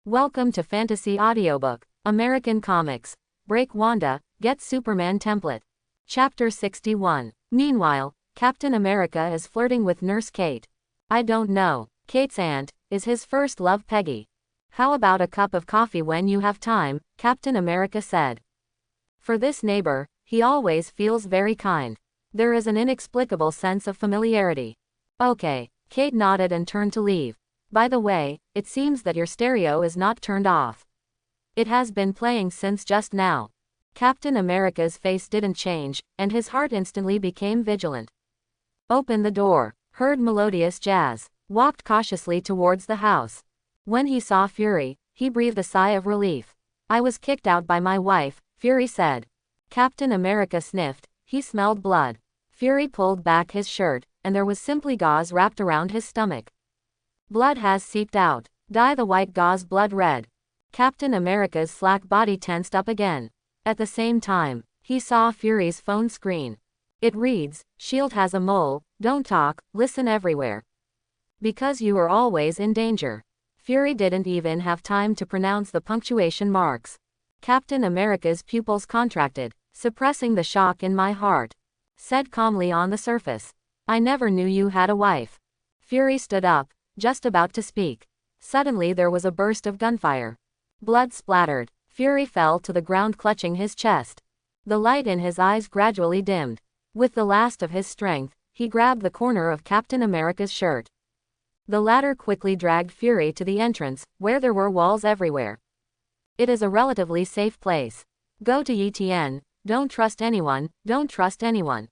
Welcome to Fantasy Audiobook, American Comics. Break Wanda, Get Superman Template. Chapter 61. Meanwhile, Captain America is flirting with Nurse Kate. I don't know. Kate's aunt is his first love, Peggy. How about a cup of coffee when you have time, Captain America said. For this neighbor, he always feels very kind. There is an inexplicable sense of familiarity. Okay. Kate nodded and turned to leave. By the way, it seems that your stereo is not turned off. It has been playing since just now. Captain America's face didn't change, and his heart instantly became vigilant. Opened the door, heard melodious jazz, walked cautiously towards the house. When he saw Fury, he breathed a sigh of relief. I was kicked out by my wife, Fury said. Captain America sniffed, he smelled blood. Fury pulled back his shirt, and there was simply gauze wrapped around his stomach. Blood has seeped out. Dye the white gauze blood red. Captain America's slack body tensed up again. At the same time, he saw Fury's phone screen. It reads, "Shield has a mole, don't talk, listen everywhere. Because you are always in danger." Fury didn't even have time to pronounce the punctuation marks. Captain America's pupils contracted, suppressing the shock in my heart. Said calmly on the surface. I never knew you had a wife. Fury stood up, just about to speak. Suddenly there was a burst of gunfire. Blood splattered. Fury fell to the ground clutching his chest. The light in his eyes gradually dimmed. With the last of his strength, he grabbed the corner of Captain America's shirt. The latter quickly dragged Fury to the entrance, where there were walls everywhere. It is a relatively safe place. Go to ETN, don't trust anyone, don't trust anyone.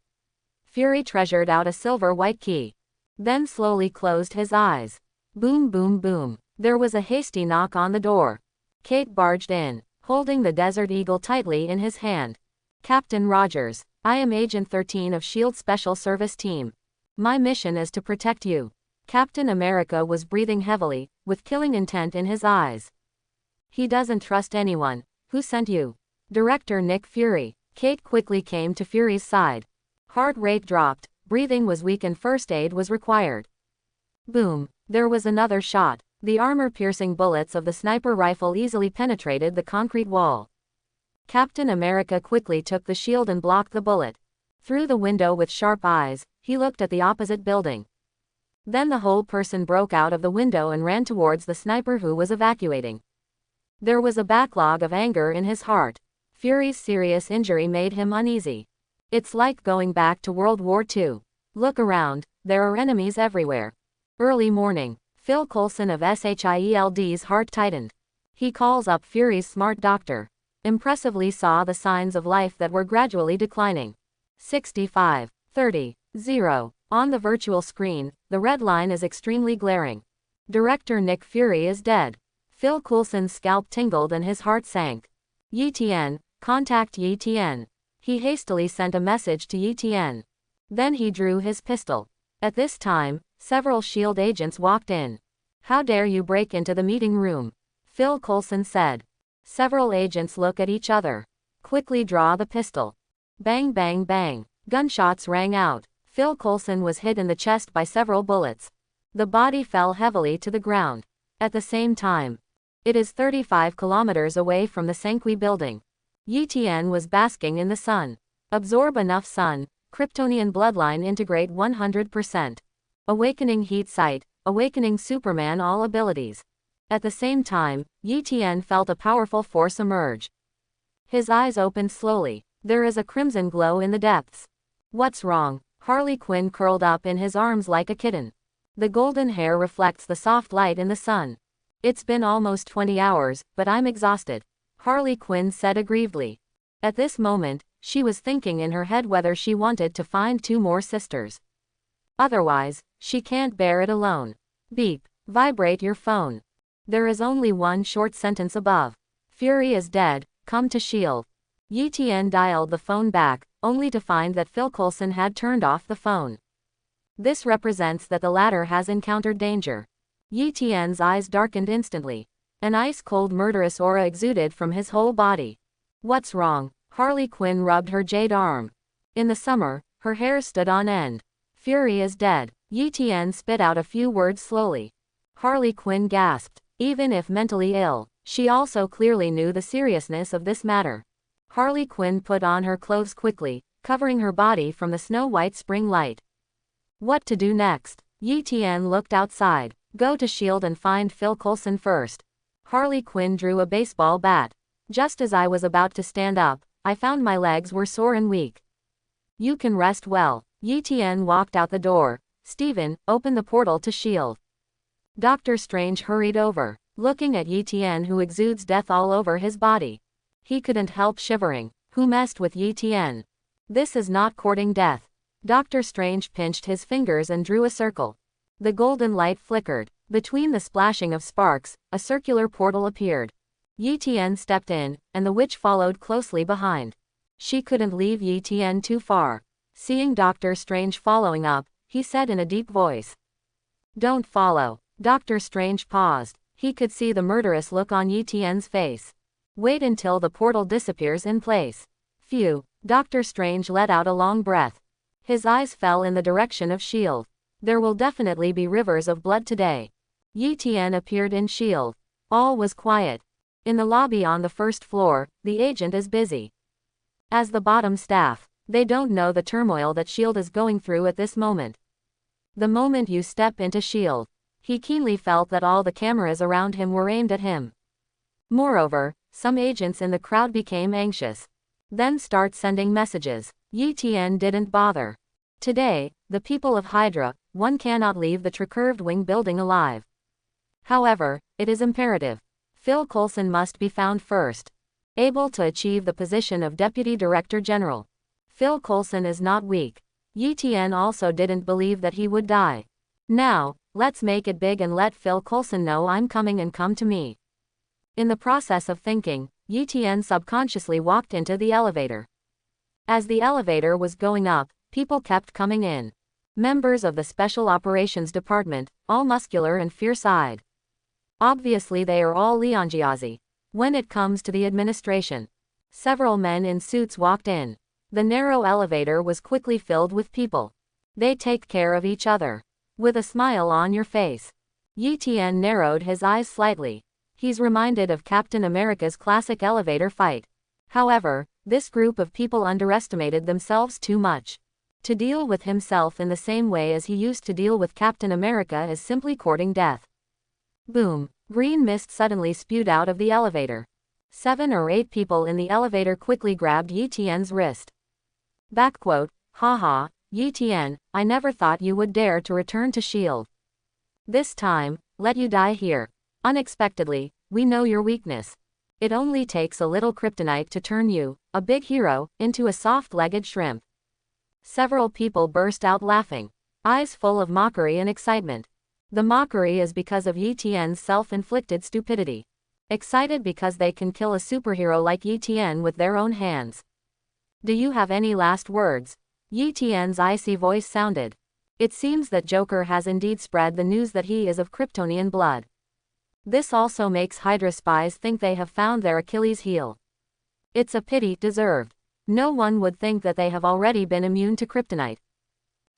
Fury treasured out a silver white key. Then slowly closed his eyes. Boom boom boom. There was a hasty knock on the door. Kate barged in, holding the Desert Eagle tightly in his hand. Captain Rogers, I am Agent 13 of S.H.I.E.L.D. Special Service Team. My mission is to protect you. Captain America was breathing heavily, with killing intent in his eyes. He doesn't trust anyone. Who sent you? Director Nick Fury. Kate quickly came to Fury's side. Heart rate dropped. Breathing was weak and first aid was required. Boom. There was another shot. The armor-piercing bullets of the sniper rifle easily penetrated the concrete wall. Captain America quickly took the shield and blocked the bullet. Through the window with sharp eyes, he looked at the opposite building. Then the whole person broke out of the window and ran towards the sniper who was evacuating. There was a backlog of anger in his heart. Fury's serious injury made him uneasy. It's like going back to World War II. Look around, there are enemies everywhere. Early morning. Phil Coulson of S.H.I.E.L.D.'s heart tightened. He calls up Fury's smart doctor. Impressively saw the signs of life that were gradually declining. 65, 30, 0. On the virtual screen, the red line is extremely glaring. Director Nick Fury is dead. Phil Coulson's scalp tingled and his heart sank. YTN, contact YTN. He hastily sent a message to ETN. Then he drew his pistol. At this time, several S.H.I.E.L.D. agents walked in. How dare you break into the meeting room? Phil Coulson said. Several agents look at each other. Quickly draw the pistol. Bang bang bang. Gunshots rang out. Phil Coulson was hit in the chest by several bullets. The body fell heavily to the ground. At the same time, it is 35 kilometers away from the Sanqui building. YTN was basking in the sun. Absorb enough sun, Kryptonian bloodline integrate 100%. Awakening heat sight, awakening Superman all abilities. At the same time, YTN felt a powerful force emerge. His eyes opened slowly. There is a crimson glow in the depths. What's wrong? Harley Quinn curled up in his arms like a kitten. The golden hair reflects the soft light in the sun. It's been almost 20 hours, but I'm exhausted. Harley Quinn said aggrievedly. At this moment, she was thinking in her head whether she wanted to find 2 more sisters. Otherwise, she can't bear it alone. Beep. Vibrate your phone. There is only one short sentence above. Fury is dead, come to S.H.I.E.L.D. YTN dialed the phone back, only to find that Phil Coulson had turned off the phone. This represents that the latter has encountered danger. YTN's eyes darkened instantly. An ice-cold murderous aura exuded from his whole body. What's wrong? Harley Quinn rubbed her jade arm. In the summer, her hair stood on end. Fury is dead. YTN spit out a few words slowly. Harley Quinn gasped. Even if mentally ill, she also clearly knew the seriousness of this matter. Harley Quinn put on her clothes quickly, covering her body from the snow-white spring light. What to do next? Yi Tian looked outside. Go to S.H.I.E.L.D. and find Phil Coulson first. Harley Quinn drew a baseball bat. Just as I was about to stand up, I found my legs were sore and weak. You can rest well. Yi Tian walked out the door. Steven, open the portal to S.H.I.E.L.D. Doctor Strange hurried over, looking at Yi Tian who exudes death all over his body. He couldn't help shivering. Who messed with Yi Tian? This is not courting death. Doctor Strange pinched his fingers and drew a circle. The golden light flickered. Between the splashing of sparks, a circular portal appeared. Yi Tian stepped in, and the witch followed closely behind. She couldn't leave Yi Tian too far. Seeing Doctor Strange following up, he said in a deep voice. Don't follow. Doctor Strange paused. He could see the murderous look on Yi Tian's face. Wait until the portal disappears in place. Phew. Doctor Strange let out a long breath. His eyes fell in the direction of S.H.I.E.L.D. There will definitely be rivers of blood today. Yi Tian appeared in S.H.I.E.L.D. All was quiet. In the lobby on the first floor, the agent is busy. As the bottom staff, they don't know the turmoil that S.H.I.E.L.D. is going through at this moment. The moment you step into S.H.I.E.L.D., he keenly felt that all the cameras around him were aimed at him. Moreover, some agents in the crowd became anxious. Then start sending messages. Yi Tian didn't bother. Today, the people of Hydra, one cannot leave the Tricurved Wing building alive. However, it is imperative. Phil Coulson must be found first. Able to achieve the position of Deputy Director General. Phil Coulson is not weak. Yi Tian also didn't believe that he would die. Now, let's make it big and let Phil Coulson know I'm coming and come to me. In the process of thinking, Yi Tian subconsciously walked into the elevator. As the elevator was going up, people kept coming in. Members of the Special Operations Department, all muscular and fierce-eyed. Obviously they are all Leongiazi. When it comes to the administration, several men in suits walked in. The narrow elevator was quickly filled with people. They take care of each other. With a smile on your face. Yi Tian narrowed his eyes slightly. He's reminded of Captain America's classic elevator fight. However, this group of people underestimated themselves too much. To deal with himself in the same way as he used to deal with Captain America is simply courting death. Boom. Green mist suddenly spewed out of the elevator. 7 or 8 people in the elevator quickly grabbed Yi Tian's wrist. Backquote, haha, Yi Tian, I never thought you would dare to return to S.H.I.E.L.D. This time, let you die here. Unexpectedly, we know your weakness. It only takes a little kryptonite to turn you, a big hero, into a soft-legged shrimp. Several people burst out laughing, eyes full of mockery and excitement. The mockery is because of Yi Tian's self-inflicted stupidity. Excited because they can kill a superhero like Yi Tian with their own hands. Do you have any last words? Yi Tian's icy voice sounded. It seems that Joker has indeed spread the news that he is of Kryptonian blood. This also makes Hydra spies think they have found their Achilles heel. It's a pity deserved. No one would think that they have already been immune to kryptonite.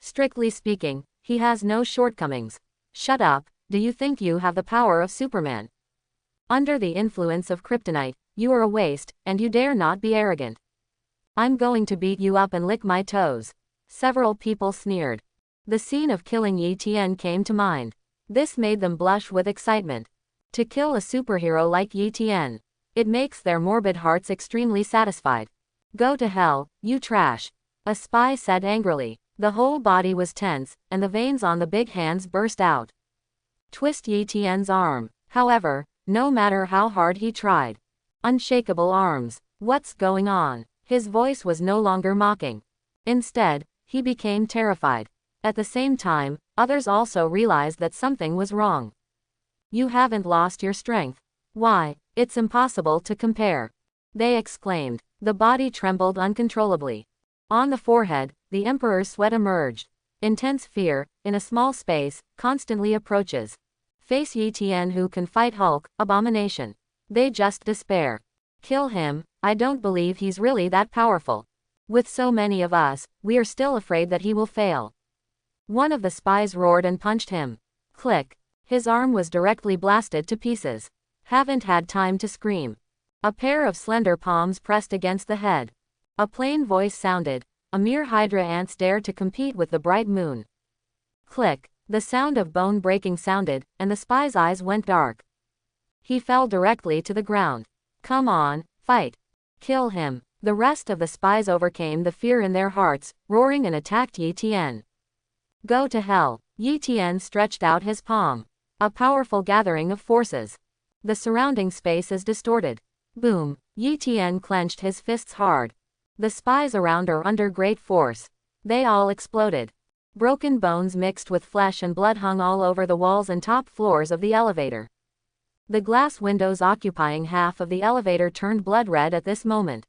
Strictly speaking, he has no shortcomings. Shut up, do you think you have the power of Superman? Under the influence of kryptonite, you are a waste, and you dare not be arrogant. I'm going to beat you up and lick my toes. Several people sneered. The scene of killing Yi Tian came to mind. This made them blush with excitement. To kill a superhero like Yi Tian. It makes their morbid hearts extremely satisfied. Go to hell, you trash. A spy said angrily. The whole body was tense, and the veins on the big hands burst out. Twist Yi Tian's arm. However, no matter how hard he tried. Unshakable arms. What's going on? His voice was no longer mocking. Instead, he became terrified. At the same time, others also realized that something was wrong. You haven't lost your strength. Why, it's impossible to compare. They exclaimed. The body trembled uncontrollably. On the forehead, the Emperor's sweat emerged. Intense fear, in a small space, constantly approaches. Face Yi Tian who can fight Hulk, abomination. They just despair. Kill him, I don't believe he's really that powerful. With so many of us, we are still afraid that he will fail. One of the spies roared and punched him. Click. His arm was directly blasted to pieces. Haven't had time to scream. A pair of slender palms pressed against the head. A plain voice sounded. A mere Hydra ants dare to compete with the bright moon. Click. The sound of bone breaking sounded, and the spy's eyes went dark. He fell directly to the ground. Come on, fight. Kill him. The rest of the spies overcame the fear in their hearts, roaring and attacked Yi Tian. Go to hell. Yi Tian stretched out his palm. A powerful gathering of forces. The surrounding space is distorted. Boom. Yi Tian clenched his fists hard. The spies around are under great force. They all exploded. Broken bones mixed with flesh and blood hung all over the walls and top floors of the elevator. The glass windows occupying half of the elevator turned blood red at this moment.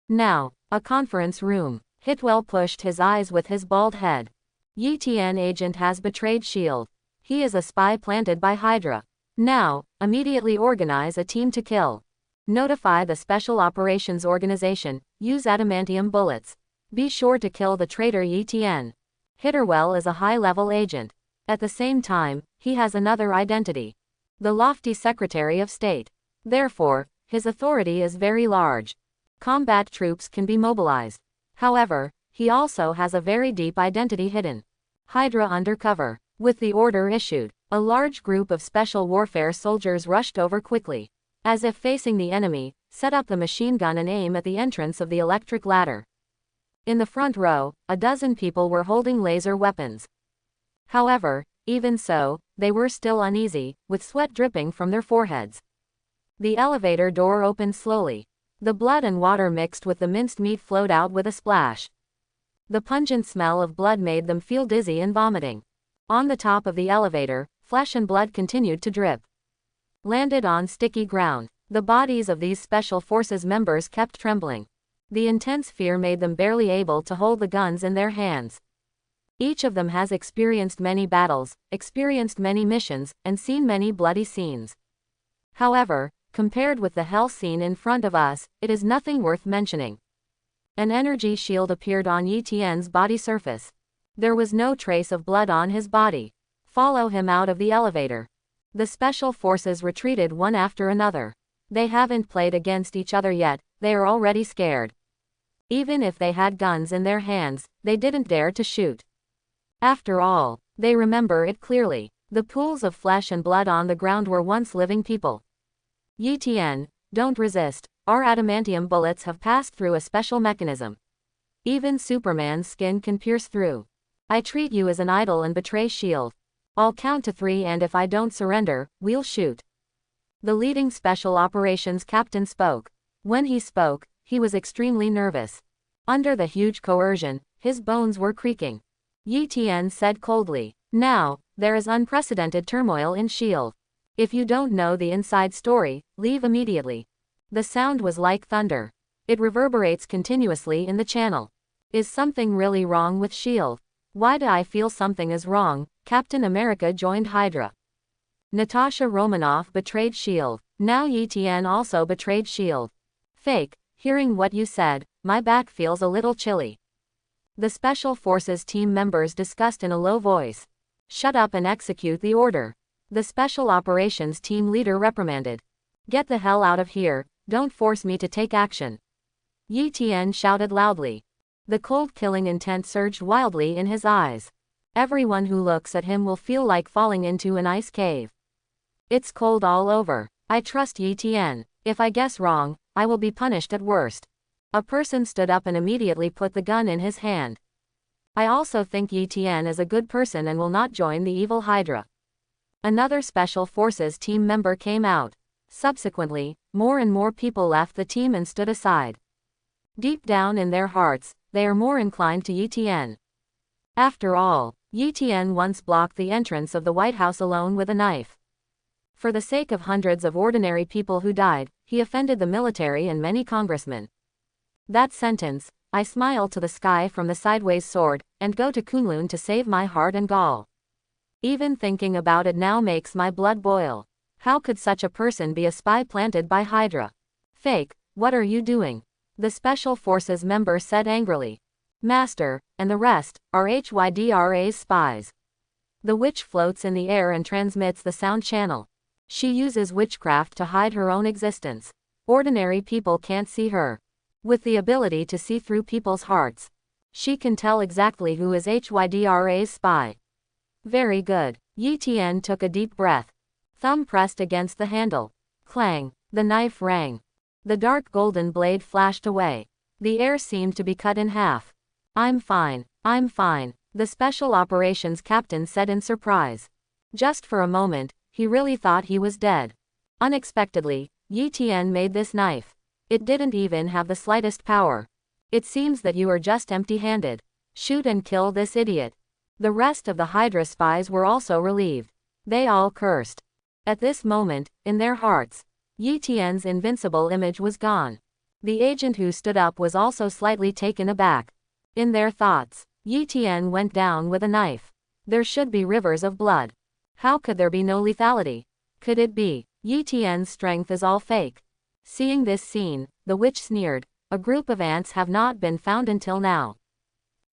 Now, a conference room. Hitwell pushed his eyes with his bald head. Yi Tian agent has betrayed S.H.I.E.L.D. He is a spy planted by Hydra. Now, immediately organize a team to kill. Notify the Special Operations Organization. Use adamantium bullets. Be sure to kill the traitor Yi Tian. Hitterwell is a high-level agent. At the same time, he has another identity. The lofty Secretary of State. Therefore, his authority is very large. Combat troops can be mobilized. However, he also has a very deep identity hidden. Hydra undercover. With the order issued, a large group of special warfare soldiers rushed over quickly. As if facing the enemy, set up the machine gun and aim at the entrance of the electric ladder. In the front row, a dozen people were holding laser weapons. However, even so, they were still uneasy, with sweat dripping from their foreheads. The elevator door opened slowly. The blood and water mixed with the minced meat flowed out with a splash. The pungent smell of blood made them feel dizzy and vomiting. On the top of the elevator, flesh and blood continued to drip. Landed on sticky ground. The bodies of these Special Forces members kept trembling. The intense fear made them barely able to hold the guns in their hands. Each of them has experienced many battles, experienced many missions, and seen many bloody scenes. However, compared with the hell scene in front of us, it is nothing worth mentioning. An energy shield appeared on Yi Tian's body surface. There was no trace of blood on his body. Follow him out of the elevator. The Special Forces retreated one after another. They haven't played against each other yet, they are already scared. Even if they had guns in their hands, they didn't dare to shoot. After all, they remember it clearly. The pools of flesh and blood on the ground were once living people. Yi Tian, don't resist. Our adamantium bullets have passed through a special mechanism. Even Superman's skin can pierce through. I treat you as an idol and betray S.H.I.E.L.D. I'll count to 3 and if I don't surrender, we'll shoot. The leading Special Operations captain spoke. When he spoke, he was extremely nervous. Under the huge coercion, his bones were creaking. Yi Tian said coldly, now, there is unprecedented turmoil in S.H.I.E.L.D. If you don't know the inside story, leave immediately. The sound was like thunder. It reverberates continuously in the channel. Is something really wrong with S.H.I.E.L.D.? Why do I feel something is wrong? Captain America joined Hydra. Natasha Romanoff betrayed S.H.I.E.L.D. Now Yi Tian also betrayed S.H.I.E.L.D. Fake, hearing what you said, my back feels a little chilly. The Special Forces team members discussed in a low voice. Shut up and execute the order. The Special Operations team leader reprimanded. Get the hell out of here, don't force me to take action. Yi Tian shouted loudly. The cold killing intent surged wildly in his eyes. Everyone who looks at him will feel like falling into an ice cave. It's cold all over. I trust Yi Tian. If I guess wrong, I will be punished at worst. A person stood up and immediately put the gun in his hand. I also think Yi Tian is a good person and will not join the evil Hydra. Another Special Forces team member came out. Subsequently, more and more people left the team and stood aside. Deep down in their hearts, they are more inclined to Yi Tian. After all, Yi Tian once blocked the entrance of the White House alone with a knife. For the sake of hundreds of ordinary people who died, he offended the military and many congressmen. That sentence, I smile to the sky from the sideways sword, and go to Kunlun to save my heart and gall. Even thinking about it now makes my blood boil. How could such a person be a spy planted by Hydra? Fake, what are you doing? The Special Forces member said angrily. Master, and the rest, are Hydra's spies. The witch floats in the air and transmits the sound channel. She uses witchcraft to hide her own existence. Ordinary people can't see her. With the ability to see through people's hearts, she can tell exactly who is Hydra's spy. Very good. Yi Tian took a deep breath. Thumb pressed against the handle. Clang. The knife rang. The dark golden blade flashed away. The air seemed to be cut in half. I'm fine. I'm fine, the special operations captain said in surprise. Just for a moment, he really thought he was dead. Unexpectedly, Yi Tian made this knife. It didn't even have the slightest power. It seems that you are just empty-handed. Shoot and kill this idiot. The rest of the Hydra spies were also relieved. They all cursed. At this moment, in their hearts, Yi Tian's invincible image was gone. The agent who stood up was also slightly taken aback. In their thoughts, Yi Tian went down with a knife. There should be rivers of blood. How could there be no lethality? Could it be Yi Tian's strength is all fake? Seeing this scene, the witch sneered. A group of ants have not been found until now.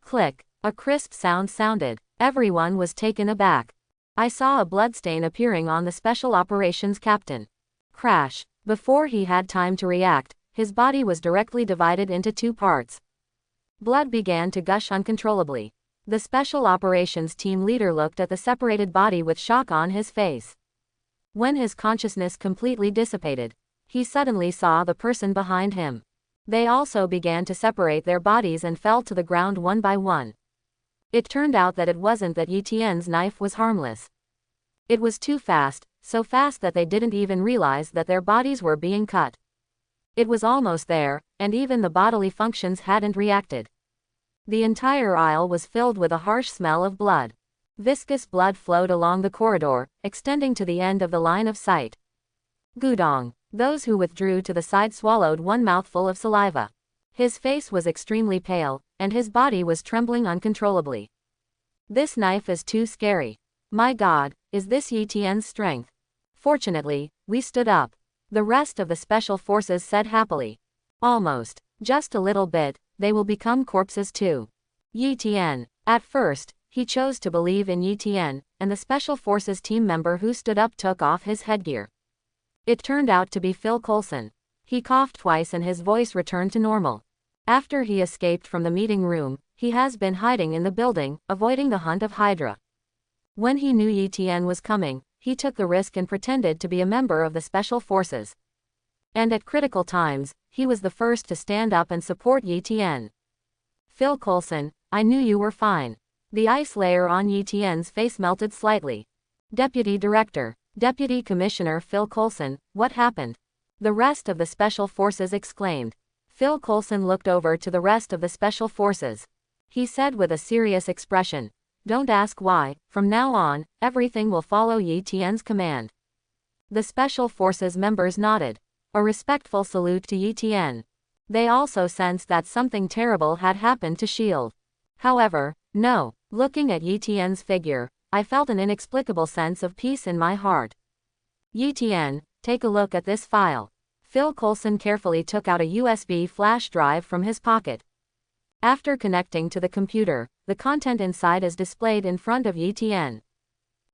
Click. A crisp sound sounded. Everyone was taken aback. I saw a bloodstain appearing on the special operations captain. Crash. Before he had time to react, his body was directly divided into two parts. Blood began to gush uncontrollably. The special operations team leader looked at the separated body with shock on his face. When his consciousness completely dissipated, he suddenly saw the person behind him. They also began to separate their bodies and fell to the ground one by one. It turned out that it wasn't that Yi Tian's knife was harmless. It was too fast, so fast that they didn't even realize that their bodies were being cut. It was almost there, and even the bodily functions hadn't reacted. The entire aisle was filled with a harsh smell of blood. Viscous blood flowed along the corridor, extending to the end of the line of sight. Gudong. Those who withdrew to the side swallowed one mouthful of saliva. His face was extremely pale, and his body was trembling uncontrollably. This knife is too scary. My God, is this Yi Tian's strength? Fortunately, we stood up. The rest of the special forces said happily. Almost. Just a little bit, they will become corpses too. Yi Tian. At first, he chose to believe in Yi Tian, and the special forces team member who stood up took off his headgear. It turned out to be Phil Coulson. He coughed twice and his voice returned to normal. After he escaped from the meeting room, he has been hiding in the building, avoiding the hunt of Hydra. When he knew Yi Tian was coming, he took the risk and pretended to be a member of the special forces. And at critical times, he was the first to stand up and support Yi Tian. Phil Coulson, I knew you were fine. The ice layer on Yi Tian's face melted slightly. Deputy Director. Deputy Commissioner Phil Coulson, what happened? The rest of the special forces exclaimed. Phil Coulson looked over to the rest of the special forces. He said with a serious expression, don't ask why, from now on, everything will follow Yi Tian's command. The special forces members nodded. A respectful salute to Yi Tian. They also sensed that something terrible had happened to S.H.I.E.L.D. However, no, looking at Yi Tian's figure, I felt an inexplicable sense of peace in my heart. Yi Tian, take a look at this file. Phil Coulson carefully took out a USB flash drive from his pocket. After connecting to the computer, the content inside is displayed in front of Yi Tian.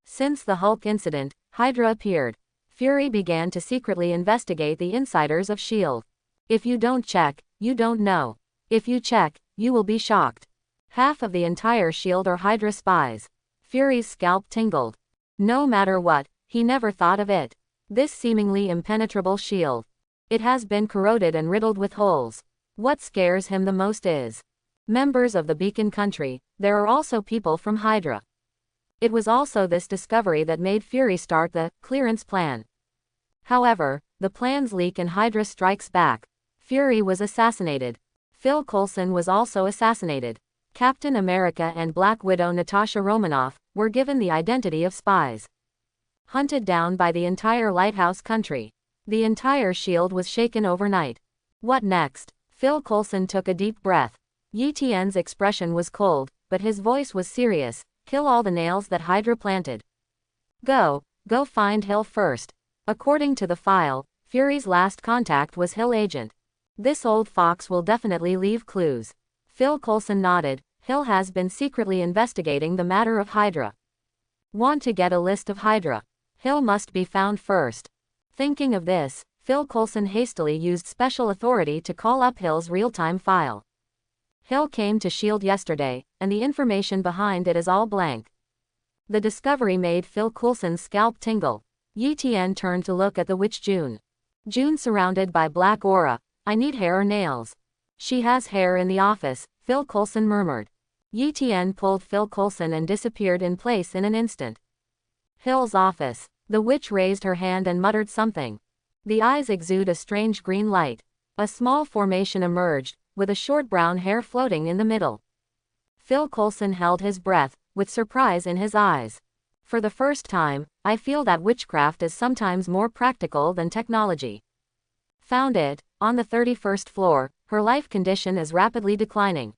Since the Hulk incident, Hydra appeared. Fury began to secretly investigate the insiders of S.H.I.E.L.D. If you don't check, you don't know. If you check, you will be shocked. Half of the entire S.H.I.E.L.D. are Hydra spies. Fury's scalp tingled. No matter what, he never thought of it. This seemingly impenetrable shield. It has been corroded and riddled with holes. What scares him the most is members of the Beacon Country. There are also people from Hydra. It was also this discovery that made Fury start the clearance plan. However, the plans leak and Hydra strikes back. Fury was assassinated. Phil Coulson was also assassinated. Captain America and Black Widow Natasha Romanoff were given the identity of spies. Hunted down by the entire Lighthouse country. The entire S.H.I.E.L.D. was shaken overnight. What next? Phil Coulson took a deep breath. Yi Tian's expression was cold, but his voice was serious. Kill all the nails that Hydra planted. Go find Hill first. According to the file, Fury's last contact was Hill agent. This old fox will definitely leave clues. Phil Coulson nodded. Hill has been secretly investigating the matter of Hydra. Want to get a list of Hydra. Hill must be found first. Thinking of this, Phil Coulson hastily used special authority to call up Hill's real-time file. Hill came to S.H.I.E.L.D. yesterday, and the information behind it is all blank. The discovery made Phil Coulson's scalp tingle. Yi Tian turned to look at the witch June. June surrounded by black aura. I need hair or nails. She has hair in the office, Phil Coulson murmured. Yi Tian pulled Phil Coulson and disappeared in place in an instant. Hill's office. The witch raised her hand and muttered something. The eyes exude a strange green light. A small formation emerged, with a short brown hair floating in the middle. Phil Coulson held his breath, with surprise in his eyes. For the first time, I feel that witchcraft is sometimes more practical than technology. Found it, on the 31st floor, her life condition is rapidly declining.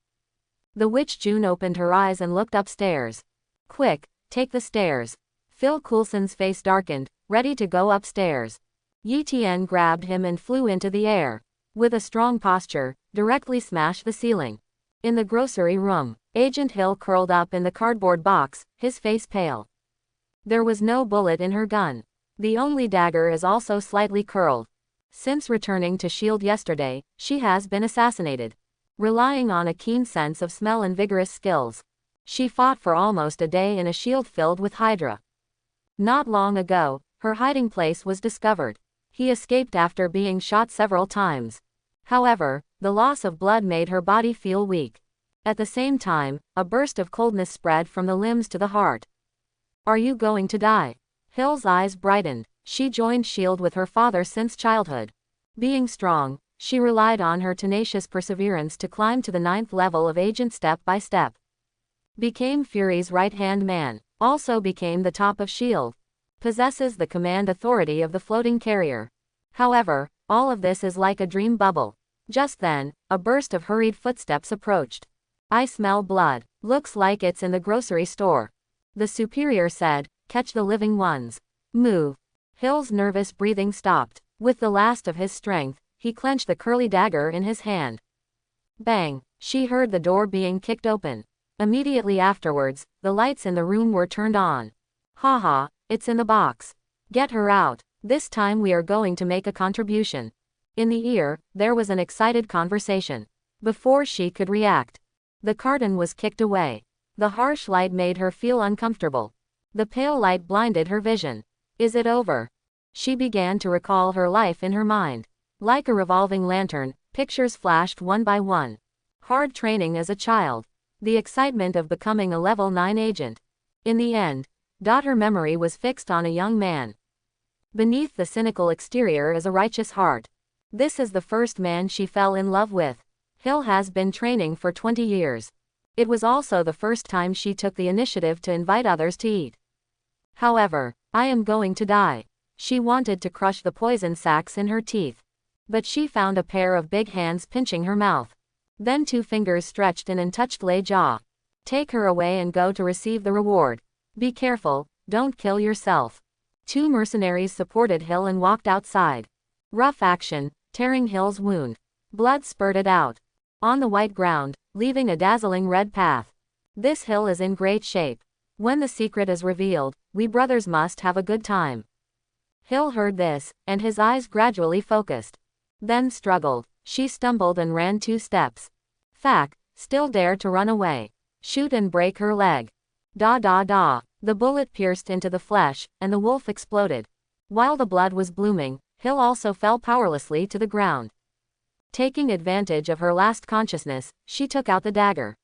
The witch June opened her eyes and looked upstairs. Quick, take the stairs. Phil Coulson's face darkened, ready to go upstairs. Yi Tian grabbed him and flew into the air. With a strong posture, directly smashed the ceiling. In the grocery room, Agent Hill curled up in the cardboard box, his face pale. There was no bullet in her gun. The only dagger is also slightly curled. Since returning to S.H.I.E.L.D. yesterday, she has been assassinated. Relying on a keen sense of smell and vigorous skills, she fought for almost a day in a shield filled with Hydra. Not long ago, her hiding place was discovered. He escaped after being shot several times. However, the loss of blood made her body feel weak. At the same time, a burst of coldness spread from the limbs to the heart. Are you going to die? Hill's eyes brightened. She joined S.H.I.E.L.D. with her father since childhood. Being strong, she relied on her tenacious perseverance to climb to the 9th level of agent step by step. Became Fury's right-hand man. Also became the top of S.H.I.E.L.D. Possesses the command authority of the floating carrier. However, all of this is like a dream bubble. Just then, a burst of hurried footsteps approached. I smell blood. Looks like it's in the grocery store. The superior said, catch the living ones. Move. Hill's nervous breathing stopped. With the last of his strength, he clenched the curly dagger in his hand. Bang! She heard the door being kicked open. Immediately afterwards, the lights in the room were turned on. Haha, it's in the box. Get her out. This time we are going to make a contribution. In the ear, there was an excited conversation. Before she could react, the curtain was kicked away. The harsh light made her feel uncomfortable. The pale light blinded her vision. Is it over? She began to recall her life in her mind. Like a revolving lantern, pictures flashed one by one. Hard training as a child. The excitement of becoming a level 9 agent. In the end, her memory was fixed on a young man. Beneath the cynical exterior is a righteous heart. This is the first man she fell in love with. Hill has been training for 20 years. It was also the first time she took the initiative to invite others to eat. However, I am going to die. She wanted to crush the poison sacs in her teeth. But she found a pair of big hands pinching her mouth. Then 2 fingers stretched in and touched Lei jaw. Take her away and go to receive the reward. Be careful, don't kill yourself. 2 mercenaries supported Hill and walked outside. Rough action, tearing Hill's wound. Blood spurted out on the white ground, leaving a dazzling red path. This Hill is in great shape. When the secret is revealed, we brothers must have a good time. Hill heard this, and his eyes gradually focused. Then struggled. She stumbled and ran 2 steps. Fack, still dare to run away. Shoot and break her leg. Da da da. The bullet pierced into the flesh, and the wolf exploded. While the blood was blooming, Hill also fell powerlessly to the ground. Taking advantage of her last consciousness, she took out the dagger.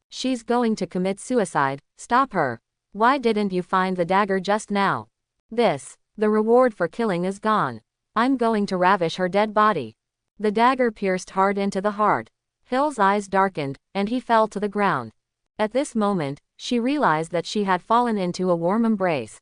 She's going to commit suicide, stop her. Why didn't you find the dagger just now? The reward for killing is gone. I'm going to ravish her dead body. The dagger pierced hard into the heart. Hill's eyes darkened, and he fell to the ground. At this moment, she realized that she had fallen into a warm embrace.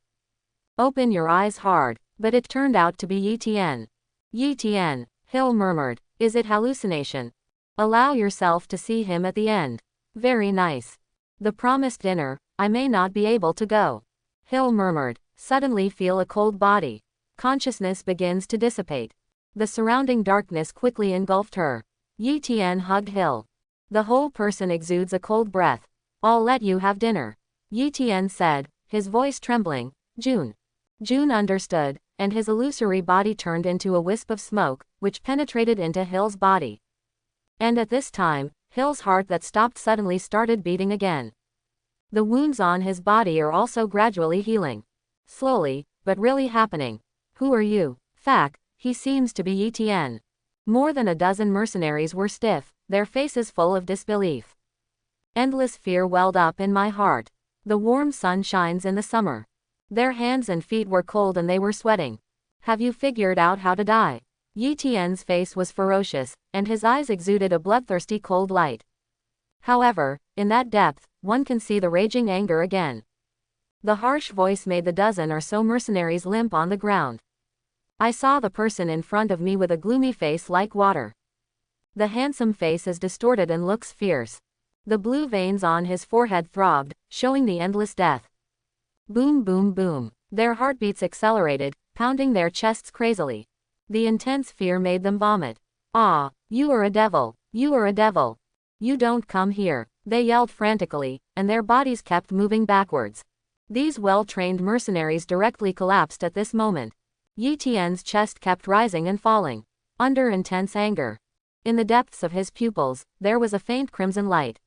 Open your eyes hard, but it turned out to be Yi Tian. Yi Tian, Hill murmured, is it hallucination? Allow yourself to see him at the end. Very nice. The promised dinner, I may not be able to go. Hill murmured, suddenly feel a cold body. Consciousness begins to dissipate. The surrounding darkness quickly engulfed her. Yi Tian hugged Hill. The whole person exudes a cold breath. I'll let you have dinner. Yi Tian said, his voice trembling. June. June understood, and his illusory body turned into a wisp of smoke, which penetrated into Hill's body. And at this time, Hill's heart that stopped suddenly started beating again. The wounds on his body are also gradually healing. Slowly, but really happening. Who are you? Fact, he seems to be Etienne. More than a dozen mercenaries were stiff, their faces full of disbelief. Endless fear welled up in my heart. The warm sun shines in the summer. Their hands and feet were cold and they were sweating. Have you figured out how to die? Etienne's face was ferocious, and his eyes exuded a bloodthirsty cold light. However, in that depth, one can see the raging anger again. The harsh voice made the dozen or so mercenaries limp on the ground. I saw the person in front of me with a gloomy face like water. The handsome face is distorted and looks fierce. The blue veins on his forehead throbbed, showing the endless death. Boom, boom, boom. Their heartbeats accelerated, pounding their chests crazily. The intense fear made them vomit. Ah, you are a devil. You are a devil. You don't come here. They yelled frantically, and their bodies kept moving backwards. These well-trained mercenaries directly collapsed at this moment. Etienne's chest kept rising and falling, under intense anger. In the depths of his pupils, there was a faint crimson light.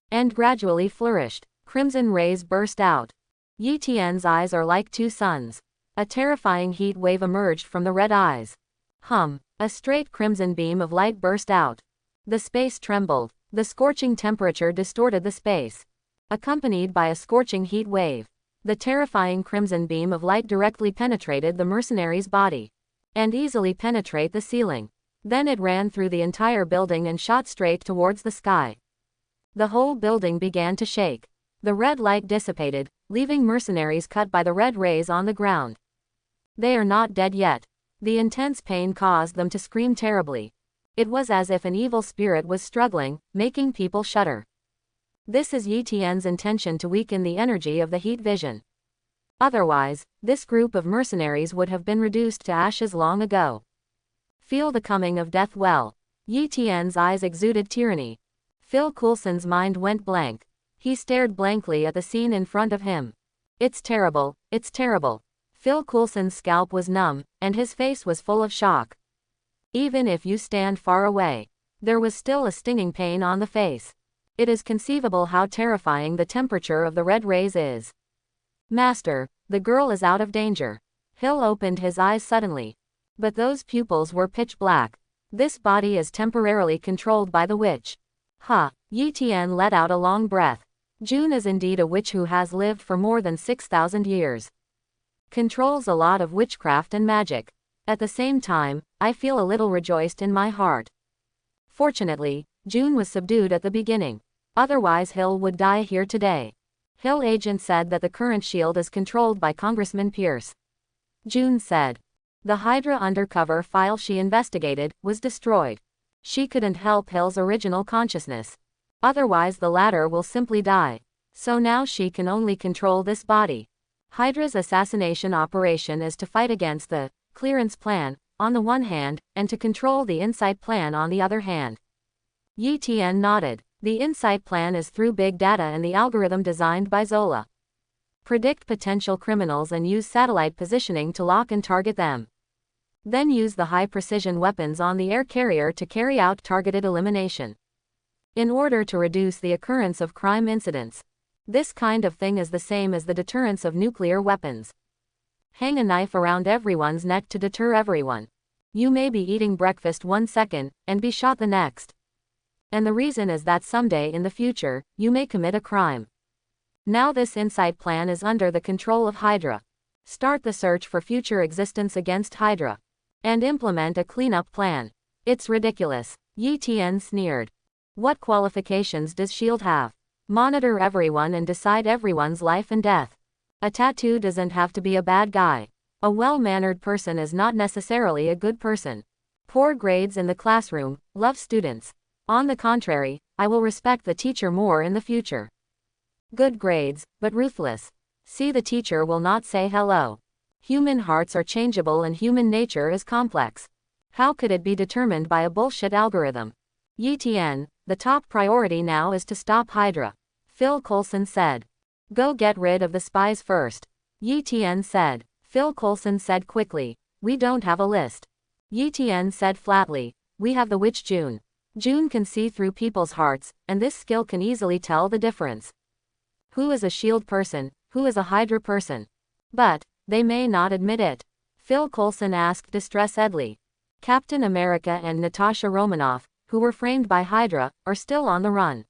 And gradually flourished. Crimson rays burst out. Etienne's eyes are like two suns. A terrifying heat wave emerged from the red eyes. A straight crimson beam of light burst out. The space trembled. The scorching temperature distorted the space. Accompanied by a scorching heat wave. The terrifying crimson beam of light directly penetrated the mercenary's body. And easily penetrate the ceiling. Then it ran through the entire building and shot straight towards the sky. The whole building began to shake. The red light dissipated, leaving mercenaries cut by the red rays on the ground. They are not dead yet. The intense pain caused them to scream terribly. It was as if an evil spirit was struggling, making people shudder. This is Etienne's intention to weaken the energy of the heat vision. Otherwise, this group of mercenaries would have been reduced to ashes long ago. Feel the coming of death well. Etienne's eyes exuded tyranny. Phil Coulson's mind went blank. He stared blankly at the scene in front of him. It's terrible, it's terrible. Phil Coulson's scalp was numb, and his face was full of shock. Even if you stand far away, there was still a stinging pain on the face. It is conceivable how terrifying the temperature of the red rays is. Master, the girl is out of danger. Hill opened his eyes suddenly. But those pupils were pitch black. This body is temporarily controlled by the witch. Etienne let out a long breath. June is indeed a witch who has lived for more than 6,000 years. Controls a lot of witchcraft and magic. At the same time, I feel a little rejoiced in my heart. Fortunately, June was subdued at the beginning. Otherwise Hill would die here today. Hill agent said that the current shield is controlled by Congressman Pierce. June said. The Hydra undercover file she investigated was destroyed. She couldn't help Hill's original consciousness. Otherwise the latter will simply die. So now she can only control this body. Hydra's assassination operation is to fight against the clearance plan, on the one hand, and to control the insight plan on the other hand. Etienne nodded. The insight plan is through big data and the algorithm designed by Zola. Predict potential criminals and use satellite positioning to lock and target them. Then use the high-precision weapons on the air carrier to carry out targeted elimination. In order to reduce the occurrence of crime incidents. This kind of thing is the same as the deterrence of nuclear weapons. Hang a knife around everyone's neck to deter everyone. You may be eating breakfast 1 second, and be shot the next. And the reason is that someday in the future, you may commit a crime. Now this insight plan is under the control of Hydra. Start the search for future existence against Hydra. And implement a cleanup plan. It's ridiculous. Etienne sneered. What qualifications does S.H.I.E.L.D. have? Monitor everyone and decide everyone's life and death. A tattoo doesn't have to be a bad guy. A well-mannered person is not necessarily a good person. Poor grades in the classroom, love students. On the contrary, I will respect the teacher more in the future. Good grades, but ruthless. See, the teacher will not say hello. Human hearts are changeable and human nature is complex. How could it be determined by a bullshit algorithm? Etienne, the top priority now is to stop Hydra. Phil Coulson said. Go get rid of the spies first. Yi Tian said. Phil Coulson said quickly. We don't have a list. Yi Tian said flatly. We have the witch June. June can see through people's hearts, and this skill can easily tell the difference. Who is a shield person, who is a Hydra person? But they may not admit it. Phil Coulson asked distressedly. Captain America and Natasha Romanoff, who were framed by Hydra, are still on the run.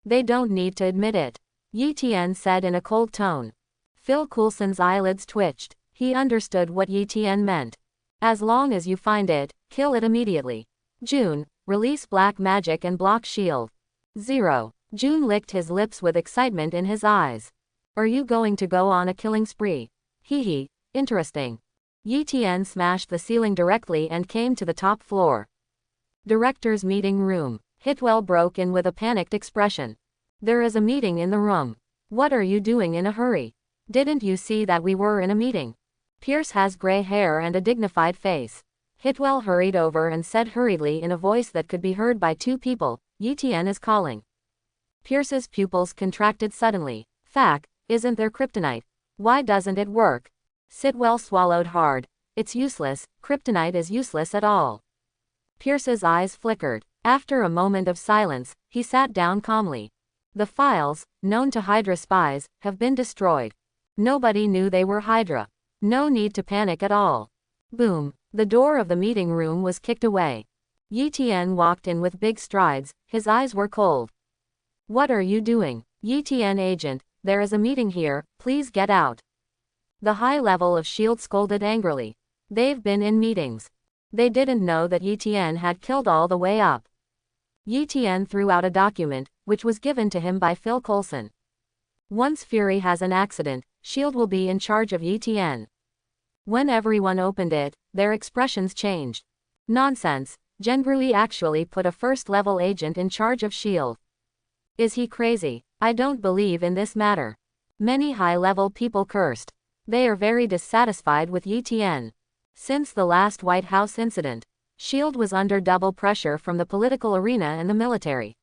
They don't need to admit it. Yi Tian said in a cold tone. Phil Coulson's eyelids twitched. He understood what Yi Tian meant. As long as you find it, kill it immediately. June, release black magic and block shield. 0. June licked his lips with excitement in his eyes. Are you going to go on a killing spree? Hee, interesting. Yi Tian smashed the ceiling directly and came to the top floor. Director's meeting room. Hitwell broke in with a panicked expression. There is a meeting in the room. What are you doing in a hurry? Didn't you see that we were in a meeting? Pierce has gray hair and a dignified face. Hitwell hurried over and said hurriedly in a voice that could be heard by 2 people, Yi Tian is calling. Pierce's pupils contracted suddenly. Fact, isn't there kryptonite? Why doesn't it work? Sitwell swallowed hard. It's useless, kryptonite is useless at all. Pierce's eyes flickered. After a moment of silence, he sat down calmly. The files, known to Hydra spies, have been destroyed. Nobody knew they were Hydra. No need to panic at all. Boom. The door of the meeting room was kicked away. Yi Tian walked in with big strides, his eyes were cold. What are you doing? Yi Tian agent, there is a meeting here, please get out. The high level of S.H.I.E.L.D. scolded angrily. They've been in meetings. They didn't know that Yi Tian had killed all the way up. Yi Tian threw out a document, which was given to him by Phil Coulson. Once Fury has an accident, S.H.I.E.L.D. will be in charge of Yi Tian. When everyone opened it, their expressions changed. Nonsense, Genbrui actually put a first-level agent in charge of S.H.I.E.L.D. Is he crazy? I don't believe in this matter. Many high-level people cursed. They are very dissatisfied with Yi Tian. Since the last White House incident, S.H.I.E.L.D. was under double pressure from the political arena and the military.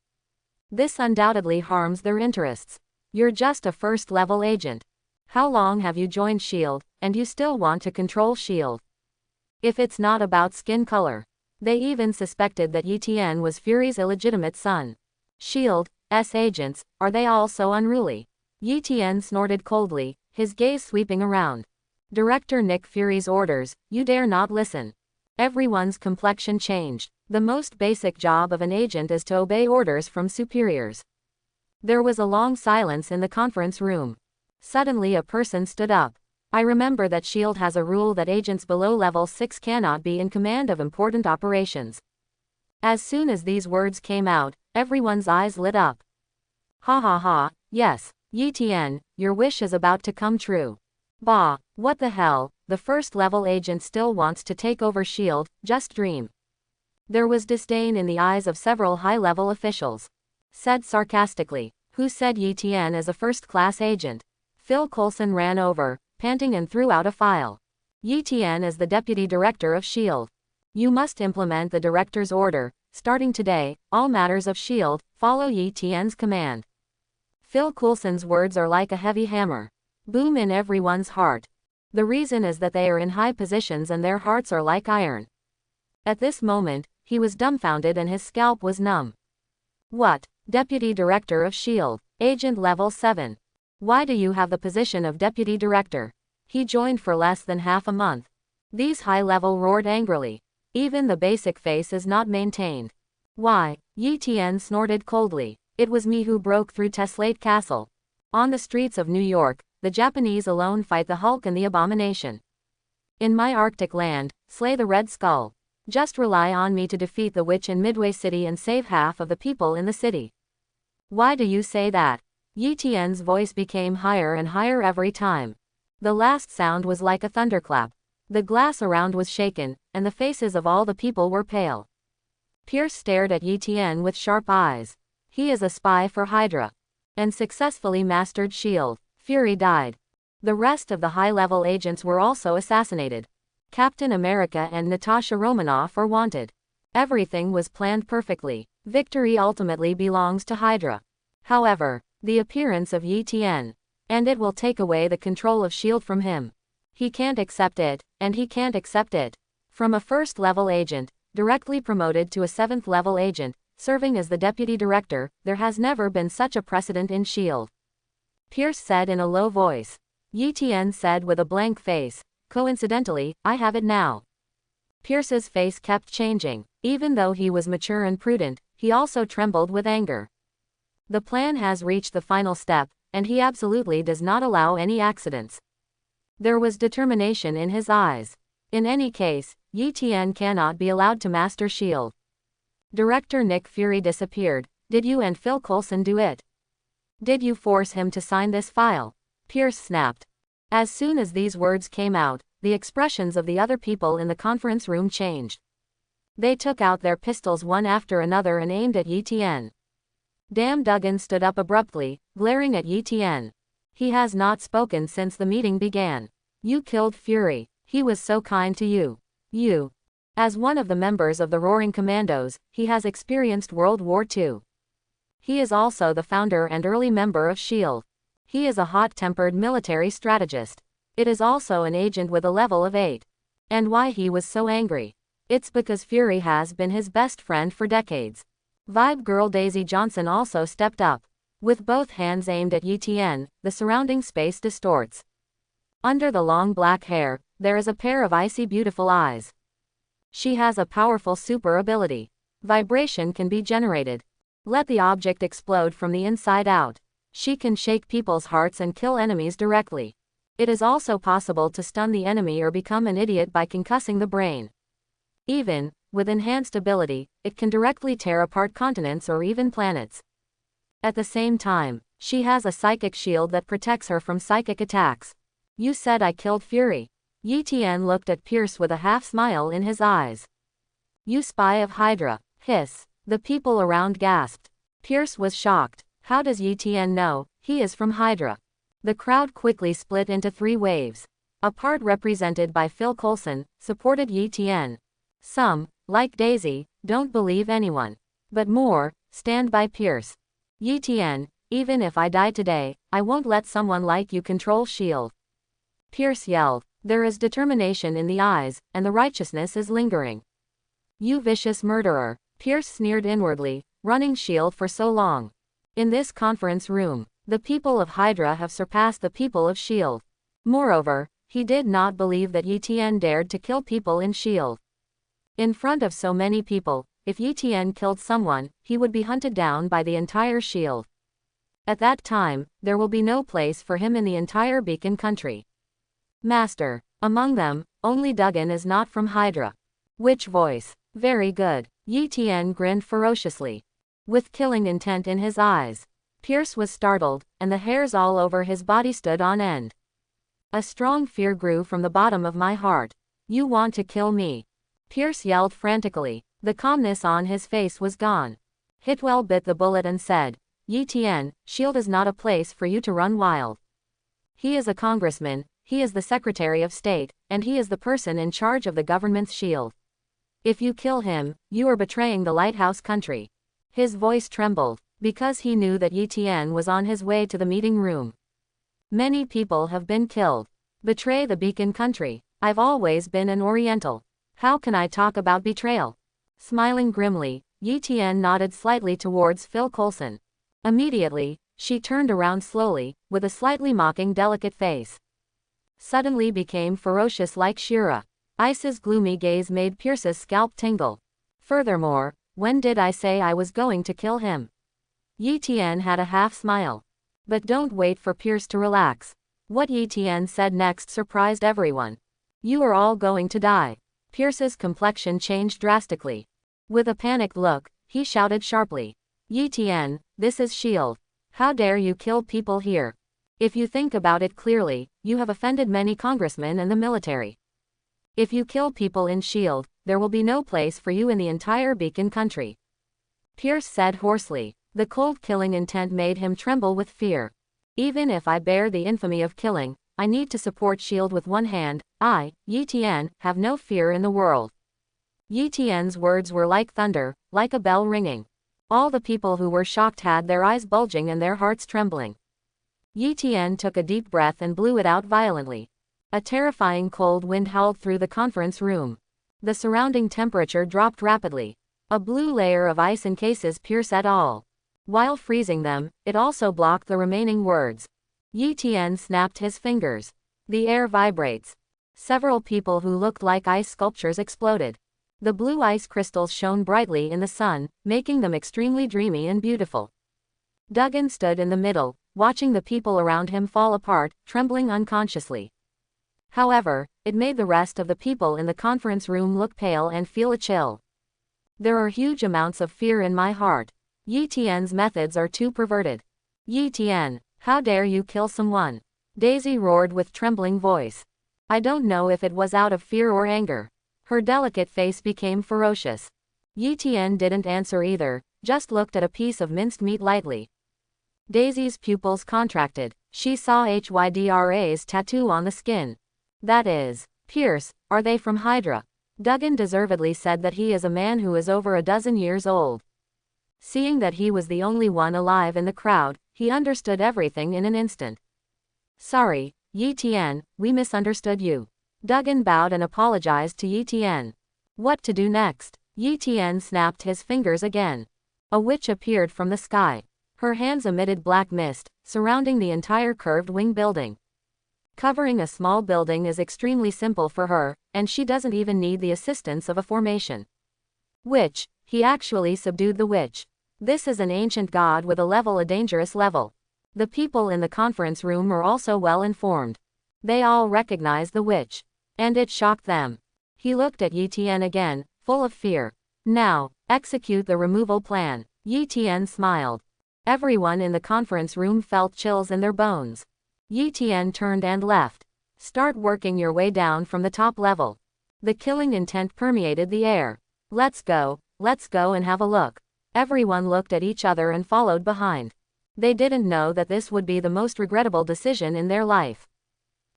This undoubtedly harms their interests. You're just a first-level agent. How long have you joined S.H.I.E.L.D., and you still want to control S.H.I.E.L.D.? If it's not about skin color. They even suspected that Yi Tian was Fury's illegitimate son. S.H.I.E.L.D.'s agents, are they all so unruly? Yi Tian snorted coldly, his gaze sweeping around. Director Nick Fury's orders, you dare not listen. Everyone's complexion changed. The most basic job of an agent is to obey orders from superiors. There was a long silence in the conference room. Suddenly a person stood up. I remember that S.H.I.E.L.D. has a rule that agents below level 6 cannot be in command of important operations. As soon as these words came out, everyone's eyes lit up. Ha ha ha, yes, Yi Tian, your wish is about to come true. Bah, what the hell, the first-level agent still wants to take over S.H.I.E.L.D., just dream. There was disdain in the eyes of several high-level officials. Said sarcastically, who said Yi Tian is a first-class agent? Phil Coulson ran over, panting, and threw out a file. Yi Tian is the deputy director of S.H.I.E.L.D. You must implement the director's order. Starting today, all matters of S.H.I.E.L.D. follow Yi Tian's command. Phil Coulson's words are like a heavy hammer. Boom in everyone's heart. The reason is that they are in high positions and their hearts are like iron. At this moment, he was dumbfounded and his scalp was numb. What? Deputy Director of S.H.I.E.L.D. Agent Level 7. Why do you have the position of Deputy Director? He joined for less than half a month. These high-level roared angrily. Even the basic face is not maintained. Why? Yi Tian snorted coldly. It was me who broke through Tessellate Castle. On the streets of New York, the Japanese alone fight the Hulk and the Abomination. In my Arctic land, slay the Red Skull. Just rely on me to defeat the witch in Midway City and save half of the people in the city. Why do you say that? Yi Tian's voice became higher and higher every time. The last sound was like a thunderclap. The glass around was shaken, and the faces of all the people were pale. Pierce stared at Yi Tian with sharp eyes. He is a spy for Hydra. And successfully mastered S.H.I.E.L.D. Fury died. The rest of the high-level agents were also assassinated. Captain America and Natasha Romanoff are wanted. Everything was planned perfectly. Victory ultimately belongs to Hydra. However, the appearance of Yi Tian. And it will take away the control of S.H.I.E.L.D. from him. He can't accept it, and he can't accept it. From a first-level agent, directly promoted to a seventh-level agent, serving as the deputy director, there has never been such a precedent in S.H.I.E.L.D. Pierce said in a low voice. Yi Tian said with a blank face, coincidentally, I have it now. Pierce's face kept changing. Even though he was mature and prudent, he also trembled with anger. The plan has reached the final step, and he absolutely does not allow any accidents. There was determination in his eyes. In any case, Yi Tian cannot be allowed to master S.H.I.E.L.D. Director Nick Fury disappeared. Did you and Phil Coulson do it? Did you force him to sign this file? Pierce snapped. As soon as these words came out, the expressions of the other people in the conference room changed. They took out their pistols one after another and aimed at Yi Tian. Damn, Duggan stood up abruptly, glaring at Yi Tian. He has not spoken since the meeting began. You killed Fury. He was so kind to you. You. As one of the members of the Roaring Commandos, he has experienced World War II. He is also the founder and early member of S.H.I.E.L.D. He is a hot-tempered military strategist. It is also an agent with a level of 8. And why he was so angry? It's because Fury has been his best friend for decades. Vibe girl Daisy Johnson also stepped up. With both hands aimed at Yi Tian, the surrounding space distorts. Under the long black hair, there is a pair of icy beautiful eyes. She has a powerful super ability. Vibration can be generated. Let the object explode from the inside out. She can shake people's hearts and kill enemies directly. It is also possible to stun the enemy or become an idiot by concussing the brain. Even, with enhanced ability, it can directly tear apart continents or even planets. At the same time, she has a psychic shield that protects her from psychic attacks. You said I killed Fury. Yi Tian looked at Pierce with a half-smile in his eyes. You spy of Hydra. Hiss. The people around gasped. Pierce was shocked. How does Yi Tian know? He is from Hydra. The crowd quickly split into 3 waves. A part represented by Phil Coulson, supported Yi Tian. Some, like Daisy, don't believe anyone. But more, stand by Pierce. Yi Tian, even if I die today, I won't let someone like you control S.H.I.E.L.D. Pierce yelled. There is determination in the eyes, and the righteousness is lingering. You vicious murderer, Pierce sneered inwardly, running S.H.I.E.L.D. for so long. In this conference room, the people of Hydra have surpassed the people of S.H.I.E.L.D. Moreover, he did not believe that Yi Tian dared to kill people in S.H.I.E.L.D. In front of so many people, if Yi Tian killed someone, he would be hunted down by the entire S.H.I.E.L.D. At that time, there will be no place for him in the entire Beacon country. Master. Among them, only Duggan is not from Hydra. Which voice? Very good. Yi Tian grinned ferociously. With killing intent in his eyes. Pierce was startled, and the hairs all over his body stood on end. A strong fear grew from the bottom of my heart. You want to kill me? Pierce yelled frantically. The calmness on his face was gone. Hitwell bit the bullet and said, Yi Tian, S.H.I.E.L.D. is not a place for you to run wild. He is a congressman, he is the Secretary of State, and he is the person in charge of the government's S.H.I.E.L.D. If you kill him, you are betraying the Lighthouse country. His voice trembled, because he knew that Yi Tian was on his way to the meeting room. Many people have been killed. Betray the Beacon country. I've always been an Oriental. How can I talk about betrayal? Smiling grimly, Yi Tian nodded slightly towards Phil Coulson. Immediately, she turned around slowly, with a slightly mocking delicate face. Suddenly became ferocious like Shira. Ice's gloomy gaze made Pierce's scalp tingle. Furthermore, when did I say I was going to kill him? Yi Tian had a half-smile. But don't wait for Pierce to relax. What Yi Tian said next surprised everyone. You are all going to die. Pierce's complexion changed drastically. With a panicked look, he shouted sharply. Yi Tian, this is S.H.I.E.L.D. How dare you kill people here? If you think about it clearly, you have offended many congressmen and the military. If you kill people in S.H.I.E.L.D., there will be no place for you in the entire Beacon country. Pierce said hoarsely. The cold killing intent made him tremble with fear. Even if I bear the infamy of killing, I need to support S.H.I.E.L.D. with one hand. I, Yi Tian, have no fear in the world. Yi Tian's words were like thunder, like a bell ringing. All the people who were shocked had their eyes bulging and their hearts trembling. Yi Tian took a deep breath and blew it out violently. A terrifying cold wind howled through the conference room. The surrounding temperature dropped rapidly. A blue layer of ice encases Pierce et al. While freezing them, it also blocked the remaining words. Yi Tian snapped his fingers. The air vibrates. Several people who looked like ice sculptures exploded. The blue ice crystals shone brightly in the sun, making them extremely dreamy and beautiful. Duggan stood in the middle, watching the people around him fall apart, trembling unconsciously. However, it made the rest of the people in the conference room look pale and feel a chill. There are huge amounts of fear in my heart. Yi Tian's methods are too perverted. Yi Tian, how dare you kill someone? Daisy roared with trembling voice. I don't know if it was out of fear or anger. Her delicate face became ferocious. Yi Tian didn't answer either, just looked at a piece of minced meat lightly. Daisy's pupils contracted. She saw Hydra's tattoo on the skin. That is, Pierce, are they from Hydra? Duggan deservedly said that he is a man who is over a dozen years old. Seeing that he was the only one alive in the crowd, he understood everything in an instant. Sorry, Yi Tian, we misunderstood you. Duggan bowed and apologized to Yi Tian. What to do next? Yi Tian snapped his fingers again. A witch appeared from the sky. Her hands emitted black mist, surrounding the entire curved wing building. Covering a small building is extremely simple for her, and she doesn't even need the assistance of a formation. Witch, he actually subdued the witch. This is an ancient god with a dangerous level. The people in the conference room are also well informed. They all recognize the witch. And it shocked them. He looked at Yi Tian again, full of fear. Now, execute the removal plan. Yi Tian smiled. Everyone in the conference room felt chills in their bones. Yi Tian turned and left. Start working your way down from the top level. The killing intent permeated the air. Let's go and have a look. Everyone looked at each other and followed behind. They didn't know that this would be the most regrettable decision in their life.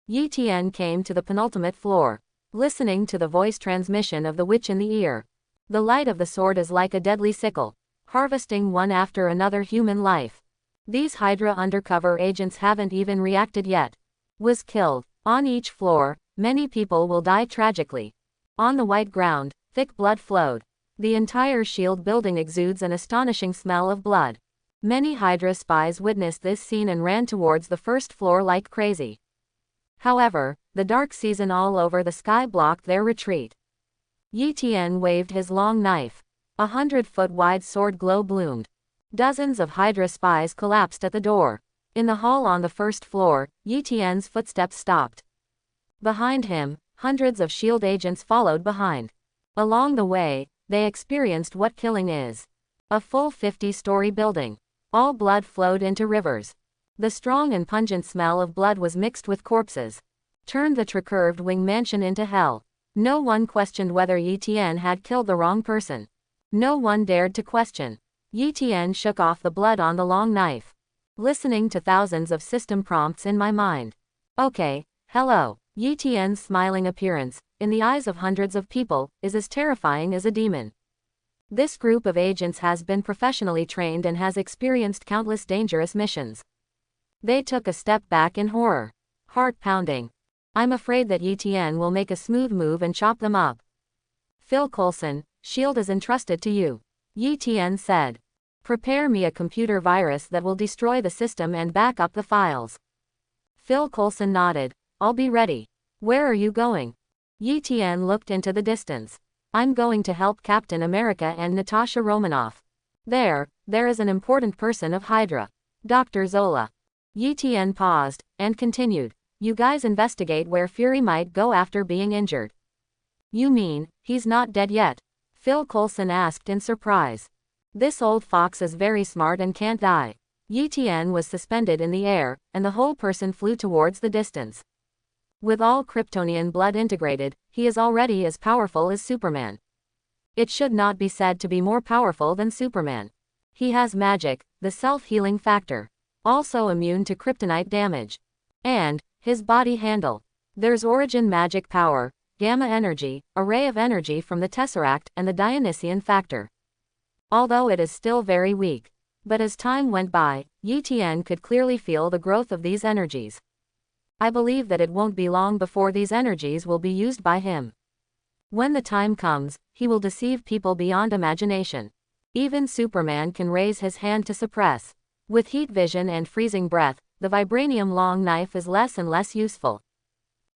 Yi Tian came to the penultimate floor, listening to the voice transmission of the witch in the ear. The light of the sword is like a deadly sickle, harvesting one after another human life. These Hydra undercover agents haven't even reacted yet. Was killed. On each floor, many people will die tragically. On the white ground, thick blood flowed. The entire shield building exudes an astonishing smell of blood. Many Hydra spies witnessed this scene and ran towards the first floor like crazy. However, the dark season all over the sky blocked their retreat. Yi Tian waved his long knife. 100-foot wide sword glow bloomed. Dozens of Hydra spies collapsed at the door. In the hall on the first floor, Yi Tian's footsteps stopped. Behind him, hundreds of shield agents followed behind. Along the way, they experienced what killing is. A full 50-story building. All blood flowed into rivers. The strong and pungent smell of blood was mixed with corpses. Turned the tricurved wing mansion into hell. No one questioned whether Yi Tian had killed the wrong person. No one dared to question. Yi Tian shook off the blood on the long knife. Listening to thousands of system prompts in my mind. Okay, hello. Yi Tian's smiling appearance, in the eyes of hundreds of people, is as terrifying as a demon. This group of agents has been professionally trained and has experienced countless dangerous missions. They took a step back in horror. Heart pounding. I'm afraid that Yi Tian will make a smooth move and chop them up. Phil Coulson, S.H.I.E.L.D. is entrusted to you. Yi Tian said. Prepare me a computer virus that will destroy the system and back up the files. Phil Coulson nodded. I'll be ready. Where are you going? Yi Tian looked into the distance. I'm going to help Captain America and Natasha Romanoff. There is an important person of Hydra. Dr. Zola. Yi Tian paused, and continued. You guys investigate where Fury might go after being injured. You mean, he's not dead yet? Phil Coulson asked in surprise. This old fox is very smart and can't die. Yi Tian was suspended in the air, and the whole person flew towards the distance. With all Kryptonian blood integrated, he is already as powerful as Superman. It should not be said to be more powerful than Superman. He has magic, the self-healing factor. Also immune to kryptonite damage. And his body handle. There's origin magic power, gamma energy, array of energy from the Tesseract and the Dionysian factor. Although it is still very weak. But as time went by, Yi Tian could clearly feel the growth of these energies. I believe that it won't be long before these energies will be used by him. When the time comes, he will deceive people beyond imagination. Even Superman can raise his hand to suppress. With heat vision and freezing breath, the vibranium long knife is less and less useful.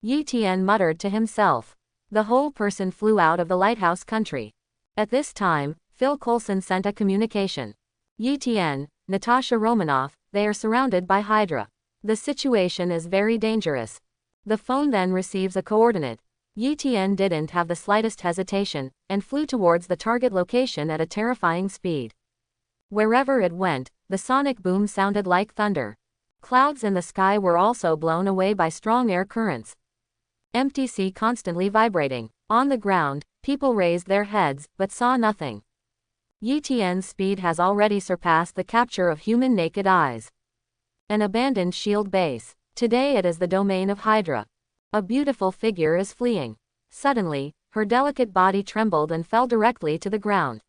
Yi Tian muttered to himself. The whole person flew out of the lighthouse country. At this time, Phil Coulson sent a communication. Yi Tian, Natasha Romanoff, they are surrounded by Hydra. The situation is very dangerous. The phone then receives a coordinate. Yi Tian didn't have the slightest hesitation, and flew towards the target location at a terrifying speed. Wherever it went, the sonic boom sounded like thunder. Clouds in the sky were also blown away by strong air currents. Empty sea constantly vibrating. On the ground, people raised their heads, but saw nothing. Yi Tian's speed has already surpassed the capture of human naked eyes. An abandoned shield base. Today it is the domain of Hydra. A beautiful figure is fleeing. Suddenly, her delicate body trembled and fell directly to the ground.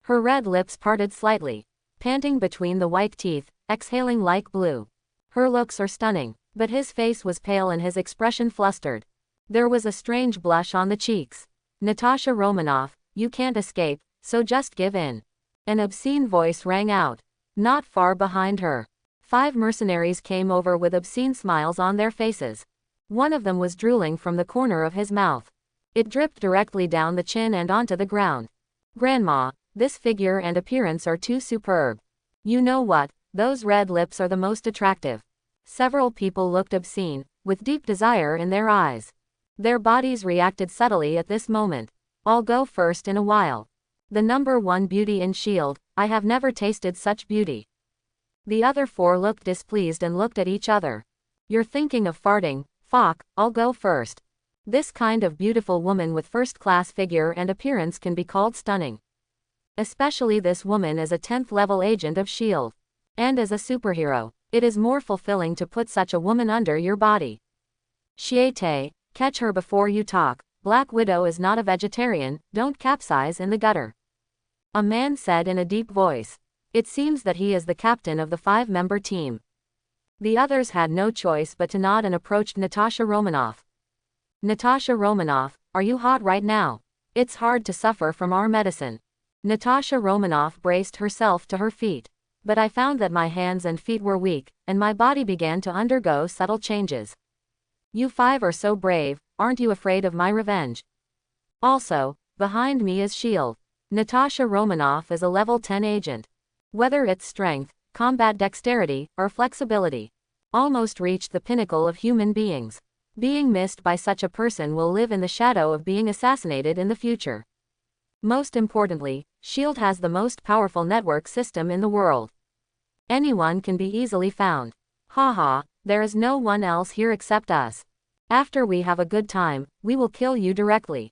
Her red lips parted slightly, panting between the white teeth, exhaling like blue. Her looks are stunning, but his face was pale and his expression flustered. There was a strange blush on the cheeks. Natasha Romanoff, you can't escape, so just give in. An obscene voice rang out. Not far behind her, 5 mercenaries came over with obscene smiles on their faces. One of them was drooling from the corner of his mouth. It dripped directly down the chin and onto the ground. Grandma, this figure and appearance are too superb. You know what, those red lips are the most attractive. Several people looked obscene, with deep desire in their eyes. Their bodies reacted subtly at this moment. I'll go first in a while. The number 1 beauty in S.H.I.E.L.D., I have never tasted such beauty. The other 4 looked displeased and looked at each other. You're thinking of farting, Fawk, I'll go first. This kind of beautiful woman with first-class figure and appearance can be called stunning. Especially this woman as a 10th level agent of S.H.I.E.L.D. And as a superhero, it is more fulfilling to put such a woman under your body. Shiete, catch her before you talk. Black Widow is not a vegetarian, don't capsize in the gutter. A man said in a deep voice. It seems that he is the captain of the 5-member team. The others had no choice but to nod and approached Natasha Romanoff. Natasha Romanoff, are you hot right now? It's hard to suffer from our medicine. Natasha Romanoff braced herself to her feet. But I found that my hands and feet were weak, and my body began to undergo subtle changes. You 5 are so brave, aren't you afraid of my revenge? Also, behind me is S.H.I.E.L.D. Natasha Romanoff is a level 10 agent. Whether it's strength, combat dexterity, or flexibility, almost reached the pinnacle of human beings. Being missed by such a person will live in the shadow of being assassinated in the future. Most importantly, S.H.I.E.L.D. has the most powerful network system in the world. Anyone can be easily found. Haha, there is no one else here except us. After we have a good time, we will kill you directly.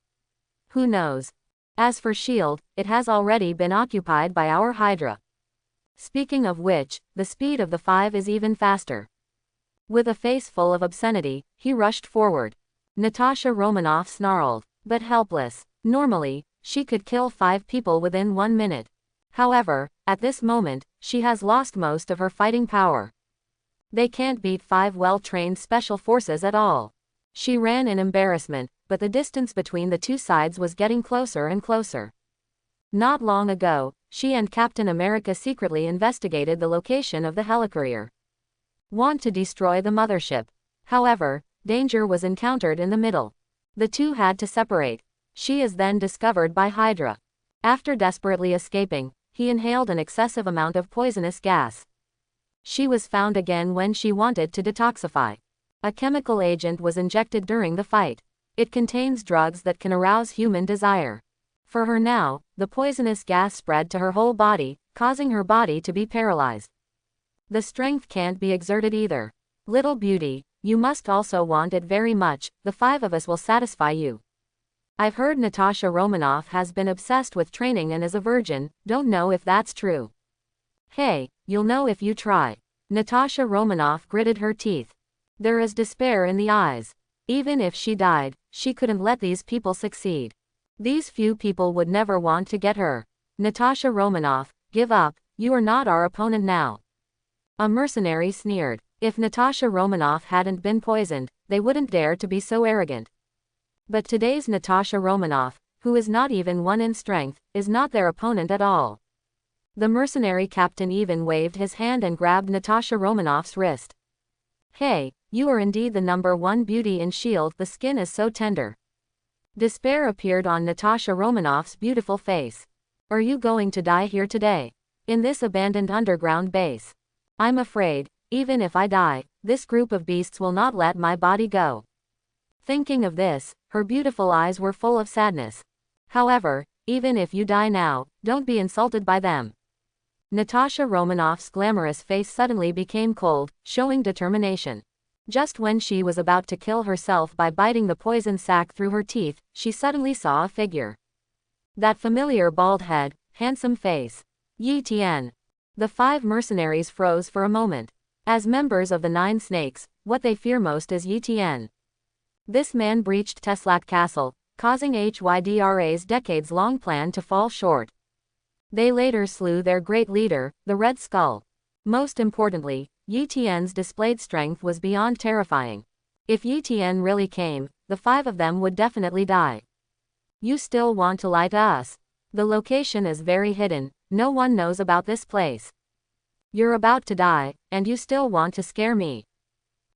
Who knows? As for S.H.I.E.L.D., it has already been occupied by our Hydra. Speaking of which, the speed of the 5 is even faster. With a face full of obscenity, he rushed forward. Natasha Romanoff snarled, but helpless. Normally, she could kill 5 people within 1 minute. However, at this moment, she has lost most of her fighting power. They can't beat 5 well-trained special forces at all. She ran in embarrassment, but the distance between the 2 sides was getting closer and closer. Not long ago, she and Captain America secretly investigated the location of the helicarrier. Want to destroy the mothership. However, danger was encountered in the middle. The 2 had to separate. She is then discovered by Hydra. After desperately escaping, he inhaled an excessive amount of poisonous gas. She was found again when she wanted to detoxify. A chemical agent was injected during the fight. It contains drugs that can arouse human desire. For her now, the poisonous gas spread to her whole body, causing her body to be paralyzed. The strength can't be exerted either. Little beauty, you must also want it very much, the 5 of us will satisfy you. I've heard Natasha Romanoff has been obsessed with training and is a virgin, don't know if that's true. Hey, you'll know if you try. Natasha Romanoff gritted her teeth. There is despair in the eyes. Even if she died, she couldn't let these people succeed. These few people would never want to get her. Natasha Romanoff, give up, You are not our opponent now. A mercenary sneered. If Natasha Romanoff hadn't been poisoned, they wouldn't dare to be so arrogant. But today's Natasha Romanoff, who is not even one in strength, is not their opponent at all. The mercenary captain even waved his hand and grabbed Natasha Romanoff's wrist. Hey, you are indeed the #1 beauty in S.H.I.E.L.D. The skin is so tender. Despair appeared on Natasha Romanoff's beautiful face. Are you going to die here today? In this abandoned underground base? I'm afraid, even if I die, this group of beasts will not let my body go. Thinking of this, her beautiful eyes were full of sadness. However, even if you die now, don't be insulted by them. Natasha Romanoff's glamorous face suddenly became cold, showing determination. Just when she was about to kill herself by biting the poison sac through her teeth, she suddenly saw a figure. That familiar bald head, handsome face. Yi Tian. The 5 mercenaries froze for a moment. As members of the 9 Snakes, what they fear most is Yi Tian. This man breached Teslat Castle, causing Hydra's decades-long plan to fall short. They later slew their great leader, the Red Skull. Most importantly, Yi Tian's displayed strength was beyond terrifying. If Yi Tian really came, the 5 of them would definitely die. You still want to lie to us? The location is very hidden, no one knows about this place. You're about to die, and you still want to scare me.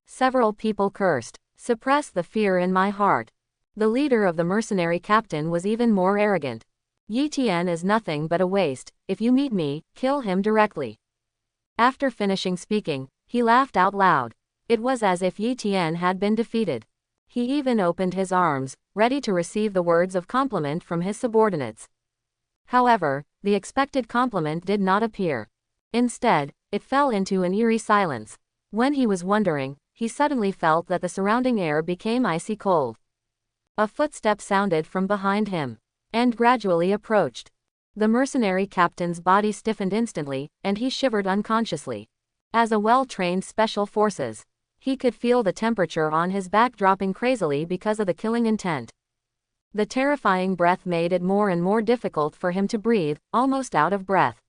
Several people cursed. Suppress the fear in my heart. The leader of the mercenary captain was even more arrogant. Yi Tian is nothing but a waste. If you meet me, kill him directly. After finishing speaking, he laughed out loud. It was as if Yi Tian had been defeated. He even opened his arms, ready to receive the words of compliment from his subordinates. However, the expected compliment did not appear. Instead, it fell into an eerie silence. When he was wondering, he suddenly felt that the surrounding air became icy cold. A footstep sounded from behind him, and gradually approached. The mercenary captain's body stiffened instantly, and he shivered unconsciously. As a well-trained special forces, he could feel the temperature on his back dropping crazily because of the killing intent. The terrifying breath made it more and more difficult for him to breathe, almost out of breath.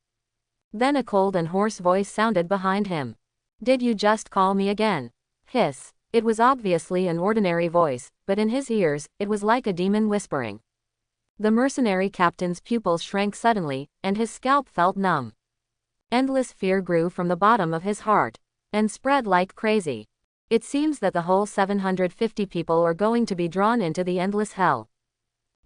Then a cold and hoarse voice sounded behind him. Did you just call me again? Hiss. It was obviously an ordinary voice, but in his ears, it was like a demon whispering. The mercenary captain's pupils shrank suddenly, and his scalp felt numb. Endless fear grew from the bottom of his heart, and spread like crazy. It seems that the whole 750 people are going to be drawn into the endless hell.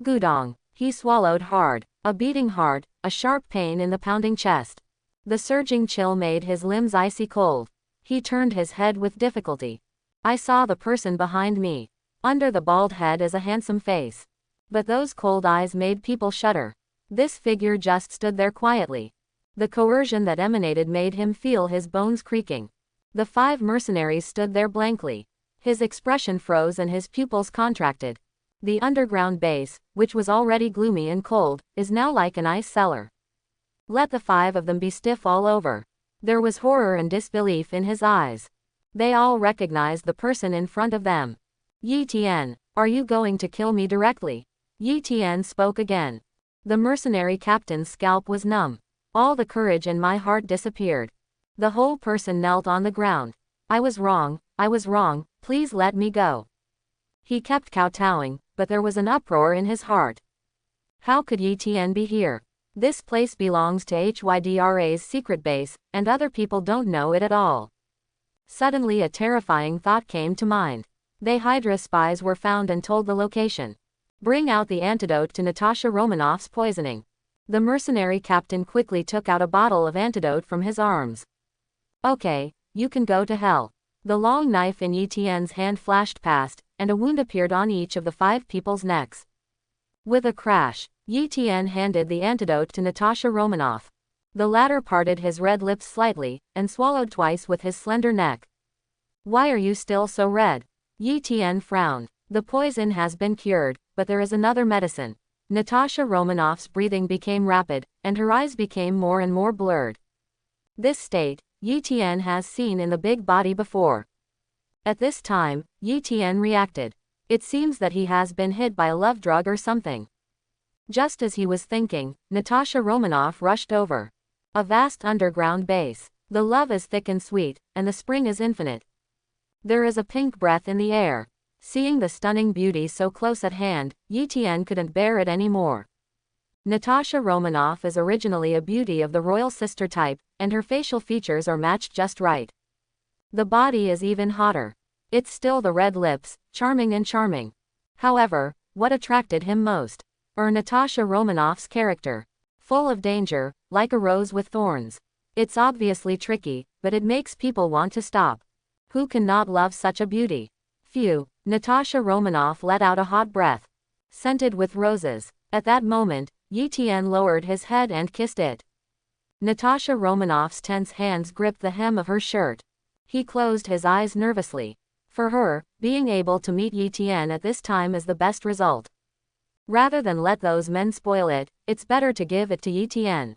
Gudong. He swallowed hard. A beating heart, a sharp pain in the pounding chest. The surging chill made his limbs icy cold. He turned his head with difficulty. I saw the person behind me. Under the bald head is a handsome face. But those cold eyes made people shudder. This figure just stood there quietly. The coercion that emanated made him feel his bones creaking. The 5 mercenaries stood there blankly. His expression froze and his pupils contracted. The underground base, which was already gloomy and cold, is now like an ice cellar. Let the 5 of them be stiff all over. There was horror and disbelief in his eyes. They all recognized the person in front of them. Yi Tian, are you going to kill me directly? Yi Tian spoke again. The mercenary captain's scalp was numb. All the courage in my heart disappeared. The whole person knelt on the ground. I was wrong, please let me go. He kept kowtowing, but there was an uproar in his heart. How could Yi Tian be here? This place belongs to Hydra's secret base, and other people don't know it at all. Suddenly a terrifying thought came to mind. They Hydra spies were found and told the location. Bring out the antidote to Natasha Romanoff's poisoning. The mercenary captain quickly took out a bottle of antidote from his arms. Okay, you can go to hell. The long knife in Yi Tian's hand flashed past, and a wound appeared on each of the 5 people's necks. With a crash, Yi Tian handed the antidote to Natasha Romanoff. The latter parted his red lips slightly, and swallowed twice with his slender neck. Why are you still so red? Yi Tian frowned. The poison has been cured, but there is another medicine. Natasha Romanoff's breathing became rapid, and her eyes became more and more blurred. This state, Yi Tian has seen in the big body before. At this time, Yi Tian reacted. It seems that he has been hit by a love drug or something. Just as he was thinking, Natasha Romanoff rushed over. A vast underground base. The love is thick and sweet, and the spring is infinite. There is a pink breath in the air. Seeing the stunning beauty so close at hand, Yi Tian couldn't bear it anymore. Natasha Romanoff is originally a beauty of the royal sister type, and her facial features are matched just right. The body is even hotter. It's still the red lips, charming and charming. However, what attracted him most? Natasha Romanoff's character. Full of danger, like a rose with thorns. It's obviously tricky, but it makes people want to stop. Who can not love such a beauty? Phew, Natasha Romanoff let out a hot breath. Scented with roses. At that moment, Yi Tian lowered his head and kissed it. Natasha Romanoff's tense hands gripped the hem of her shirt. He closed his eyes nervously. For her, being able to meet Yi Tian at this time is the best result. Rather than let those men spoil it, it's better to give it to Yi Tian.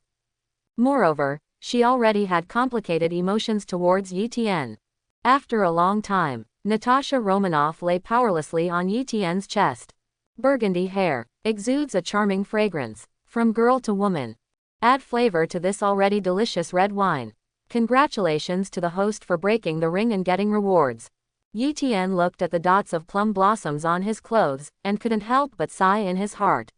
Moreover, she already had complicated emotions towards Yi Tian. After a long time, Natasha Romanoff lay powerlessly on Yi Tian's chest. Burgundy hair exudes a charming fragrance. From girl to woman. Add flavor to this already delicious red wine. Congratulations to the host for breaking the ring and getting rewards. Yi Tian looked at the dots of plum blossoms on his clothes, and couldn't help but sigh in his heart.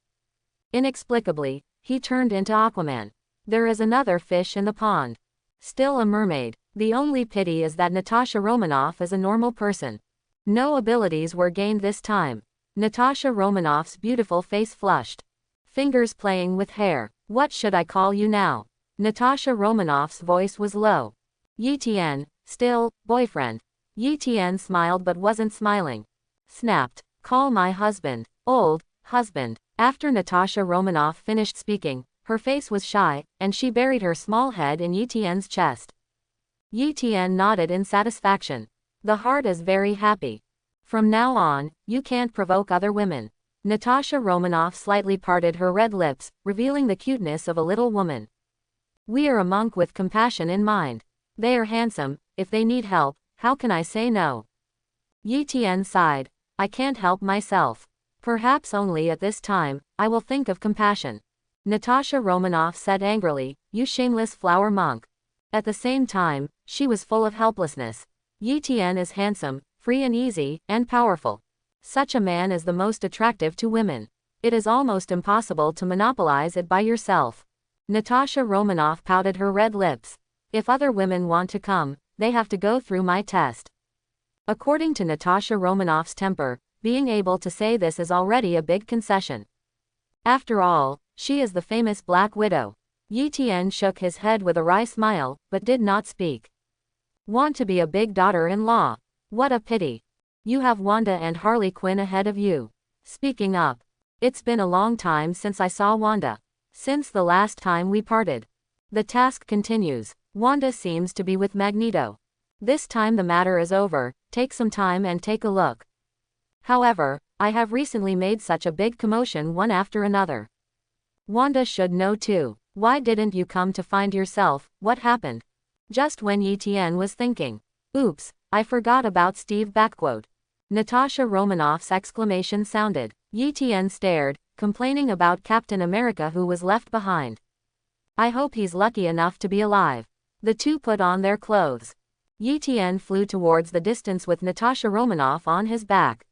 Inexplicably, he turned into Aquaman. There is another fish in the pond. Still a mermaid. The only pity is that Natasha Romanoff is a normal person. No abilities were gained this time. Natasha Romanoff's beautiful face flushed. Fingers playing with hair. What should I call you now? Natasha Romanoff's voice was low. Yi Tian, still, boyfriend. Yi Tian smiled but wasn't smiling. Snapped. Call my husband. Old husband. After Natasha Romanoff finished speaking, her face was shy, and she buried her small head in Yi Tian's chest. Yi Tian nodded in satisfaction. The heart is very happy. From now on, you can't provoke other women. Natasha Romanoff slightly parted her red lips, revealing the cuteness of a little woman. We are a monk with compassion in mind. They are handsome. If they need help, how can I say no? Yi Tian sighed. I can't help myself. Perhaps only at this time, I will think of compassion. Natasha Romanoff said angrily, you shameless flower monk. At the same time, she was full of helplessness. Yi Tian is handsome, free and easy, and powerful. Such a man is the most attractive to women. It is almost impossible to monopolize it by yourself. Natasha Romanoff pouted her red lips. If other women want to come, they have to go through my test. According to Natasha Romanoff's temper, being able to say this is already a big concession. After all, she is the famous Black Widow. Yi Tian shook his head with a wry smile, but did not speak. Want to be a big daughter-in-law? What a pity. You have Wanda and Harley Quinn ahead of you. Speaking up. It's been a long time since I saw Wanda. Since the last time we parted. The task continues. Wanda seems to be with Magneto. This time the matter is over, take some time and take a look. However, I have recently made such a big commotion one after another. Wanda should know too. Why didn't you come to find yourself? What happened? Just when Yi Tian was thinking. Oops, I forgot about Steve backquote. Natasha Romanoff's exclamation sounded. Yi Tian stared, complaining about Captain America who was left behind. I hope he's lucky enough to be alive. The two put on their clothes. Yi Tian flew towards the distance with Natasha Romanoff on his back.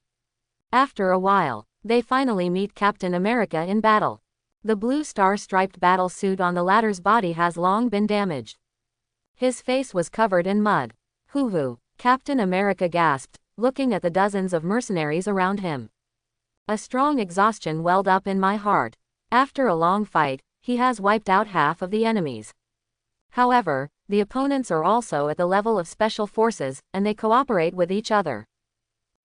After a while, they finally meet Captain America in battle. The blue star-striped battle suit on the latter's body has long been damaged. His face was covered in mud. Hoo-hoo, Captain America gasped, looking at the dozens of mercenaries around him. A strong exhaustion welled up in my heart. After a long fight, he has wiped out half of the enemies. However, the opponents are also at the level of special forces, and they cooperate with each other.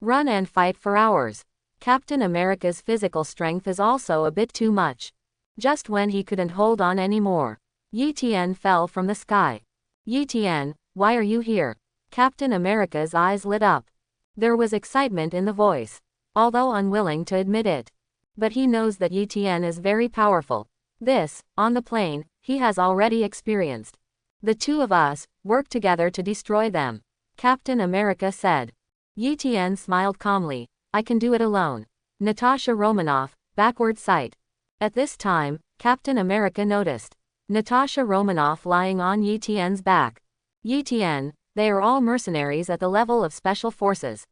Run and fight for hours. Captain America's physical strength is also a bit too much. Just when he couldn't hold on anymore, Yi Tian fell from the sky. Yi Tian, why are you here? Captain America's eyes lit up. There was excitement in the voice, although unwilling to admit it. But he knows that Yi Tian is very powerful. This, on the plane, he has already experienced. The two of us work together to destroy them, Captain America said. Yi Tian smiled calmly. I can do it alone. Natasha Romanoff, backward sight. At this time, Captain America noticed. Natasha Romanoff lying on Yi Tian's back. Yi Tian, they are all mercenaries at the level of special forces.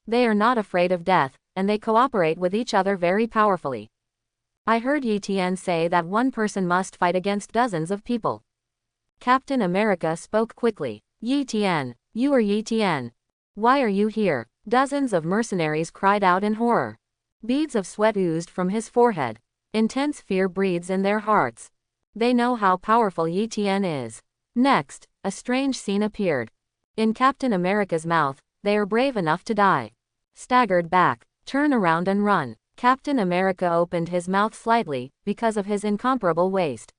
They are not afraid of death, and they cooperate with each other very powerfully. I heard Yi Tian say that one person must fight against dozens of people. Captain America spoke quickly. Yi Tian, you are Yi Tian. Why are you here? Dozens of mercenaries cried out in horror. Beads of sweat oozed from his forehead. Intense fear breathes in their hearts. They know how powerful Yi Tian is. Next, a strange scene appeared. In Captain America's mouth, they are brave enough to die. Staggered back, turn around and run. Captain America opened his mouth slightly, because of his incomparable waist.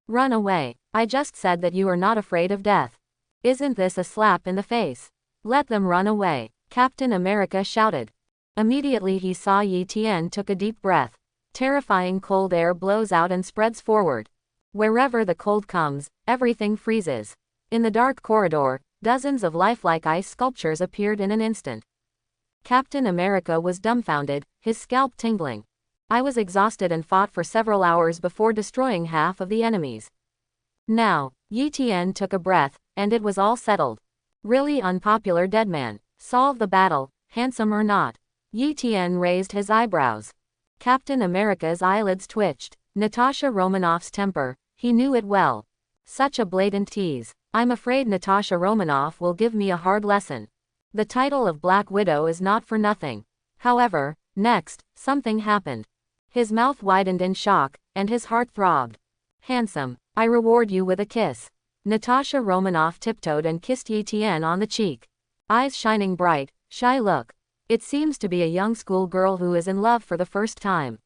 Run away. I just said that you are not afraid of death. Isn't this a slap in the face? Let them run away, Captain America shouted. Immediately he saw Yi Tian took a deep breath. Terrifying cold air blows out and spreads forward. Wherever the cold comes, everything freezes. In the dark corridor, dozens of lifelike ice sculptures appeared in an instant. Captain America was dumbfounded, his scalp tingling. I was exhausted and fought for several hours before destroying half of the enemies. Now, Yi Tian took a breath, and it was all settled. Really unpopular dead man. Solve the battle, handsome or not. Yi Tian raised his eyebrows. Captain America's eyelids twitched. Natasha Romanoff's temper, he knew it well. Such a blatant tease. I'm afraid Natasha Romanoff will give me a hard lesson. The title of Black Widow is not for nothing. However, next, something happened. His mouth widened in shock, and his heart throbbed. Handsome, I reward you with a kiss. Natasha Romanoff tiptoed and kissed Yi Tian on the cheek. Eyes shining bright, shy look. It seems to be a young school girl who is in love for the first time.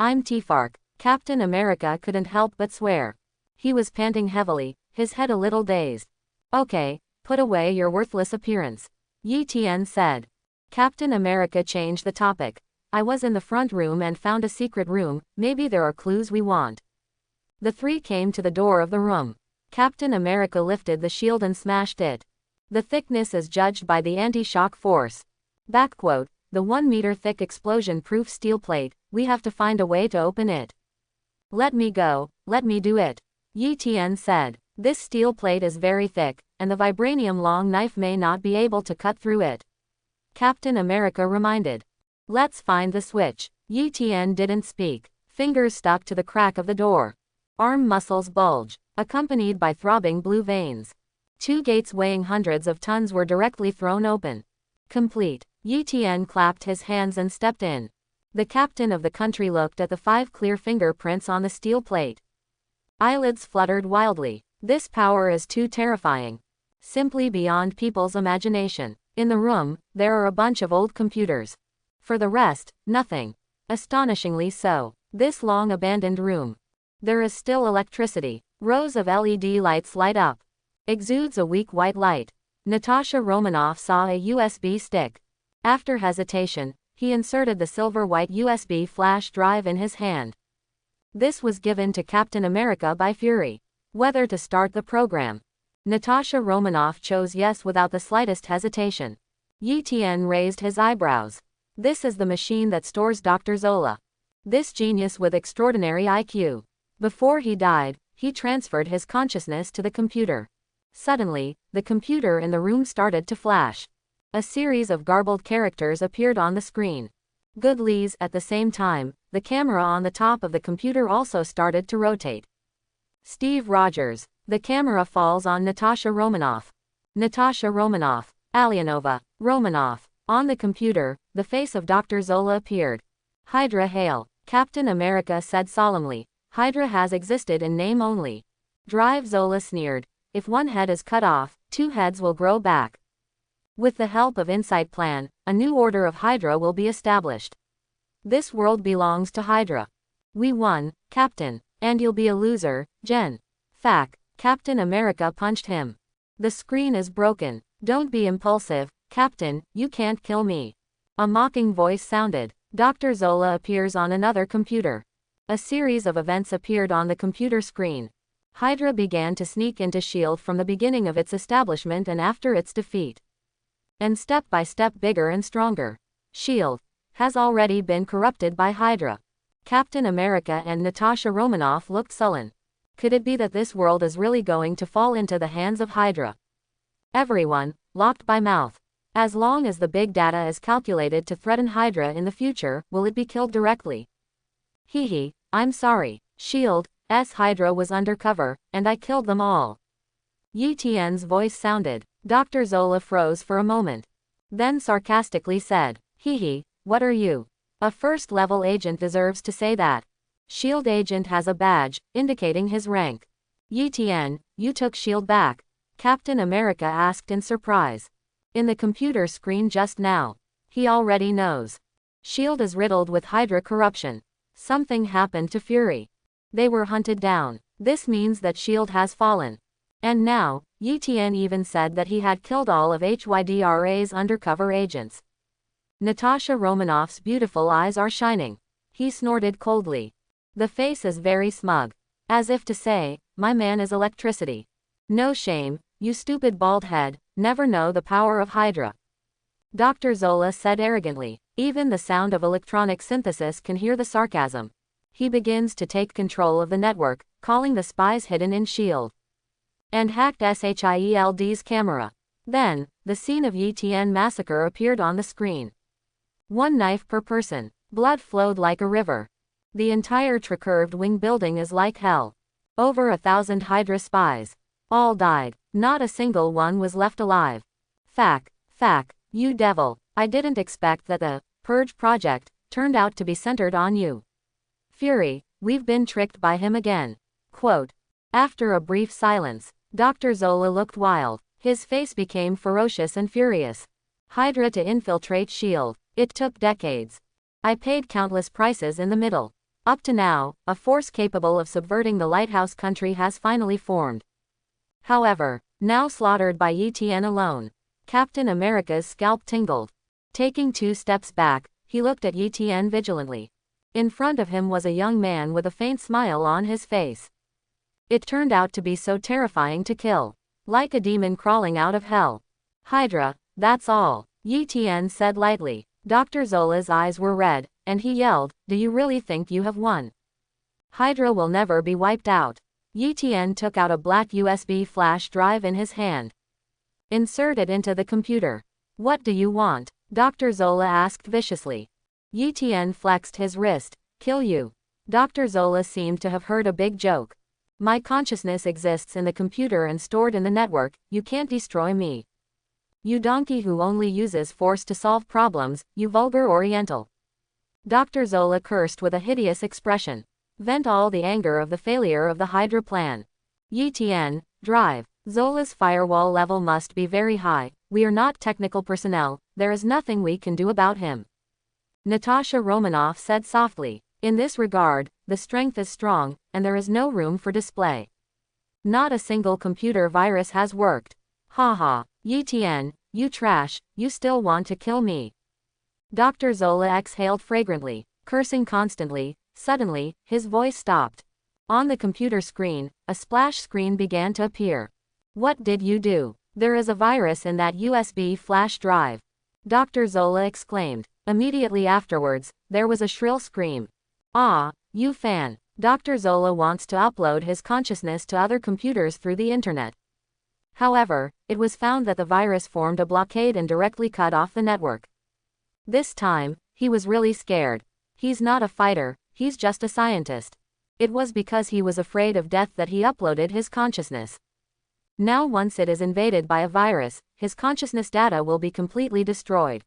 I'm Tifark. Captain America couldn't help but swear. He was panting heavily, his head a little dazed. Okay, put away your worthless appearance, Yi Tian said. Captain America changed the topic. I was in the front room and found a secret room, maybe there are clues we want. The three came to the door of the room. Captain America lifted the shield and smashed it. The thickness is judged by the anti-shock force. Backquote, the 1-meter-thick explosion-proof steel plate, we have to find a way to open it. Let me go, let me do it, Yi Tian said. This steel plate is very thick, and the vibranium long knife may not be able to cut through it. Captain America reminded. Let's find the switch. Yi Tian didn't speak. Fingers stuck to the crack of the door. Arm muscles bulge, accompanied by throbbing blue veins. 2 gates weighing hundreds of tons were directly thrown open. Complete. Yi Tian clapped his hands and stepped in. The captain of the country looked at the 5 clear fingerprints on the steel plate. Eyelids fluttered wildly. This power is too terrifying. Simply beyond people's imagination. In the room, there are a bunch of old computers. For the rest, nothing. Astonishingly so. This long abandoned room. There is still electricity. Rows of LED lights light up. Exudes a weak white light. Natasha Romanoff saw a USB stick. After hesitation, he inserted the silver-white USB flash drive in his hand. This was given to Captain America by Fury. Whether to start the program. Natasha Romanoff chose yes without the slightest hesitation. Yi Tian raised his eyebrows. This is the machine that stores Dr. Zola. This genius with extraordinary IQ. Before he died, he transferred his consciousness to the computer. Suddenly, the computer in the room started to flash. A series of garbled characters appeared on the screen. Goodlies, at the same time, the camera on the top of the computer also started to rotate. Steve Rogers. The camera falls on Natasha Romanoff. Natasha Romanoff. Alianova. Romanoff. On the computer, the face of Dr. Zola appeared. Hydra hail, Captain America said solemnly. Hydra has existed in name only. Drive, Zola sneered. If one head is cut off, 2 heads will grow back. With the help of Insight Plan, a new order of Hydra will be established. This world belongs to Hydra. We won, Captain. And you'll be a loser, Jen. Fact. Captain America punched him. The screen is broken. Don't be impulsive, Captain, you can't kill me. A mocking voice sounded. Dr. Zola appears on another computer. A series of events appeared on the computer screen. Hydra began to sneak into S.H.I.E.L.D. from the beginning of its establishment and after its defeat. And step by step bigger and stronger. S.H.I.E.L.D. has already been corrupted by Hydra. Captain America and Natasha Romanoff looked sullen. Could it be that this world is really going to fall into the hands of Hydra? Everyone, locked by mouth. As long as the big data is calculated to threaten Hydra in the future, will it be killed directly? Hee, I'm sorry. S Hydra was undercover, and I killed them all. Yi Tian's voice sounded. Dr. Zola froze for a moment. Then sarcastically said, Hee, what are you? A first-level agent deserves to say that. SHIELD agent has a badge, indicating his rank. Yi Tian, you took SHIELD back? Captain America asked in surprise. In the computer screen just now. He already knows. SHIELD is riddled with Hydra corruption. Something happened to Fury. They were hunted down. This means that SHIELD has fallen. And now, Yi Tian even said that he had killed all of HYDRA's undercover agents. Natasha Romanoff's beautiful eyes are shining. He snorted coldly. The face is very smug. As if to say, my man is electricity. No shame, you stupid bald head, never know the power of Hydra. Dr. Zola said arrogantly. Even the sound of electronic synthesis can hear the sarcasm. He begins to take control of the network, calling the spies hidden in SHIELD. And hacked SHIELD's camera. Then, the scene of Yi Tian massacre appeared on the screen. 1 knife per person. Blood flowed like a river. The entire tricurved wing building is like hell. Over 1,000 Hydra spies. All died. Not a single one was left alive. Fack, you devil. I didn't expect that the Purge project turned out to be centered on you. Fury, we've been tricked by him again. Quote. After a brief silence, Dr. Zola looked wild. His face became ferocious and furious. Hydra to infiltrate SHIELD. It took decades. I paid countless prices in the middle. Up to now, a force capable of subverting the lighthouse country has finally formed. However, now slaughtered by Yi Tian alone. Captain America's scalp tingled. Taking 2 steps back, he looked at Yi Tian vigilantly. In front of him was a young man with a faint smile on his face. It turned out to be so terrifying to kill. Like a demon crawling out of hell. Hydra, that's all, Yi Tian said lightly. Dr. Zola's eyes were red, and he yelled, do you really think you have won? Hydra will never be wiped out. Yi Tian took out a black USB flash drive in his hand. Insert it into the computer. What do you want? Dr. Zola asked viciously. Yi Tian flexed his wrist. Kill you. Dr. Zola seemed to have heard a big joke. My consciousness exists in the computer and stored in the network, you can't destroy me. You donkey who only uses force to solve problems, you vulgar Oriental. Dr. Zola cursed with a hideous expression. Vent all the anger of the failure of the Hydra plan. Yi Tian, drive. Zola's firewall level must be very high. We are not technical personnel, there is nothing we can do about him. Natasha Romanoff said softly. In this regard, the strength is strong, and there is no room for display. Not a single computer virus has worked. Ha, Yi Tian, you trash, you still want to kill me. Dr. Zola exhaled fragrantly, cursing constantly. Suddenly, his voice stopped. On the computer screen, a splash screen began to appear. What did you do? There is a virus in that USB flash drive. Dr. Zola exclaimed. Immediately afterwards, there was a shrill scream. Ah, you fan. Dr. Zola wants to upload his consciousness to other computers through the internet. However, it was found that the virus formed a blockade and directly cut off the network. This time, he was really scared. He's not a fighter, he's just a scientist. It was because he was afraid of death that he uploaded his consciousness. Now once it is invaded by a virus, his consciousness data will be completely destroyed.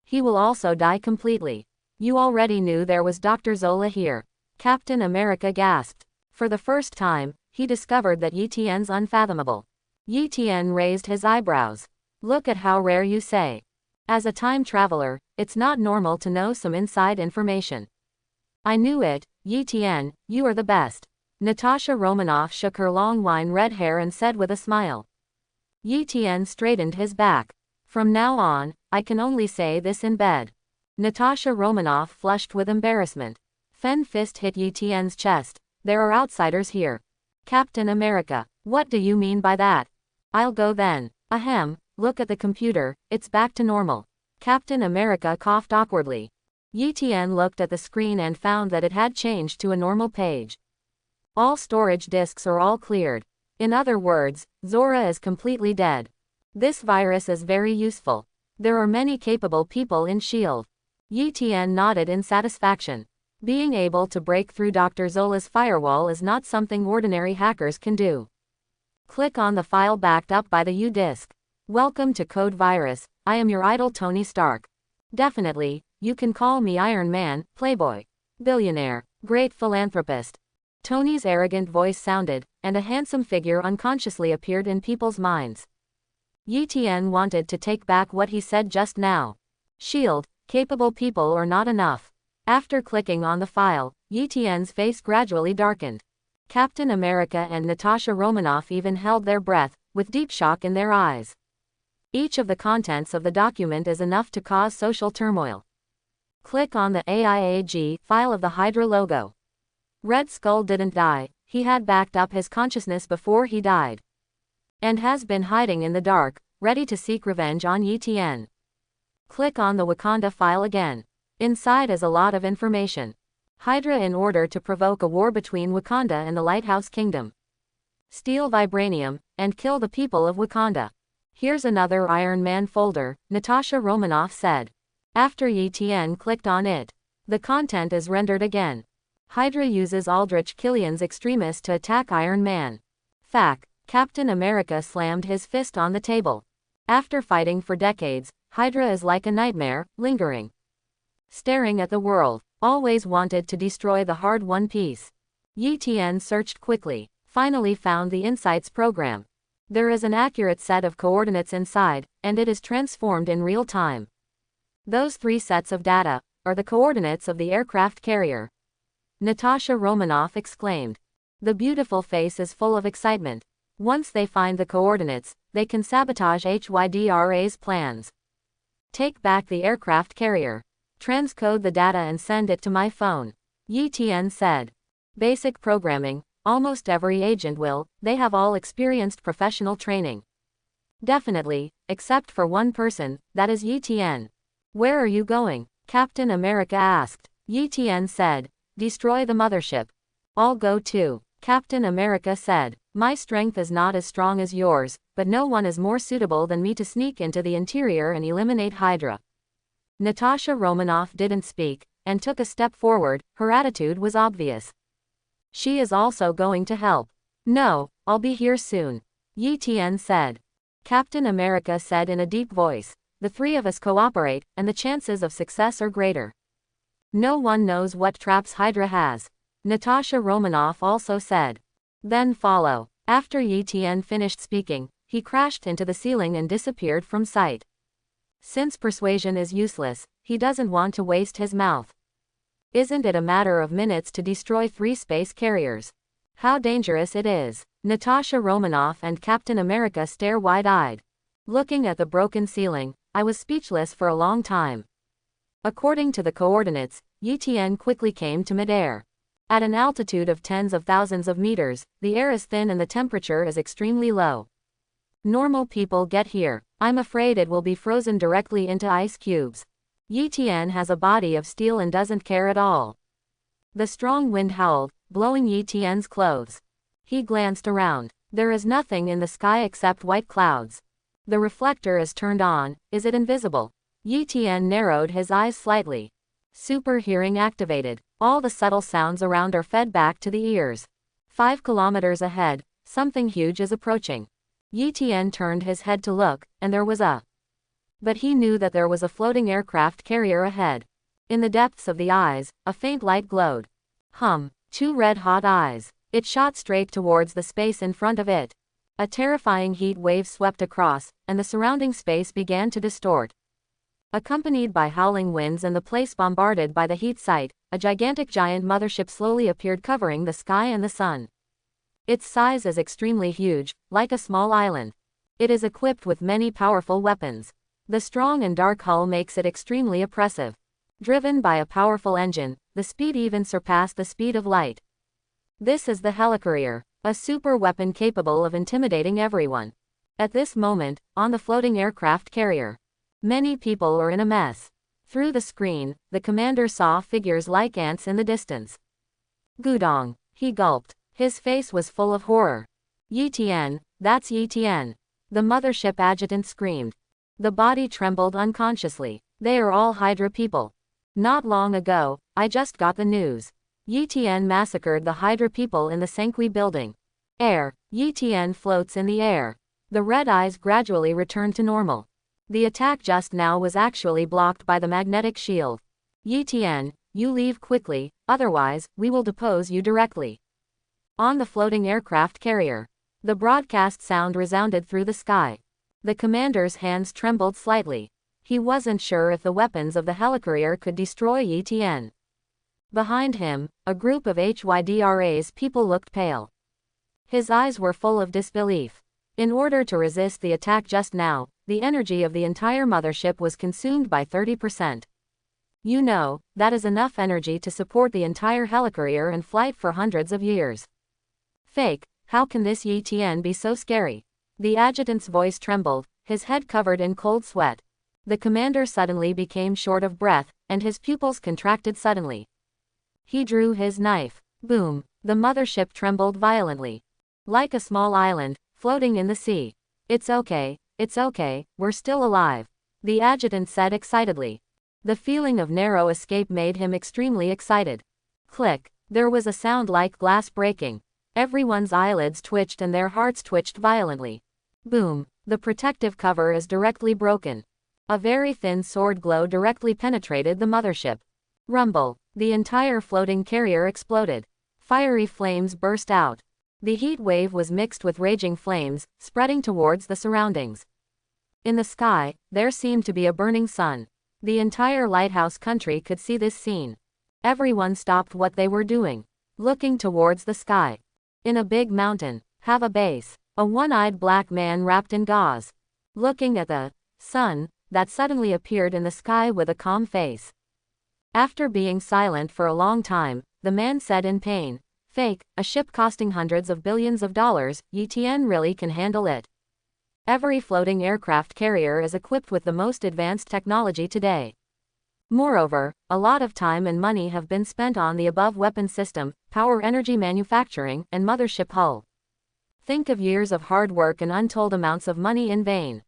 He will also die completely. You already knew there was Dr. Zola here. Captain America gasped. For the first time, he discovered that Yi Tian's unfathomable. Yi Tian raised his eyebrows. Look at how rare you say. As a time traveler, it's not normal to know some inside information. I knew it, Yi Tian, you are the best. Natasha Romanoff shook her long wine-red hair and said with a smile. Yi Tian straightened his back. From now on, I can only say this in bed. Natasha Romanoff flushed with embarrassment. Fen fist hit Yi Tian's chest. There are outsiders here. Captain America, what do you mean by that? I'll go then. Ahem, look at the computer, it's back to normal. Captain America coughed awkwardly. Yi Tian looked at the screen and found that it had changed to a normal page. All storage disks are all cleared. In other words, Zola is completely dead. This virus is very useful. There are many capable people in S.H.I.E.L.D. Yi Tian nodded in satisfaction. Being able to break through Dr. Zola's firewall is not something ordinary hackers can do. Click on the file backed up by the U disk. Welcome to Code Virus. I am your idol Tony Stark. Definitely, you can call me Iron Man, playboy, billionaire, great philanthropist. Tony's arrogant voice sounded, and a handsome figure unconsciously appeared in people's minds. Yi Tian wanted to take back what he said just now. S.H.I.E.L.D., capable people are not enough. After clicking on the file, Yi Tian's face gradually darkened. Captain America and Natasha Romanoff even held their breath, with deep shock in their eyes. Each of the contents of the document is enough to cause social turmoil. Click on the AIAG file of the Hydra logo. Red Skull didn't die, he had backed up his consciousness before he died. And has been hiding in the dark, ready to seek revenge on Yi Tian. Click on the Wakanda file again. Inside is a lot of information. Hydra in order to provoke a war between Wakanda and the Lighthouse Kingdom. Steal vibranium, and kill the people of Wakanda. Here's another Iron Man folder, Natasha Romanoff said. After Yi Tian clicked on it, the content is rendered again. Hydra uses Aldrich Killian's extremists to attack Iron Man. Fact, Captain America slammed his fist on the table. After fighting for decades, Hydra is like a nightmare, lingering. Staring at the world, always wanted to destroy the hard-won peace. Yi Tian searched quickly, finally found the Insights program. There is an accurate set of coordinates inside, and it is transformed in real time. Those 3 sets of data are the coordinates of the aircraft carrier. Natasha Romanoff exclaimed. The beautiful face is full of excitement. Once they find the coordinates, they can sabotage HYDRA's plans. Take back the aircraft carrier. Transcode the data and send it to my phone. Yi Tian said. Basic programming, almost every agent will, they have all experienced professional training. Definitely, except for one person, that is Yi Tian. Where are you going? Captain America asked. Yi Tian said. Destroy the mothership. I'll go too. Captain America said. My strength is not as strong as yours, but no one is more suitable than me to sneak into the interior and eliminate Hydra. Natasha Romanoff didn't speak, and took a step forward, her attitude was obvious. She is also going to help. No, I'll be here soon. Yi Tian said. Captain America said in a deep voice. The 3 of us cooperate, and the chances of success are greater. No one knows what traps Hydra has. Natasha Romanoff also said. Then follow. After Yi Tian finished speaking, he crashed into the ceiling and disappeared from sight. Since persuasion is useless, he doesn't want to waste his mouth. Isn't it a matter of minutes to destroy 3 space carriers? How dangerous it is. Natasha Romanoff and Captain America stare wide-eyed. Looking at the broken ceiling, I was speechless for a long time. According to the coordinates, Yi Tian quickly came to midair. At an altitude of tens of thousands of meters, the air is thin and the temperature is extremely low. Normal people get here, I'm afraid it will be frozen directly into ice cubes. Yi Tian has a body of steel and doesn't care at all. The strong wind howled, blowing Yi Tian's clothes. He glanced around. There is nothing in the sky except white clouds. The reflector is turned on, is it invisible? Yi Tian narrowed his eyes slightly. Super hearing activated. All the subtle sounds around are fed back to the ears. 5 kilometers ahead, something huge is approaching. Yi Tian turned his head to look, and there was a... But he knew that there was a floating aircraft carrier ahead. In the depths of the eyes, a faint light glowed. 2 red-hot eyes. It shot straight towards the space in front of it. A terrifying heat wave swept across, and the surrounding space began to distort. Accompanied by howling winds and the place bombarded by the heat sight, a gigantic giant mothership slowly appeared covering the sky and the sun. Its size is extremely huge, like a small island. It is equipped with many powerful weapons. The strong and dark hull makes it extremely oppressive. Driven by a powerful engine, the speed even surpassed the speed of light. This is the Helicourier, a super weapon capable of intimidating everyone. At this moment, on the floating aircraft carrier, many people are in a mess. Through the screen, the commander saw figures like ants in the distance. Gudong. He gulped. His face was full of horror. Yi Tian, that's Yi Tian. The mothership adjutant screamed. The body trembled unconsciously. They are all Hydra people. Not long ago, I just got the news. Yi Tian massacred the Hydra people in the Sanqui building. Air. Yi Tian floats in the air. The red eyes gradually returned to normal. The attack just now was actually blocked by the magnetic shield. Yi Tian, you leave quickly, otherwise, we will depose you directly. On the floating aircraft carrier. The broadcast sound resounded through the sky. The commander's hands trembled slightly. He wasn't sure if the weapons of the helicarrier could destroy Yi Tian. Behind him, a group of Hydra's people looked pale. His eyes were full of disbelief. In order to resist the attack just now, the energy of the entire mothership was consumed by 30%. You know, that is enough energy to support the entire helicarrier in flight for hundreds of years. Fake, how can this Yi Tian be so scary? The adjutant's voice trembled, his head covered in cold sweat. The commander suddenly became short of breath, and his pupils contracted suddenly. He drew his knife. Boom! The mothership trembled violently. Like a small island, floating in the sea. It's okay, we're still alive. The adjutant said excitedly. The feeling of narrow escape made him extremely excited. Click! There was a sound like glass breaking. Everyone's eyelids twitched and their hearts twitched violently. Boom! The protective cover is directly broken. A very thin sword glow directly penetrated the mothership. Rumble! The entire floating carrier exploded. Fiery flames burst out. The heat wave was mixed with raging flames, spreading towards the surroundings. In the sky, there seemed to be a burning sun. The entire lighthouse country could see this scene. Everyone stopped what they were doing, looking towards the sky. In a big mountain, have a base. A one-eyed black man wrapped in gauze. Looking at the sun that suddenly appeared in the sky with a calm face. After being silent for a long time, the man said in pain, Fake, a ship costing hundreds of billions of dollars, Yi Tian really can handle it. Every floating aircraft carrier is equipped with the most advanced technology today. Moreover, a lot of time and money have been spent on the above weapon system, power energy manufacturing, and mothership hull. Think of years of hard work and untold amounts of money in vain.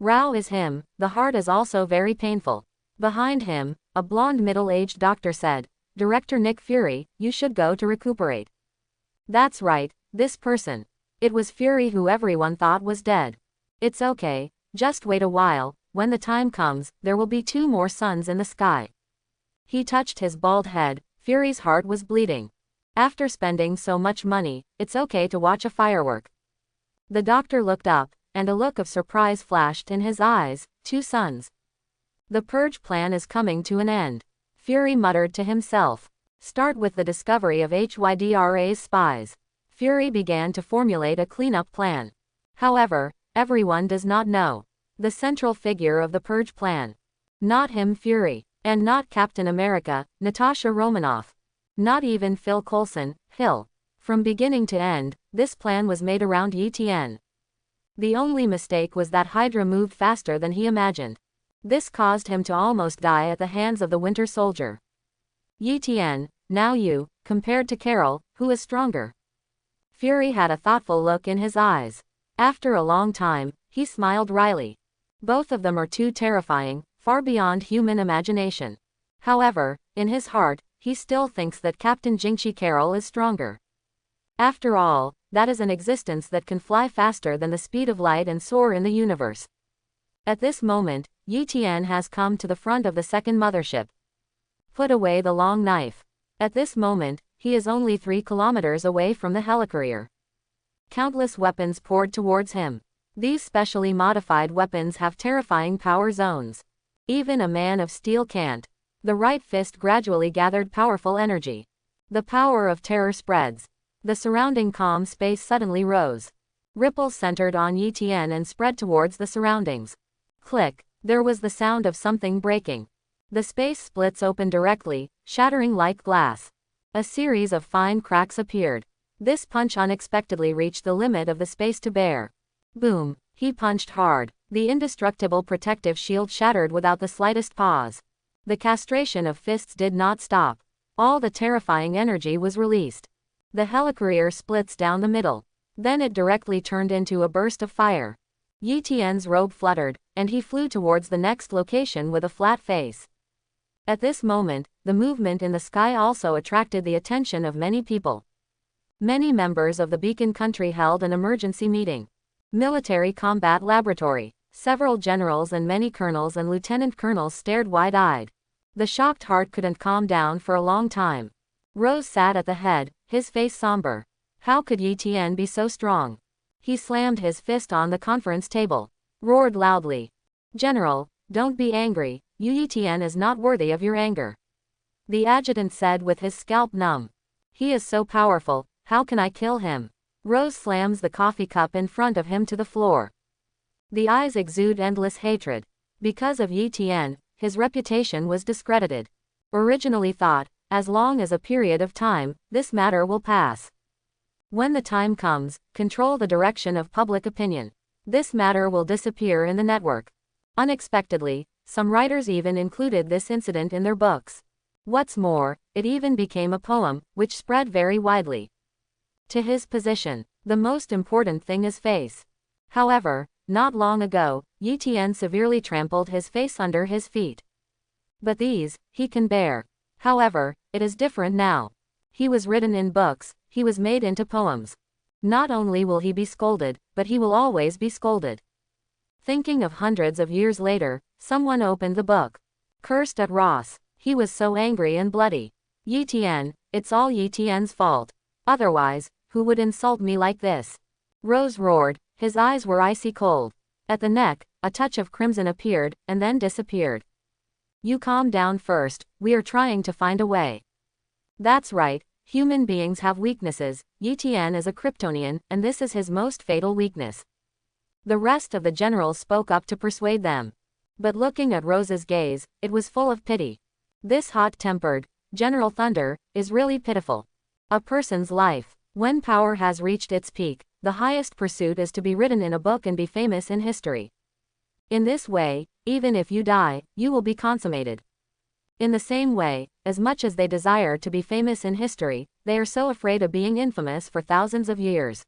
Rao is him, the heart is also very painful. Behind him, a blonde middle-aged doctor said, Director Nick Fury, you should go to recuperate. That's right, this person. It was Fury who everyone thought was dead. It's okay, just wait a while, when the time comes, there will be 2 more suns in the sky. He touched his bald head, Fury's heart was bleeding. After spending so much money, it's okay to watch a firework. The doctor looked up, and a look of surprise flashed in his eyes, 2 suns. The purge plan is coming to an end. Fury muttered to himself. Start with the discovery of Hydra's spies. Fury began to formulate a cleanup plan. However, everyone does not know the central figure of the purge plan. Not him, Fury, and not Captain America, Natasha Romanoff. Not even Phil Coulson, Hill. From beginning to end, this plan was made around Yi Tian. The only mistake was that Hydra moved faster than he imagined. This caused him to almost die at the hands of the Winter Soldier. Yi Tian, now you, compared to Carol, who is stronger? Fury had a thoughtful look in his eyes. After a long time, he smiled wryly. Both of them are too terrifying, far beyond human imagination. However, in his heart, he still thinks that Captain Jingchi Carol is stronger. After all, that is an existence that can fly faster than the speed of light and soar in the universe. At this moment, Yi Tian has come to the front of the second mothership. Put away the long knife. At this moment, he is only 3 kilometers away from the helicarrier. Countless weapons poured towards him. These specially modified weapons have terrifying power zones. Even a man of steel can't. The right fist gradually gathered powerful energy. The power of terror spreads. The surrounding calm space suddenly rose. Ripples centered on Yi Tian and spread towards the surroundings. Click. There was the sound of something breaking. The space splits open directly, shattering like glass. A series of fine cracks appeared. This punch unexpectedly reached the limit of the space to bear. Boom. He punched hard. The indestructible protective shield shattered without the slightest pause. The castration of fists did not stop. All the terrifying energy was released. The helicarrier splits down the middle. Then it directly turned into a burst of fire. Yi Tian's robe fluttered, and he flew towards the next location with a flat face. At this moment, the movement in the sky also attracted the attention of many people. Many members of the Beacon Country held an emergency meeting. Military Combat Laboratory. Several generals and many colonels and lieutenant colonels stared wide-eyed. The shocked heart couldn't calm down for a long time. Rose sat at the head, his face somber. How could Yi Tian be so strong? He slammed his fist on the conference table. Roared loudly. General, don't be angry, Yi Tian is not worthy of your anger. The adjutant said with his scalp numb. He is so powerful, how can I kill him? Rose slams the coffee cup in front of him to the floor. The eyes exude endless hatred. Because of Yi Tian, his reputation was discredited. Originally thought, as long as a period of time, this matter will pass. When the time comes, control the direction of public opinion. This matter will disappear in the network. Unexpectedly, some writers even included this incident in their books. What's more, it even became a poem, which spread very widely. To his position, the most important thing is face. However, not long ago, Yi Tian severely trampled his face under his feet. But these, he can bear. However, it is different now. He was written in books, he was made into poems. Not only will he be scolded, but he will always be scolded. Thinking of hundreds of years later, someone opened the book. Cursed at Ross. He was so angry and bloody. Yi Tian, it's all Yi Tian's fault. Otherwise, who would insult me like this? Rose roared, his eyes were icy cold. At the neck, a touch of crimson appeared, and then disappeared. You calm down first, we are trying to find a way. That's right, human beings have weaknesses, Yi Tian is a Kryptonian, and this is his most fatal weakness. The rest of the generals spoke up to persuade them. But looking at Rose's gaze, it was full of pity. This hot-tempered, General Thunder, is really pitiful. A person's life. When power has reached its peak, the highest pursuit is to be written in a book and be famous in history. In this way, even if you die, you will be consummated. In the same way, as much as they desire to be famous in history, they are so afraid of being infamous for thousands of years.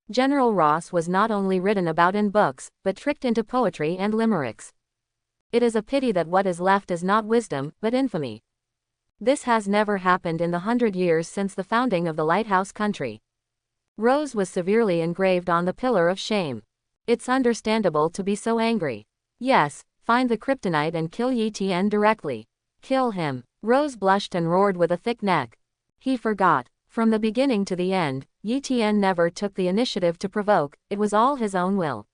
General Ross was not only written about in books, but tricked into poetry and limericks. It is a pity that what is left is not wisdom, but infamy. This has never happened in the 100 years since the founding of the Lighthouse Country. Rose was severely engraved on the pillar of shame. It's understandable to be so angry. Yes, find the kryptonite and kill Yi Tian directly. Kill him. Rose blushed and roared with a thick neck. He forgot. From the beginning to the end, Yi Tian never took the initiative to provoke, it was all his own will.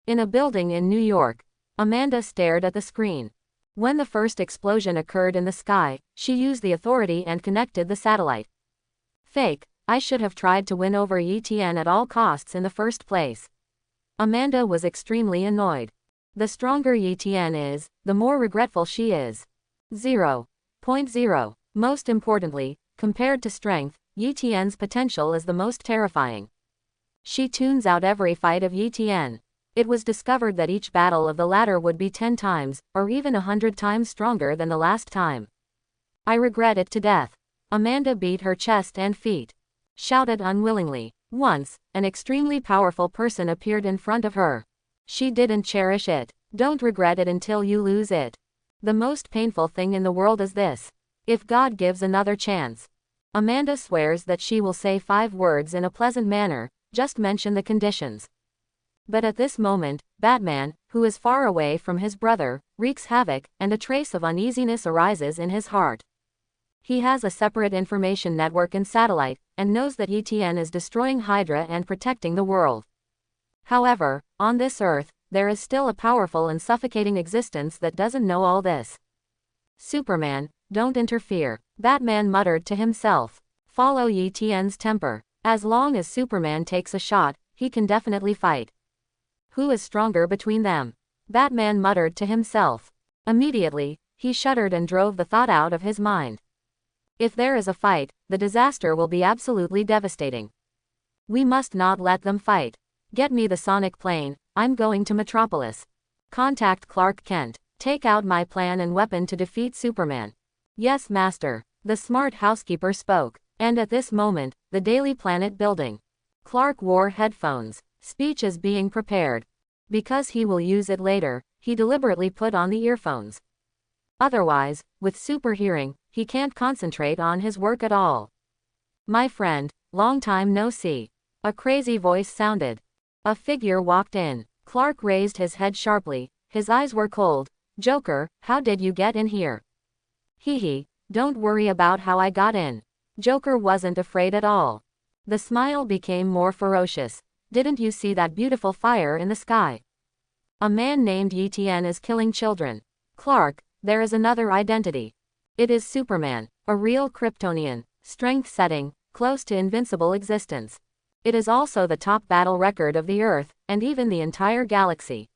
In a building in New York, Amanda stared at the screen. When the first explosion occurred in the sky, she used the authority and connected the satellite. Fake, I should have tried to win over Yi Tian at all costs in the first place. Amanda was extremely annoyed. The stronger Yi Tian is, the more regretful she is. 0.0. Most importantly, compared to strength, Yi Tian's potential is the most terrifying. She tunes out every fight of Yi Tian. It was discovered that each battle of the latter would be 10 times, or even 100 times stronger than the last time. I regret it to death. Amanda beat her chest and feet. Shouted unwillingly. Once, an extremely powerful person appeared in front of her. She didn't cherish it. Don't regret it until you lose it. The most painful thing in the world is this. If God gives another chance. Amanda swears that she will say 5 words in a pleasant manner, just mention the conditions. But at this moment, Batman, who is far away from his brother, wreaks havoc, and a trace of uneasiness arises in his heart. He has a separate information network and satellite, and knows that Yi Tian is destroying Hydra and protecting the world. However, on this earth, there is still a powerful and suffocating existence that doesn't know all this. Superman, don't interfere, Batman muttered to himself. Follow Yi Tian's temper. As long as Superman takes a shot, he can definitely fight. Who is stronger between them? Batman muttered to himself. Immediately, he shuddered and drove the thought out of his mind. If there is a fight, the disaster will be absolutely devastating. We must not let them fight. Get me the sonic plane, I'm going to Metropolis. Contact Clark Kent. Take out my plan and weapon to defeat Superman. Yes, master. The smart housekeeper spoke. And at this moment, the Daily Planet building. Clark wore headphones. Speech is being prepared. Because he will use it later, he deliberately put on the earphones. Otherwise, with super hearing, he can't concentrate on his work at all. My friend, long time no see. A crazy voice sounded. A figure walked in. Clark raised his head sharply. His eyes were cold. Joker, how did you get in here? Hee, don't worry about how I got in. Joker wasn't afraid at all. The smile became more ferocious. Didn't you see that beautiful fire in the sky? A man named Etienne is killing children. Clark, there is another identity. It is Superman, a real Kryptonian, strength setting, close to invincible existence. It is also the top battle record of the Earth, and even the entire galaxy.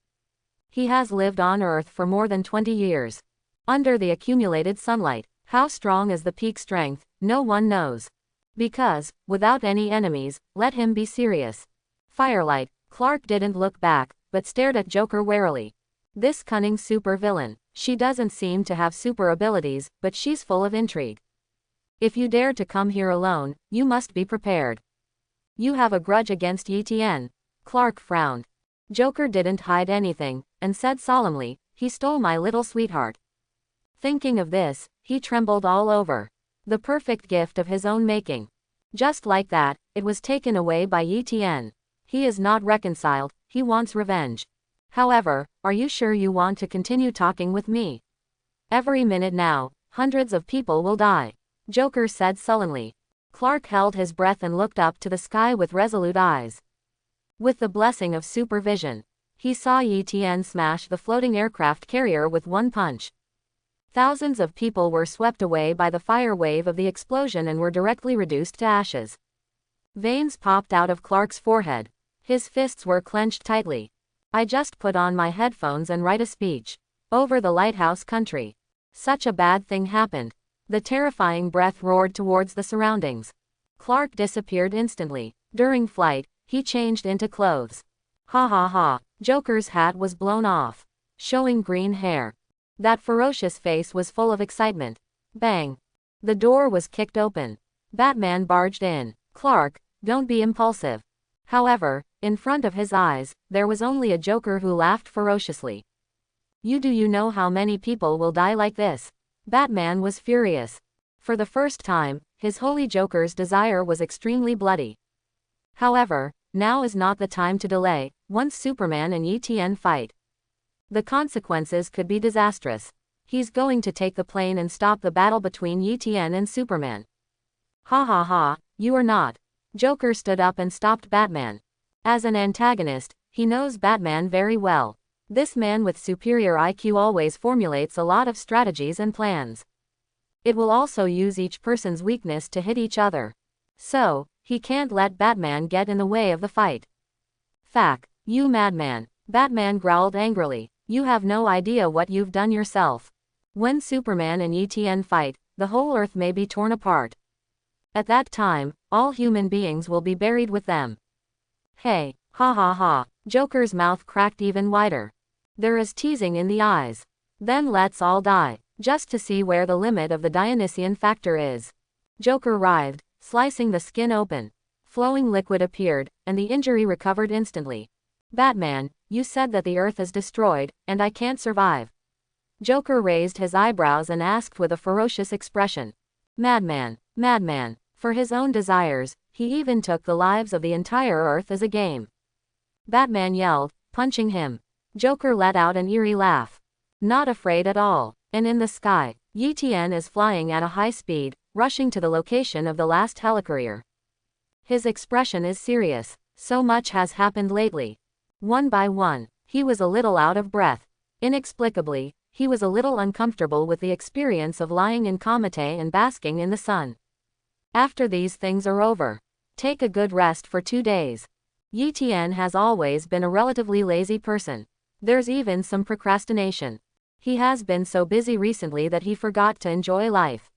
He has lived on Earth for more than 20 years. Under the accumulated sunlight, how strong is the peak strength, no one knows. Because, without any enemies, let him be serious. Firelight, Clark didn't look back, but stared at Joker warily. This cunning super villain, she doesn't seem to have super abilities, but she's full of intrigue. If you dare to come here alone, you must be prepared. You have a grudge against Etienne. Clark frowned. Joker didn't hide anything, and said solemnly, he stole my little sweetheart. Thinking of this, he trembled all over. The perfect gift of his own making. Just like that, it was taken away by Etienne. He is not reconciled, he wants revenge. However, are you sure you want to continue talking with me? Every minute now, hundreds of people will die. Joker said sullenly. Clark held his breath and looked up to the sky with resolute eyes. With the blessing of supervision, he saw Etienne smash the floating aircraft carrier with one punch. Thousands of people were swept away by the fire wave of the explosion and were directly reduced to ashes. Veins popped out of Clark's forehead. His fists were clenched tightly. I just put on my headphones and write a speech. Over the lighthouse country. Such a bad thing happened. The terrifying breath roared towards the surroundings. Clark disappeared instantly. During flight, he changed into clothes. Ha ha ha. Joker's hat was blown off, showing green hair. That ferocious face was full of excitement. Bang. The door was kicked open. Batman barged in. Clark, don't be impulsive. However, in front of his eyes, there was only a Joker who laughed ferociously. Do you know how many people will die like this? Batman was furious. For the first time, his holy Joker's desire was extremely bloody. However, now is not the time to delay. Once Superman and Etienne fight, the consequences could be disastrous. He's going to take the plane and stop the battle between Etienne and Superman. Ha ha ha, you are not. Joker stood up and stopped Batman. As an antagonist, he knows Batman very well. This man with superior IQ always formulates a lot of strategies and plans. It will also use each person's weakness to hit each other. So, he can't let Batman get in the way of the fight. Fack, you madman. Batman growled angrily. You have no idea what you've done yourself. When Superman and Etienne fight, the whole Earth may be torn apart. At that time, all human beings will be buried with them. Hey, ha ha ha. Joker's mouth cracked even wider. There is teasing in the eyes. Then let's all die, just to see where the limit of the Dionysian factor is. Joker writhed, slicing the skin open. Flowing liquid appeared, and the injury recovered instantly. Batman, you said that the Earth is destroyed, and I can't survive. Joker raised his eyebrows and asked with a ferocious expression. Madman, madman. For his own desires, he even took the lives of the entire Earth as a game. Batman yelled, punching him. Joker let out an eerie laugh. Not afraid at all. And in the sky, Etienne is flying at a high speed, rushing to the location of the last helicarrier. His expression is serious. So much has happened lately. One by one, he was a little out of breath. Inexplicably, he was a little uncomfortable with the experience of lying in comite and basking in the sun. After these things are over, take a good rest for 2 days. Etienne has always been a relatively lazy person. There's even some procrastination. He has been so busy recently that he forgot to enjoy life.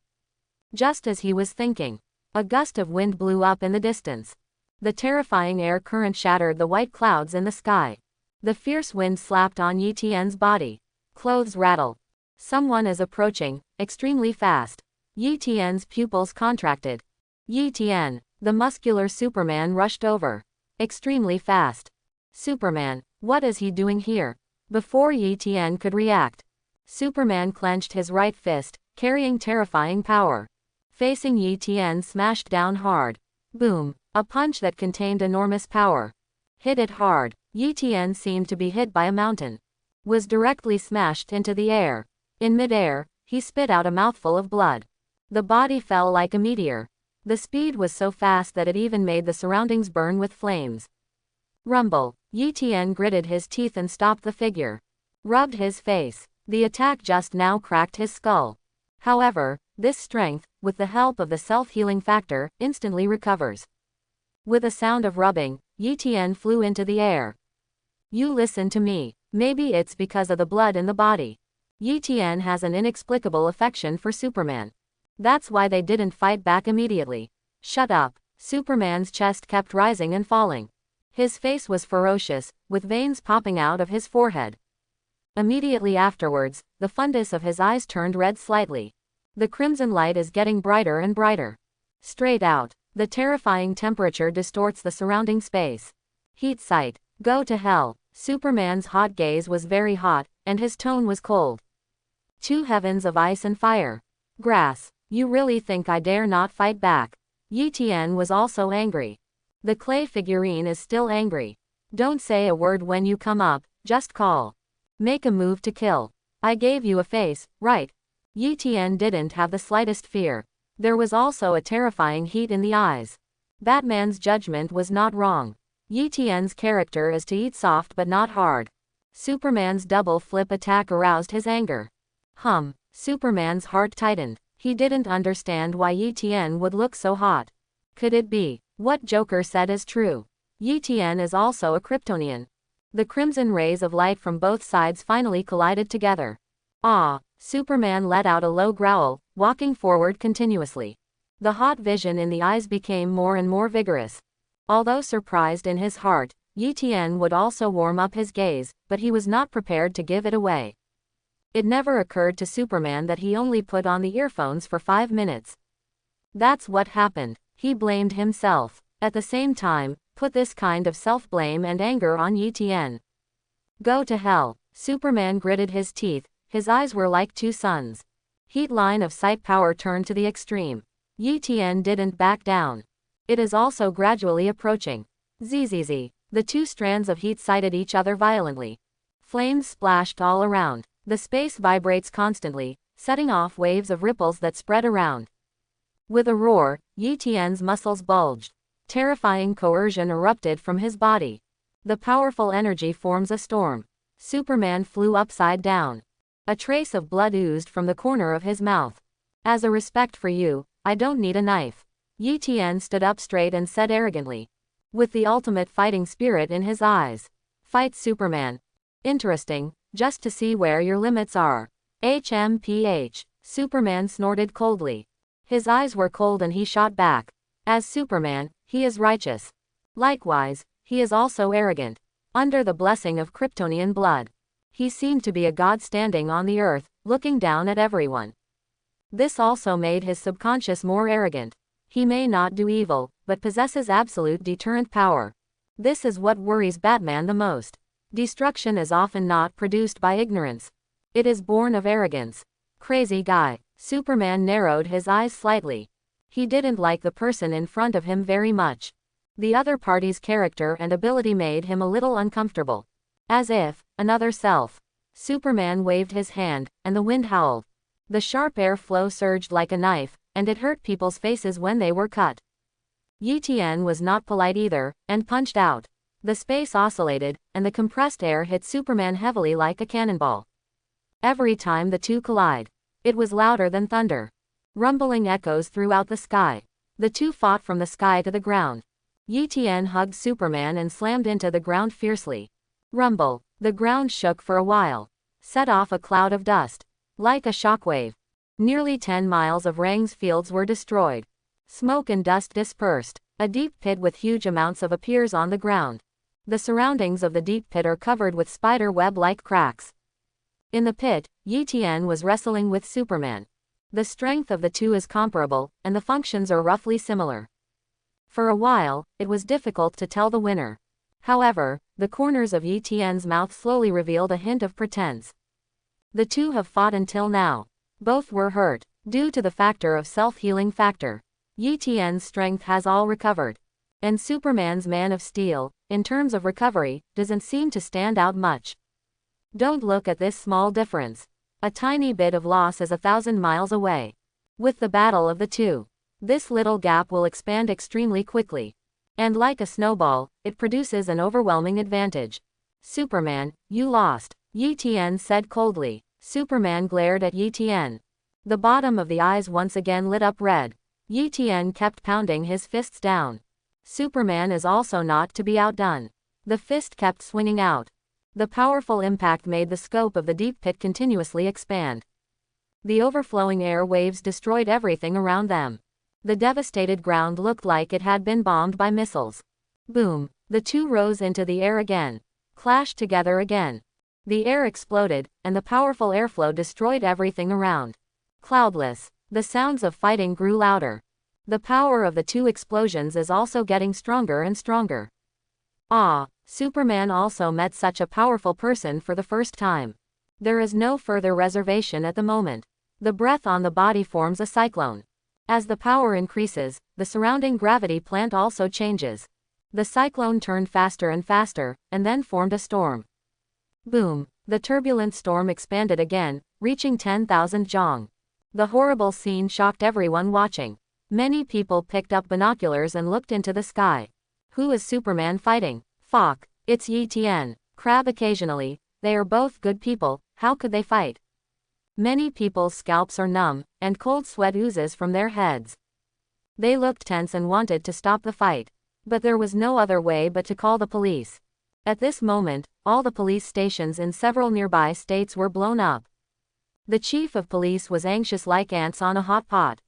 Just as he was thinking, a gust of wind blew up in the distance. The terrifying air current shattered the white clouds in the sky. The fierce wind slapped on Etienne's body. Clothes rattle. Someone is approaching, extremely fast. Etienne's pupils contracted. Etienne, The muscular Superman rushed over. Extremely fast. Superman, what is he doing here? Before Yi Tian could react, Superman clenched his right fist, carrying terrifying power. Facing Yi Tian smashed down hard. Boom, a punch that contained enormous power. Hit it hard. Yi Tian seemed to be hit by a mountain. Was directly smashed into the air. In midair, he spit out a mouthful of blood. The body fell like a meteor. The speed was so fast that it even made the surroundings burn with flames. Rumble. Yi Tian gritted his teeth and stopped the figure. Rubbed his face. The attack just now cracked his skull. However, this strength, with the help of the self-healing factor, instantly recovers. With a sound of rubbing, Yi Tian flew into the air. You listen to me. Maybe it's because of the blood in the body. Yi Tian has an inexplicable affection for Superman. That's why they didn't fight back immediately. Shut up. Superman's chest kept rising and falling. His face was ferocious, with veins popping out of his forehead. Immediately afterwards, the fundus of his eyes turned red slightly. The crimson light is getting brighter and brighter. Straight out. The terrifying temperature distorts the surrounding space. Heat sight. Go to hell. Superman's hot gaze was very hot, and his tone was cold. Two heavens of ice and fire. Grass. You really think I dare not fight back? Yi Tian was also angry. The clay figurine is still angry. Don't say a word when you come up, just call. Make a move to kill. I gave you a face, right? Yi Tian didn't have the slightest fear. There was also a terrifying heat in the eyes. Batman's judgment was not wrong. Yi Tian's character is to eat soft but not hard. Superman's double flip attack aroused his anger. Superman's heart tightened. He didn't understand why Yi Tian would look so hot. Could it be what Joker said is true? Yi Tian is also a Kryptonian. The crimson rays of light from both sides finally collided together. Ah! Superman let out a low growl, walking forward continuously. The hot vision in the eyes became more and more vigorous. Although surprised in his heart, Yi Tian would also warm up his gaze, but he was not prepared to give it away. It never occurred to Superman that he only put on the earphones for 5 minutes. That's what happened. He blamed himself. At the same time, put this kind of self-blame and anger on Yi Tian. Go to hell. Superman gritted his teeth, his eyes were like two suns. Heat line of sight power turned to the extreme. Yi Tian didn't back down. It is also gradually approaching. Zzz. The two strands of heat sighted each other violently. Flames splashed all around. The space vibrates constantly, setting off waves of ripples that spread around. With a roar, Yi Tian's muscles bulged. Terrifying coercion erupted from his body. The powerful energy forms a storm. Superman flew upside down. A trace of blood oozed from the corner of his mouth. As a respect for you, I don't need a knife. Yi Tian stood up straight and said arrogantly. With the ultimate fighting spirit in his eyes. Fight Superman. Interesting, just to see where your limits are. HMPH. Superman snorted coldly. His eyes were cold and he shot back. As Superman, he is righteous. Likewise, he is also arrogant. Under the blessing of Kryptonian blood. He seemed to be a god standing on the earth, looking down at everyone. This also made his subconscious more arrogant. He may not do evil, but possesses absolute deterrent power. This is what worries Batman the most. Destruction is often not produced by ignorance. It is born of arrogance. Crazy guy. Superman narrowed his eyes slightly. He didn't like the person in front of him very much. The other party's character and ability made him a little uncomfortable. As if, another self. Superman waved his hand, and the wind howled. The sharp air flow surged like a knife, and it hurt people's faces when they were cut. Yi Tian was not polite either, and punched out. The space oscillated, and the compressed air hit Superman heavily like a cannonball. Every time the two collide, it was louder than thunder. Rumbling echoes throughout the sky. The two fought from the sky to the ground. Yi Tian hugged Superman and slammed into the ground fiercely. Rumble. The ground shook for a while. Set off a cloud of dust. Like a shockwave. Nearly 10 miles of Rang's fields were destroyed. Smoke and dust dispersed. A deep pit with huge amounts of appears on the ground. The surroundings of the deep pit are covered with spider web-like cracks. In the pit, Yi Tian was wrestling with Superman. The strength of the two is comparable, and the functions are roughly similar. For a while, it was difficult to tell the winner. However, the corners of Yi Tian's mouth slowly revealed a hint of pretense. The two have fought until now. Both were hurt. Due to the factor of self-healing factor, Yi Tian's strength has all recovered. And Superman's Man of Steel, in terms of recovery, doesn't seem to stand out much. Don't look at this small difference. A tiny bit of loss is 1,000 miles away. With the battle of the two, this little gap will expand extremely quickly. And like a snowball, it produces an overwhelming advantage. Superman, you lost, Yi Tian said coldly. Superman glared at Yi Tian. The bottom of the eyes once again lit up red. Yi Tian kept pounding his fists down. Superman is also not to be outdone. The fist kept swinging out. The powerful impact made the scope of the deep pit continuously expand. The overflowing air waves destroyed everything around them. The devastated ground looked like it had been bombed by missiles. Boom! The two rose into the air again. Clashed together again. The air exploded, and the powerful airflow destroyed everything around. Cloudless. The sounds of fighting grew louder. The power of the two explosions is also getting stronger and stronger. Ah! Superman also met such a powerful person for the first time. There is no further reservation at the moment. The breath on the body forms a cyclone. As the power increases, the surrounding gravity plant also changes. The cyclone turned faster and faster, and then formed a storm. Boom! The turbulent storm expanded again, reaching 10,000 zhang. The horrible scene shocked everyone watching. Many people picked up binoculars and looked into the sky. Who is Superman fighting? Fuck, it's Yi Tian. Crab occasionally, they are both good people, how could they fight? Many people's scalps are numb, and cold sweat oozes from their heads. They looked tense and wanted to stop the fight. But there was no other way but to call the police. At this moment, all the police stations in several nearby states were blown up. The chief of police was anxious like ants on a hot pot.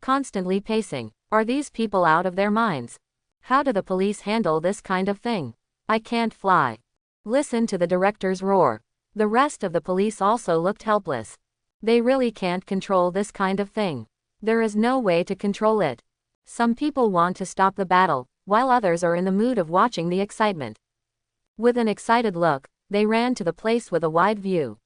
Constantly pacing. Are these people out of their minds? How do the police handle this kind of thing? I can't fly. Listen to the director's roar. The rest of the police also looked helpless. They really can't control this kind of thing. There is no way to control it. Some people want to stop the battle, while others are in the mood of watching the excitement. With an excited look, they ran to the place with a wide view.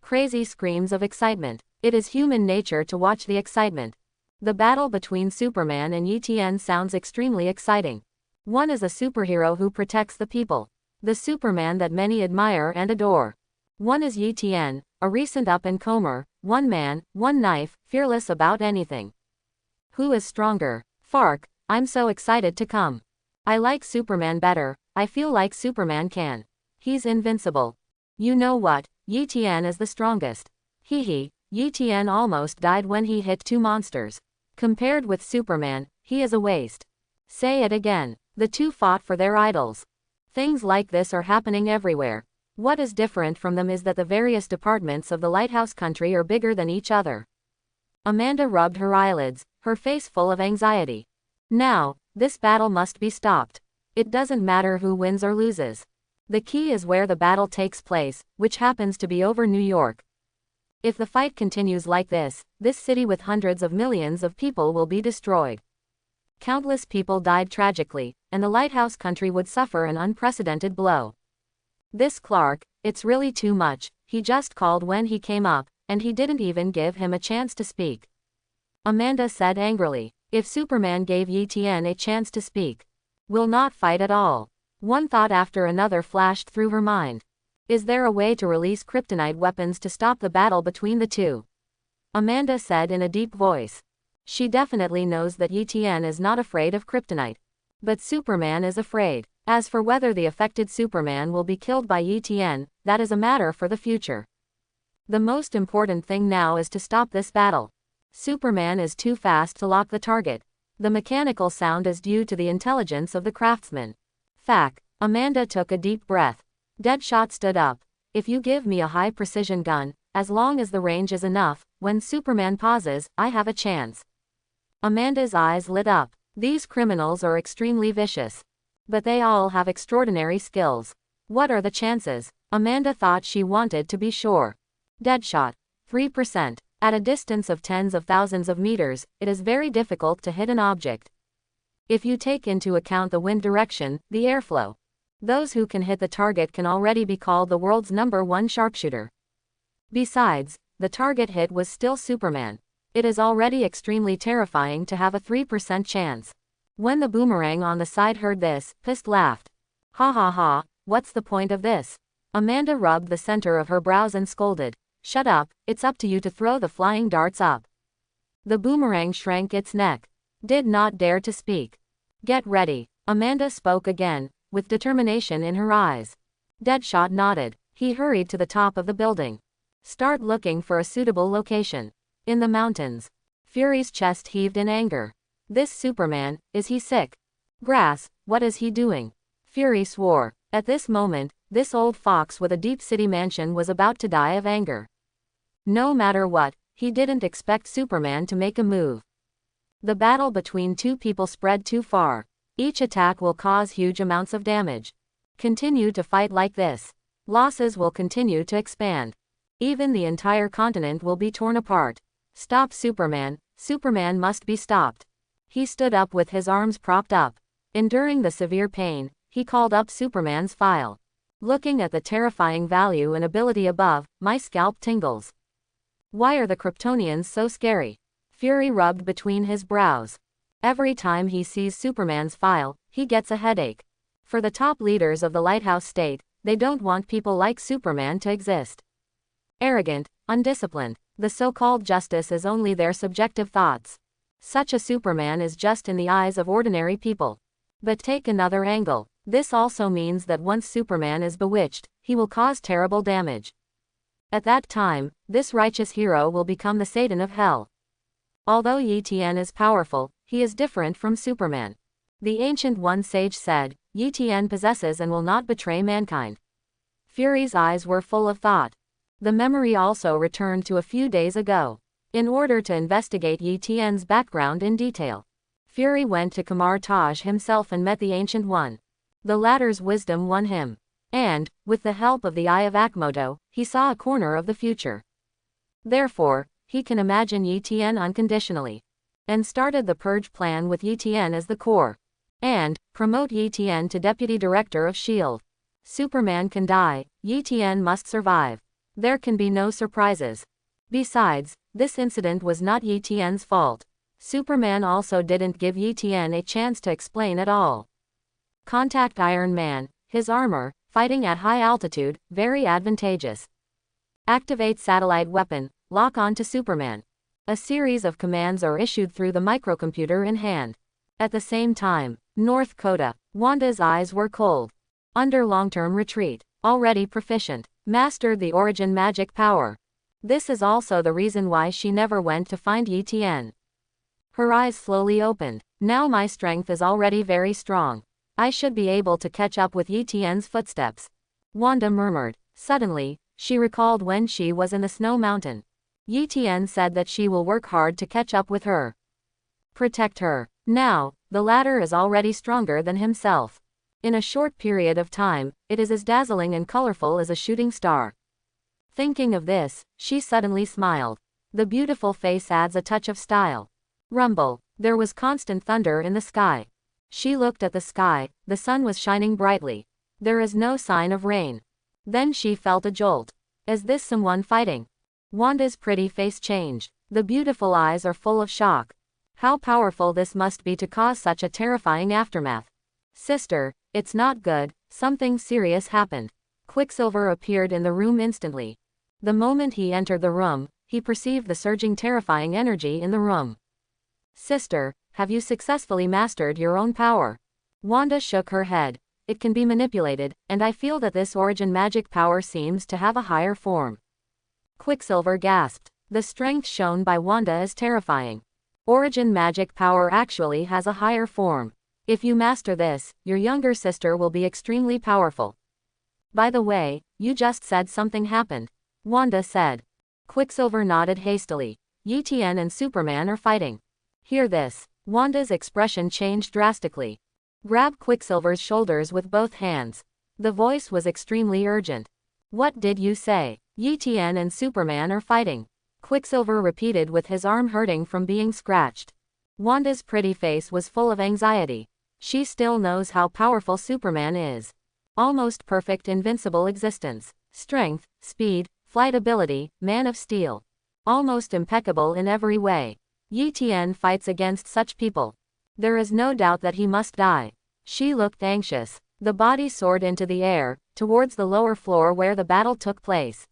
Crazy screams of excitement. It is human nature to watch the excitement. The battle between Superman and Yi Tian sounds extremely exciting. One is a superhero who protects the people. The Superman that many admire and adore. One is Yi Tian, a recent up-and-comer, one man, one knife, fearless about anything. Who is stronger? Fark, I'm so excited to come. I like Superman better, I feel like Superman can. He's invincible. You know what, Yi Tian is the strongest. Hee, Yi Tian almost died when he hit two monsters. Compared with Superman, he is a waste. Say it again. The two fought for their idols. Things like this are happening everywhere. What is different from them is that the various departments of the lighthouse country are bigger than each other. Amanda rubbed her eyelids, her face full of anxiety. Now, this battle must be stopped. It doesn't matter who wins or loses. The key is where the battle takes place, which happens to be over New York. If the fight continues like this city with hundreds of millions of people will be destroyed. Countless people died tragically, and the lighthouse country would suffer an unprecedented blow. This Clark, it's really too much, he just called when he came up, and he didn't even give him a chance to speak. Amanda said angrily, if Superman gave Yi Tian a chance to speak, will not fight at all. One thought after another flashed through her mind. Is there a way to release kryptonite weapons to stop the battle between the two? Amanda said in a deep voice. She definitely knows that Yi Tian is not afraid of kryptonite. But Superman is afraid. As for whether the affected Superman will be killed by Yi Tian, that is a matter for the future. The most important thing now is to stop this battle. Superman is too fast to lock the target. The mechanical sound is due to the intelligence of the craftsman. Fact. Amanda took a deep breath. Deadshot stood up. If you give me a high-precision gun, as long as the range is enough, when Superman pauses, I have a chance. Amanda's eyes lit up. These criminals are extremely vicious. But they all have extraordinary skills. What are the chances? Amanda thought she wanted to be sure. Deadshot. 3%. At a distance of tens of thousands of meters, it is very difficult to hit an object. If you take into account the wind direction, the airflow, those who can hit the target can already be called the world's #1 sharpshooter. Besides, the target hit was still Superman. It is already extremely terrifying to have a 3% chance. When the boomerang on the side heard this, Pissed laughed. Ha ha ha, what's the point of this? Amanda rubbed the center of her brows and scolded. Shut up, it's up to you to throw the flying darts up. The boomerang shrank its neck. Did not dare to speak. Get ready. Amanda spoke again, with determination in her eyes. Deadshot nodded. He hurried to the top of the building. Start looking for a suitable location. In the mountains. Fury's chest heaved in anger. This Superman, is he sick? Grass, what is he doing? Fury swore. At this moment, this old fox with a deep city mansion was about to die of anger. No matter what, he didn't expect Superman to make a move. The battle between two people spread too far. Each attack will cause huge amounts of damage. Continue to fight like this. Losses will continue to expand. Even the entire continent will be torn apart. Stop Superman, Superman must be stopped. He stood up with his arms propped up. Enduring the severe pain, he called up Superman's file. Looking at the terrifying value and ability above, my scalp tingles. Why are the Kryptonians so scary? Fury rubbed between his brows. Every time he sees Superman's file, he gets a headache. For the top leaders of the Lighthouse State, they don't want people like Superman to exist. Arrogant, undisciplined, the so-called justice is only their subjective thoughts. Such a Superman is just in the eyes of ordinary people. But take another angle. This also means that once Superman is bewitched, he will cause terrible damage. At that time, this righteous hero will become the Satan of hell. Although Yi-Tian is powerful, he is different from Superman. The Ancient One sage said, Yi-Tian possesses and will not betray mankind. Fury's eyes were full of thought. The memory also returned to a few days ago. In order to investigate Yi-Tian's background in detail, Fury went to Kamar Taj himself and met the Ancient One. The latter's wisdom won him. And, with the help of the Eye of Akmoto, he saw a corner of the future. Therefore, he can imagine Yi-Tian unconditionally. And started the purge plan with Yi-Tian as the core. And, promote Yi-Tian to Deputy Director of S.H.I.E.L.D. Superman can die, Yi-Tian must survive. There can be no surprises. Besides, this incident was not Yi-Tian's fault. Superman also didn't give Yi-Tian a chance to explain at all. Contact Iron Man, his armor, fighting at high altitude, very advantageous. Activate satellite weapon, lock on to Superman. A series of commands are issued through the microcomputer in hand. At the same time, North Kota, Wanda's eyes were cold. Under long-term retreat, already proficient, mastered the origin magic power. This is also the reason why she never went to find Yi-Tian. Her eyes slowly opened. Now my strength is already very strong. I should be able to catch up with Yi-Tian's footsteps. Wanda murmured. Suddenly, she recalled when she was in the snow mountain. Yi-Tian said that she will work hard to catch up with her. Protect her. Now, the latter is already stronger than himself. In a short period of time, it is as dazzling and colorful as a shooting star. Thinking of this, she suddenly smiled. The beautiful face adds a touch of style. Rumble. There was constant thunder in the sky. She looked at the sky, the sun was shining brightly. There is no sign of rain. Then she felt a jolt. Is this someone fighting? Wanda's pretty face changed. The beautiful eyes are full of shock. How powerful this must be to cause such a terrifying aftermath. Sister, it's not good, something serious happened. Quicksilver appeared in the room instantly. The moment he entered the room, he perceived the surging terrifying energy in the room. Sister, have you successfully mastered your own power? Wanda shook her head. It can be manipulated, and I feel that this origin magic power seems to have a higher form. Quicksilver gasped. The strength shown by Wanda is terrifying. Origin magic power actually has a higher form. If you master this, your younger sister will be extremely powerful. By the way, you just said something happened. Wanda said. Quicksilver nodded hastily. Yi-Tian and Superman are fighting. Hear this. Wanda's expression changed drastically. Grab Quicksilver's shoulders with both hands. The voice was extremely urgent. What did you say? Yi-Tian and Superman are fighting. Quicksilver repeated with his arm hurting from being scratched. Wanda's pretty face was full of anxiety. She still knows how powerful Superman is. Almost perfect invincible existence. Strength, speed, flight ability, Man of Steel. Almost impeccable in every way. Yi Tian fights against such people. There is no doubt that he must die. She looked anxious. The body soared into the air, towards the lower floor where the battle took place.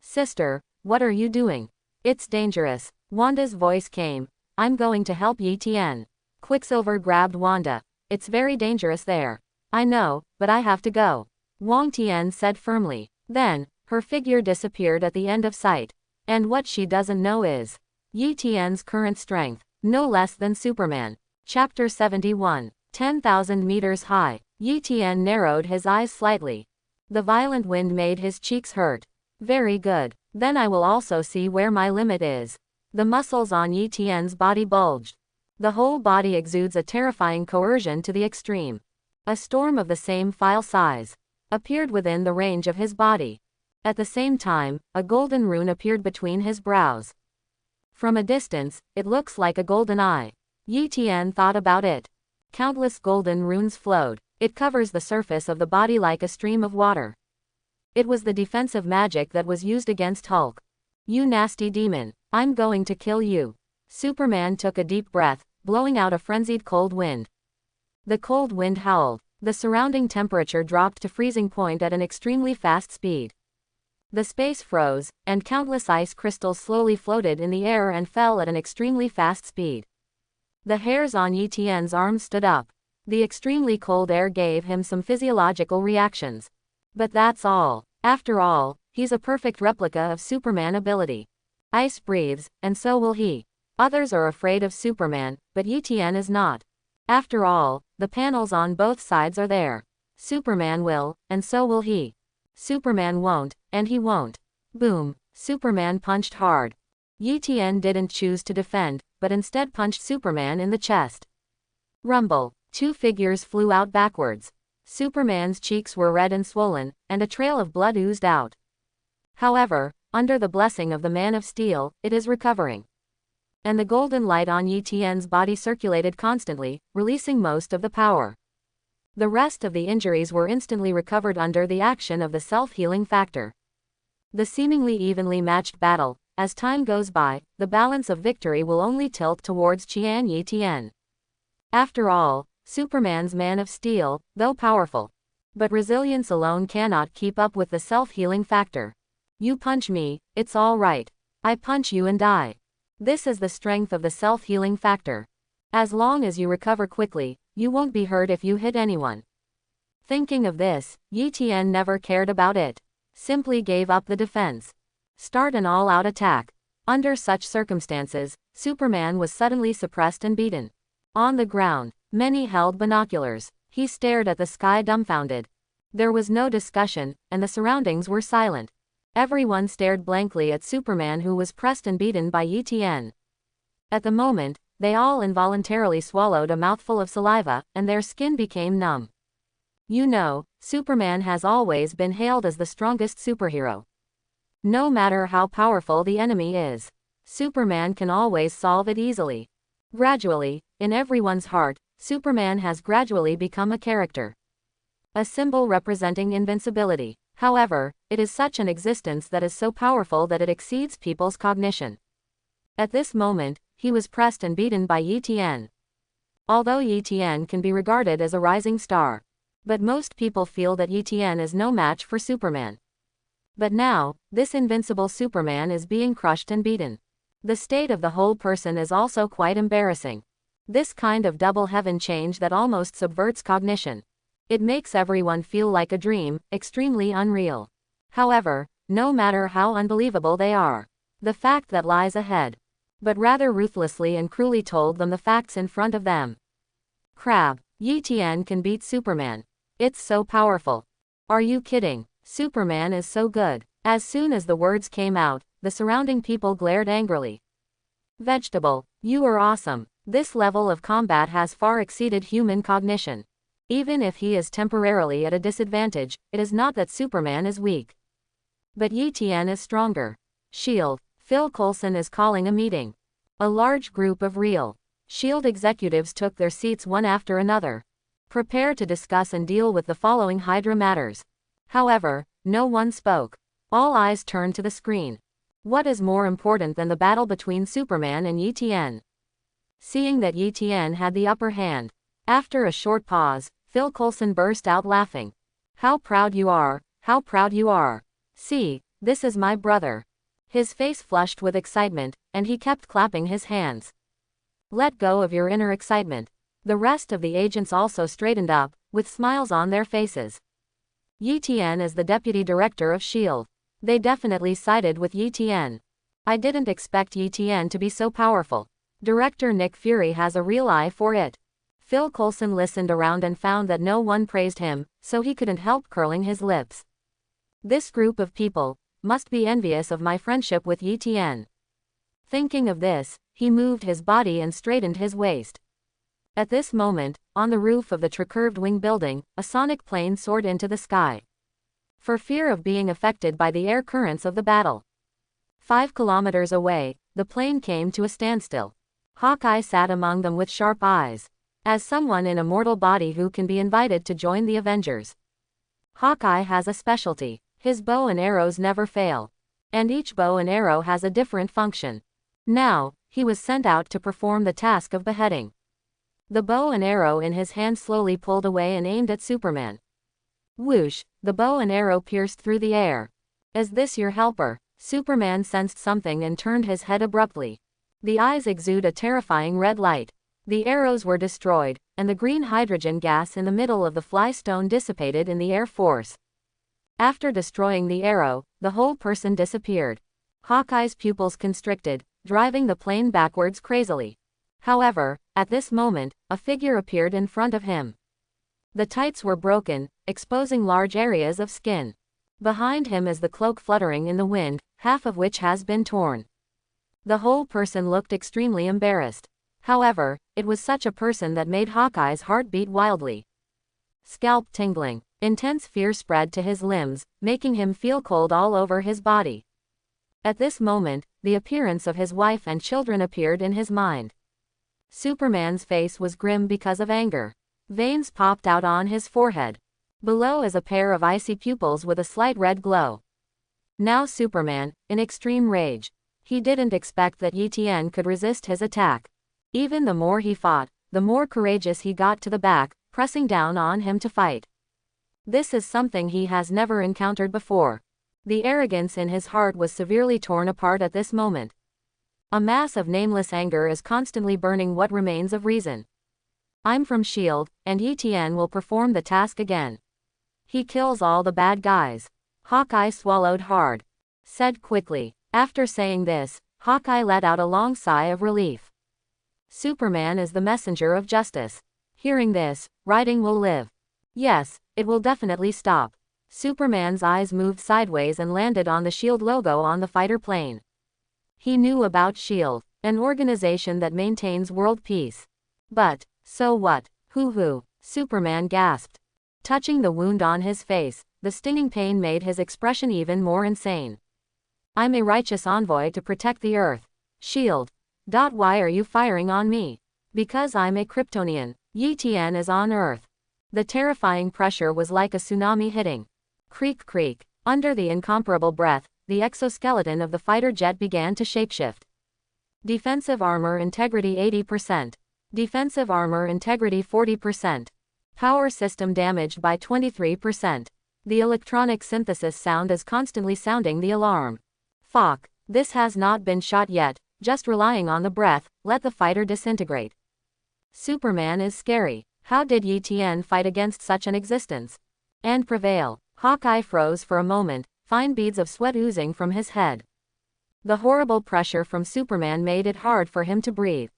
Sister, what are you doing? It's dangerous. Wanda's voice came. I'm going to help Yi Tian. Quicksilver grabbed Wanda. It's very dangerous there. I know, but I have to go. Wang Tian said firmly. Then, her figure disappeared at the end of sight. And what she doesn't know is Yi Tian's current strength, no less than Superman. Chapter 71. 10,000 meters high. Yi Tian narrowed his eyes slightly. The violent wind made his cheeks hurt. Very good. Then I will also see where my limit is. The muscles on Yi Tian's body bulged. The whole body exudes a terrifying coercion to the extreme. A storm of the same file size appeared within the range of his body. At the same time, a golden rune appeared between his brows. From a distance, it looks like a golden eye. Yi Tian thought about it. Countless golden runes flowed. It covers the surface of the body like a stream of water. It was the defensive magic that was used against Hulk. You nasty demon, I'm going to kill you. Superman took a deep breath, blowing out a frenzied cold wind. The cold wind howled. The surrounding temperature dropped to freezing point at an extremely fast speed. The space froze, and countless ice crystals slowly floated in the air and fell at an extremely fast speed. The hairs on Yi Tian's arms stood up. The extremely cold air gave him some physiological reactions. But that's all. After all, he's a perfect replica of Superman ability. Ice breathes, and so will he. Others are afraid of Superman, but Yi Tian is not. After all, the panels on both sides are there. Superman will, and so will he. Superman won't, and he won't. Boom. Superman punched hard. Yi Tian didn't choose to defend, but instead punched Superman in the chest. Rumble. Two figures flew out backwards. Superman's cheeks were red and swollen, and a trail of blood oozed out. However, under the blessing of the Man of Steel, it is recovering. And the golden light on Yi Tian's body circulated constantly, releasing most of the power. The rest of the injuries were instantly recovered under the action of the self-healing factor. The seemingly evenly matched battle. As time goes by, the balance of victory will only tilt towards Yi Tian. After all, Superman's Man of Steel, though powerful. But resilience alone cannot keep up with the self-healing factor. You punch me, it's all right. I punch you and die. This is the strength of the self-healing factor. As long as you recover quickly, you won't be hurt if you hit anyone. Thinking of this, Yi Tian never cared about it. Simply gave up the defense. Start an all-out attack. Under such circumstances, Superman was suddenly suppressed and beaten. On the ground, many held binoculars. He stared at the sky dumbfounded. There was no discussion, and the surroundings were silent. Everyone stared blankly at Superman, who was pressed and beaten by Yi Tian. At the moment, they all involuntarily swallowed a mouthful of saliva, and their skin became numb. You know, Superman has always been hailed as the strongest superhero. No matter how powerful the enemy is, Superman can always solve it easily. Gradually, in everyone's heart, Superman has gradually become a character. A symbol representing invincibility. However, it is such an existence that is so powerful that it exceeds people's cognition. At this moment, he was pressed and beaten by Yi Tian. Although Yi Tian can be regarded as a rising star, but most people feel that Yi Tian is no match for Superman. But now, this invincible Superman is being crushed and beaten. The state of the whole person is also quite embarrassing. This kind of double heaven change that almost subverts cognition. It makes everyone feel like a dream, extremely unreal. However, no matter how unbelievable they are, the fact that lies ahead, but rather ruthlessly and cruelly told them the facts in front of them. Crab. Yi Tian can beat Superman. It's so powerful. Are you kidding? Superman is so good. As soon as the words came out, the surrounding people glared angrily. Vegetable, you are awesome. This level of combat has far exceeded human cognition. Even if he is temporarily at a disadvantage, it is not that Superman is weak. But Yi Tian is stronger. Shield. Phil Coulson is calling a meeting. A large group of real S.H.I.E.L.D. executives took their seats one after another, prepared to discuss and deal with the following Hydra matters. However, no one spoke. All eyes turned to the screen. What is more important than the battle between Superman and Yi-Tian? Seeing that Yi-Tian had the upper hand, after a short pause, Phil Coulson burst out laughing. How proud you are, how proud you are. See, this is my brother. His face flushed with excitement, and he kept clapping his hands. Let go of your inner excitement. The rest of the agents also straightened up, with smiles on their faces. Yi-Tian is the deputy director of S.H.I.E.L.D. They definitely sided with Yi-Tian. I didn't expect Yi-Tian to be so powerful. Director Nick Fury has a real eye for it. Phil Coulson listened around and found that no one praised him, so he couldn't help curling his lips. This group of people must be envious of my friendship with Yi-Tian. Thinking of this, he moved his body and straightened his waist. At this moment, on the roof of the recurved wing building, a sonic plane soared into the sky. For fear of being affected by the air currents of the battle. 5 kilometers away, the plane came to a standstill. Hawkeye sat among them with sharp eyes. As someone in a mortal body who can be invited to join the Avengers, Hawkeye has a specialty. His bow and arrows never fail. And each bow and arrow has a different function. Now, he was sent out to perform the task of beheading. The bow and arrow in his hand slowly pulled away and aimed at Superman. Whoosh, the bow and arrow pierced through the air. Is this your helper? Superman sensed something and turned his head abruptly. The eyes exude a terrifying red light. The arrows were destroyed, and the green hydrogen gas in the middle of the fly stone dissipated in the air force. After destroying the arrow, the whole person disappeared. Hawkeye's pupils constricted, driving the plane backwards crazily. However, at this moment, a figure appeared in front of him. The tights were broken, exposing large areas of skin. Behind him is the cloak fluttering in the wind, half of which has been torn. The whole person looked extremely embarrassed. However, it was such a person that made Hawkeye's heart beat wildly. Scalp tingling. Intense fear spread to his limbs, making him feel cold all over his body. At this moment, the appearance of his wife and children appeared in his mind. Superman's face was grim because of anger. Veins popped out on his forehead. Below is a pair of icy pupils with a slight red glow. Now Superman, in extreme rage. He didn't expect that Yi-Tian could resist his attack. Even the more he fought, the more courageous he got to the back, pressing down on him to fight. This is something he has never encountered before. The arrogance in his heart was severely torn apart at this moment. A mass of nameless anger is constantly burning what remains of reason. I'm from S.H.I.E.L.D., and Yi-Tian will perform the task again. He kills all the bad guys. Hawkeye swallowed hard. Said quickly. After saying this, Hawkeye let out a long sigh of relief. Superman is the messenger of justice. Hearing this, writing will live. Yes, it will definitely stop. Superman's eyes moved sideways and landed on the S.H.I.E.L.D. logo on the fighter plane. He knew about S.H.I.E.L.D., an organization that maintains world peace. But, so what? Hoo-hoo, Superman gasped. Touching the wound on his face, the stinging pain made his expression even more insane. I'm a righteous envoy to protect the Earth. S.H.I.E.L.D. Why are you firing on me? Because I'm a Kryptonian. Yi-Tian is on Earth. The terrifying pressure was like a tsunami hitting. Creak creak. Under the incomparable breath, the exoskeleton of the fighter jet began to shapeshift. Defensive armor integrity 80%. Defensive armor integrity 40%. Power system damaged by 23%. The electronic synthesis sound is constantly sounding the alarm. Fuck, this has not been shot yet, just relying on the breath, let the fighter disintegrate. Superman is scary. How did Yi-Tian fight against such an existence? And prevail? Hawkeye froze for a moment, fine beads of sweat oozing from his head. The horrible pressure from Superman made it hard for him to breathe.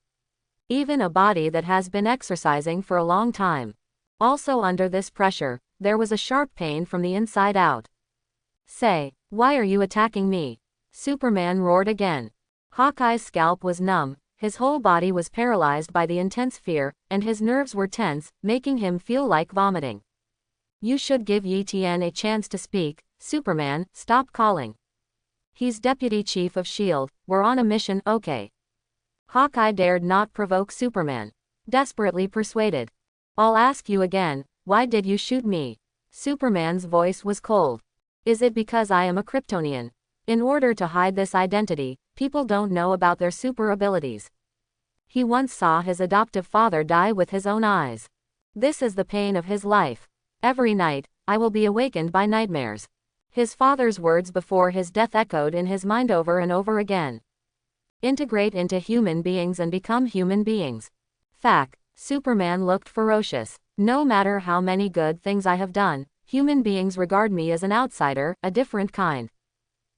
Even a body that has been exercising for a long time. Also under this pressure, there was a sharp pain from the inside out. Say, why are you attacking me? Superman roared again. Hawkeye's scalp was numb, his whole body was paralyzed by the intense fear, and his nerves were tense, making him feel like vomiting. You should give Yi-Tian a chance to speak. Superman, stop calling. He's deputy chief of S.H.I.E.L.D., we're on a mission, okay? Hawkeye dared not provoke Superman. Desperately persuaded. I'll ask you again, why did you shoot me? Superman's voice was cold. Is it because I am a Kryptonian? In order to hide this identity, people don't know about their super abilities. He once saw his adoptive father die with his own eyes. This is the pain of his life. Every night, I will be awakened by nightmares. His father's words before his death echoed in his mind over and over again. Integrate into human beings and become human beings. Fact. Superman looked ferocious. No matter how many good things I have done, human beings regard me as an outsider, a different kind.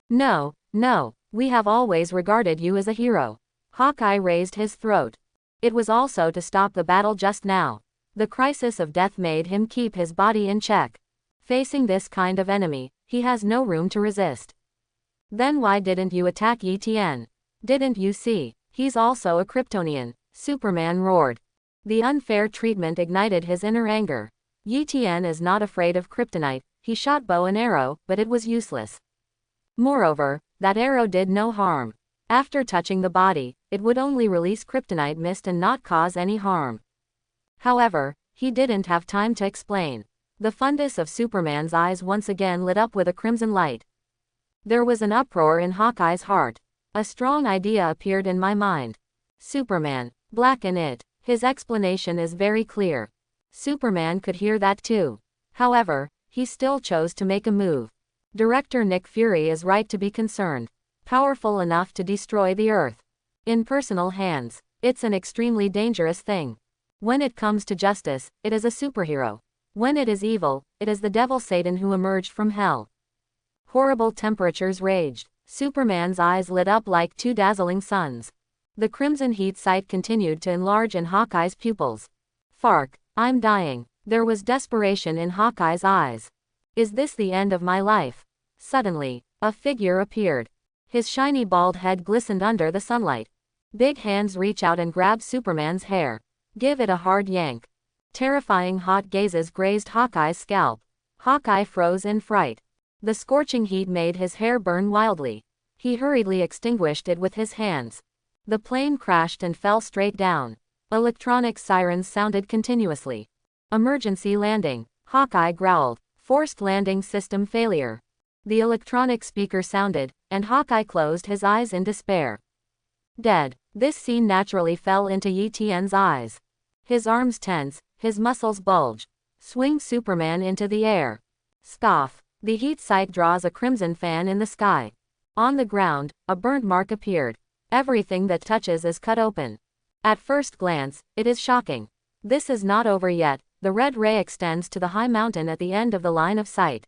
No, no, we have always regarded you as a hero. Hawkeye raised his throat. It was also to stop the battle just now. The crisis of death made him keep his body in check. Facing this kind of enemy, he has no room to resist. Then why didn't you attack ETN? Didn't you see? He's also a Kryptonian, Superman roared. The unfair treatment ignited his inner anger. ETN is not afraid of kryptonite. He shot bow and arrow, but it was useless. Moreover, that arrow did no harm. After touching the body, it would only release kryptonite mist and not cause any harm. However, he didn't have time to explain. The fundus of Superman's eyes once again lit up with a crimson light. There was an uproar in Hawkeye's heart. A strong idea appeared in my mind. Superman, blacken it. His explanation is very clear. Superman could hear that too. However, he still chose to make a move. Director Nick Fury is right to be concerned. Powerful enough to destroy the Earth. In personal hands, it's an extremely dangerous thing. When it comes to justice, it is a superhero. When it is evil, it is the devil Satan who emerged from hell. Horrible temperatures raged. Superman's eyes lit up like two dazzling suns. The crimson heat sight continued to enlarge in Hawkeye's pupils. Fark, I'm dying. There was desperation in Hawkeye's eyes. Is this the end of my life? Suddenly, a figure appeared. His shiny bald head glistened under the sunlight. Big hands reach out and grab Superman's hair. Give it a hard yank. Terrifying hot gazes grazed Hawkeye's scalp. Hawkeye froze in fright. The scorching heat made his hair burn wildly. He hurriedly extinguished it with his hands. The plane crashed and fell straight down. Electronic sirens sounded continuously. Emergency landing. Hawkeye growled. Forced landing system failure. The electronic speaker sounded, and Hawkeye closed his eyes in despair. Dead. This scene naturally fell into ETN's eyes. His arms tense, his muscles bulge. Swing Superman into the air. Scoff. The heat sight draws a crimson fan in the sky. On the ground, a burnt mark appeared. Everything that touches is cut open. At first glance, it is shocking. This is not over yet. The red ray extends to the high mountain at the end of the line of sight.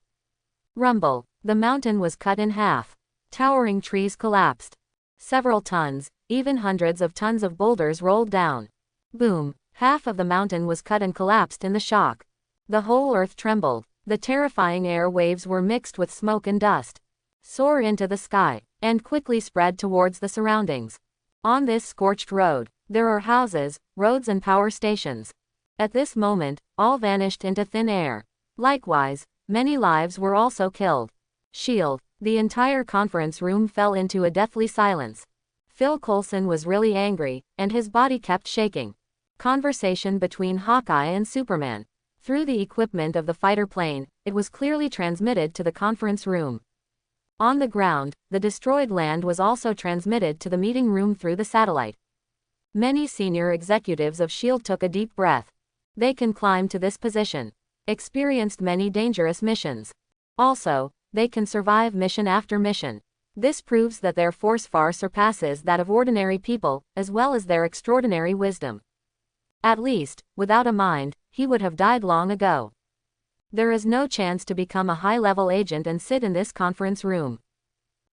Rumble. The mountain was cut in half. Towering trees collapsed. Several tons, even hundreds of tons of boulders rolled down. Boom. Half of the mountain was cut and collapsed in the shock. The whole earth trembled. The terrifying air waves were mixed with smoke and dust. Soar into the sky, and quickly spread towards the surroundings. On this scorched road, there are houses, roads and power stations. At this moment, all vanished into thin air. Likewise, many lives were also killed. Shield. The entire conference room fell into a deathly silence. Phil Coulson was really angry, and his body kept shaking. Conversation between Hawkeye and Superman. Through the equipment of the fighter plane, it was clearly transmitted to the conference room. On the ground, the destroyed land was also transmitted to the meeting room through the satellite. Many senior executives of S.H.I.E.L.D. took a deep breath. They can climb to this position. Experienced many dangerous missions. Also, they can survive mission after mission. This proves that their force far surpasses that of ordinary people, as well as their extraordinary wisdom. At least, without a mind, he would have died long ago. There is no chance to become a high-level agent and sit in this conference room.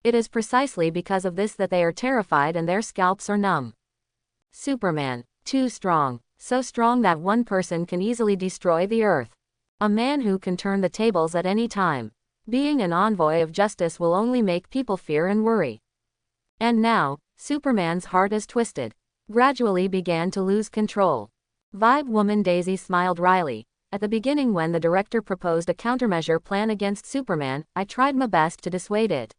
It is precisely because of this that they are terrified and their scalps are numb. Superman, too strong, so strong that one person can easily destroy the Earth. A man who can turn the tables at any time. Being an envoy of justice will only make people fear and worry. And now, Superman's heart is twisted. Gradually began to lose control. Vibe woman Daisy smiled wryly. At the beginning when the director proposed a countermeasure plan against Superman, I tried my best to dissuade it.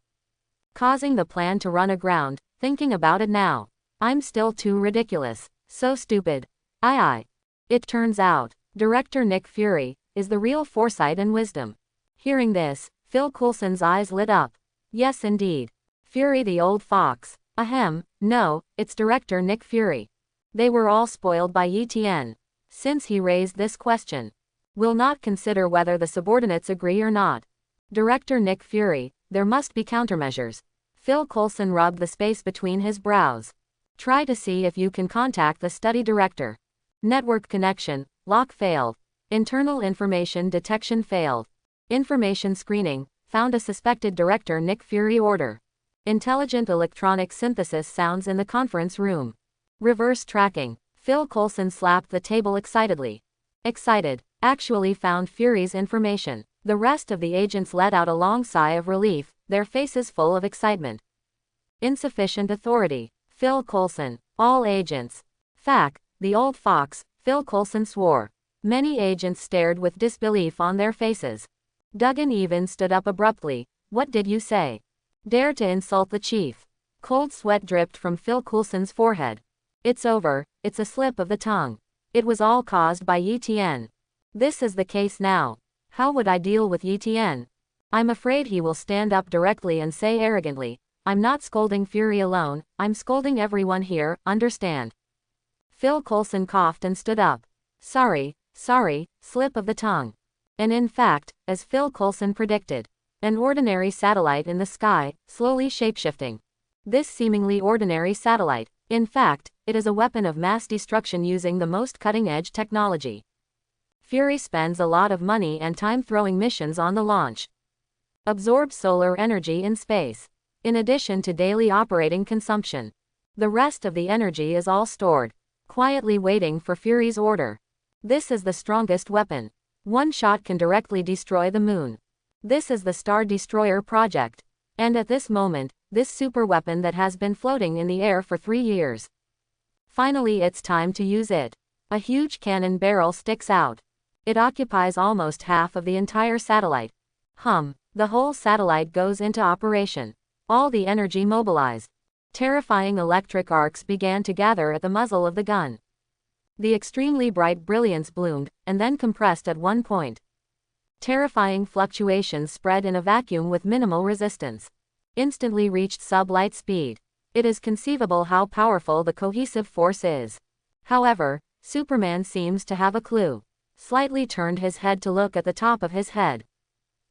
Causing the plan to run aground, thinking about it now. I'm still too ridiculous. So stupid. Aye. It turns out, director Nick Fury is the real foresight and wisdom. Hearing this, Phil Coulson's eyes lit up. Yes indeed. Fury the old fox. Ahem, no, it's director Nick Fury. They were all spoiled by ETN. Since he raised this question, we'll not consider whether the subordinates agree or not. Director Nick Fury, there must be countermeasures. Phil Coulson rubbed the space between his brows. Try to see if you can contact the study director. Network connection, lock failed. Internal information detection failed. Information screening, found a suspected director Nick Fury order. Intelligent electronic synthesis sounds in the conference room. Reverse tracking. Phil Coulson slapped the table excitedly. Excited. Actually found Fury's information. The rest of the agents let out a long sigh of relief, their faces full of excitement. Insufficient authority. Phil Coulson. All agents. Fact. The old fox, Phil Coulson swore. Many agents stared with disbelief on their faces. Duggan even stood up abruptly. What did you say? Dare to insult the chief. Cold sweat dripped from Phil Coulson's forehead. It's over, it's a slip of the tongue. It was all caused by ETN. This is the case now. How would I deal with ETN? I'm afraid he will stand up directly and say arrogantly, I'm not scolding Fury alone, I'm scolding everyone here, understand? Phil Coulson coughed and stood up. Sorry, slip of the tongue. And in fact, as Phil Coulson predicted, an ordinary satellite in the sky, slowly shapeshifting. This seemingly ordinary satellite, in fact, it is a weapon of mass destruction using the most cutting-edge technology. Fury spends a lot of money and time throwing missions on the launch. Absorbs solar energy in space. In addition to daily operating consumption. The rest of the energy is all stored, quietly waiting for Fury's order. This is the strongest weapon. One shot can directly destroy the moon. This is the Star Destroyer project. And at this moment, this super weapon that has been floating in the air for 3 years. Finally it's time to use it. A huge cannon barrel sticks out. It occupies almost half of the entire satellite. The whole satellite goes into operation. All the energy mobilized. Terrifying electric arcs began to gather at the muzzle of the gun. The extremely bright brilliance bloomed, and then compressed at one point. Terrifying fluctuations spread in a vacuum with minimal resistance. Instantly reached sub-light speed. It is conceivable how powerful the cohesive force is. However, Superman seems to have a clue. Slightly turned his head to look at the top of his head.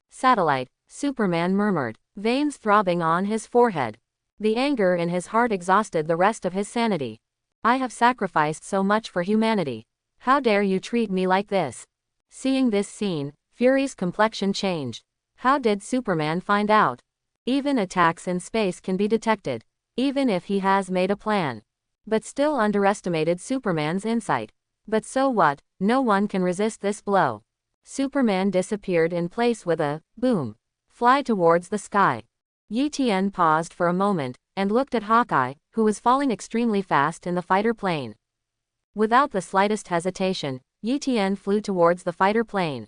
Satellite, Superman murmured, veins throbbing on his forehead. The anger in his heart exhausted the rest of his sanity. I have sacrificed so much for humanity. How dare you treat me like this? Seeing this scene, Fury's complexion changed. How did Superman find out? Even attacks in space can be detected, even if he has made a plan. But still underestimated Superman's insight. But so what, no one can resist this blow. Superman disappeared in place with a boom. Fly towards the sky. ETN paused for a moment, and looked at Hawkeye, who was falling extremely fast in the fighter plane. Without the slightest hesitation, ETN flew towards the fighter plane.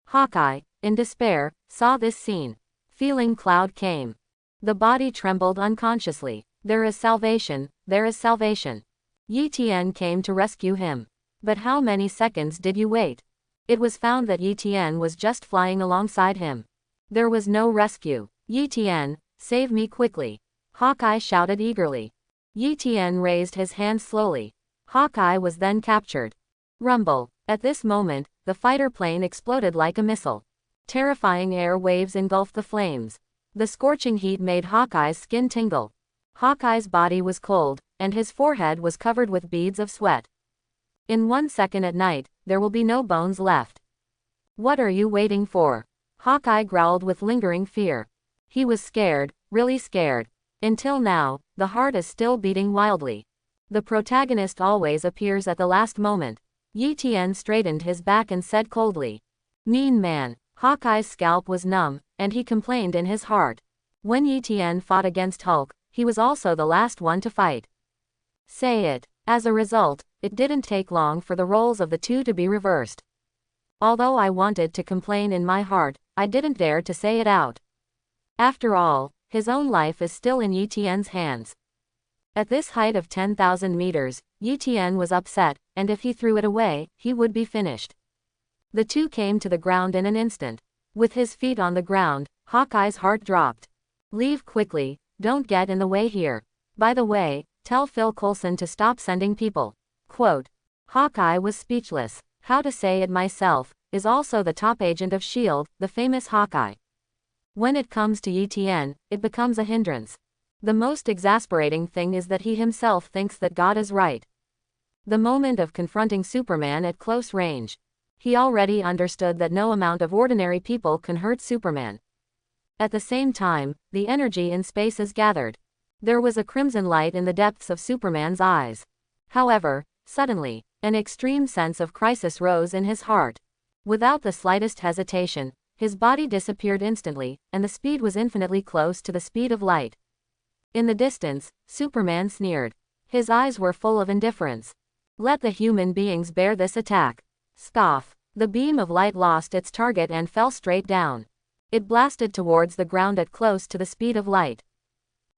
Hawkeye, in despair, saw this scene. Feeling cloud came. The body trembled unconsciously. There is salvation, there is salvation. ETN came to rescue him. But how many seconds did you wait? It was found that ETN was just flying alongside him. There was no rescue. ETN, save me quickly. Hawkeye shouted eagerly. ETN raised his hand slowly. Hawkeye was then captured. Rumble. At this moment, the fighter plane exploded like a missile. Terrifying air waves engulfed the flames. The scorching heat made Hawkeye's skin tingle. Hawkeye's body was cold, and his forehead was covered with beads of sweat. In 1 second at night, there will be no bones left. What are you waiting for? Hawkeye growled with lingering fear. He was scared, really scared. Until now, the heart is still beating wildly. The protagonist always appears at the last moment. ETN straightened his back and said coldly. Mean man. Hawkeye's scalp was numb, and he complained in his heart. When ETN fought against Hulk, he was also the last one to fight. Say it. As a result, it didn't take long for the roles of the two to be reversed. Although I wanted to complain in my heart, I didn't dare to say it out. After all, his own life is still in ETN's hands. At this height of 10,000 meters, Yi was upset, and if he threw it away, he would be finished. The two came to the ground in an instant. With his feet on the ground, Hawkeye's heart dropped. Leave quickly, don't get in the way here. By the way, tell Phil Coulson to stop sending people. Quote. Hawkeye was speechless. How to say it myself, is also the top agent of S.H.I.E.L.D., the famous Hawkeye. When it comes to Yi, it becomes a hindrance. The most exasperating thing is that he himself thinks that God is right. The moment of confronting Superman at close range. He already understood that no amount of ordinary people can hurt Superman. At the same time, the energy in space is gathered. There was a crimson light in the depths of Superman's eyes. However, suddenly, an extreme sense of crisis rose in his heart. Without the slightest hesitation, his body disappeared instantly, and the speed was infinitely close to the speed of light. In the distance, Superman sneered. His eyes were full of indifference. Let the human beings bear this attack. Scoff. The beam of light lost its target and fell straight down. It blasted towards the ground at close to the speed of light.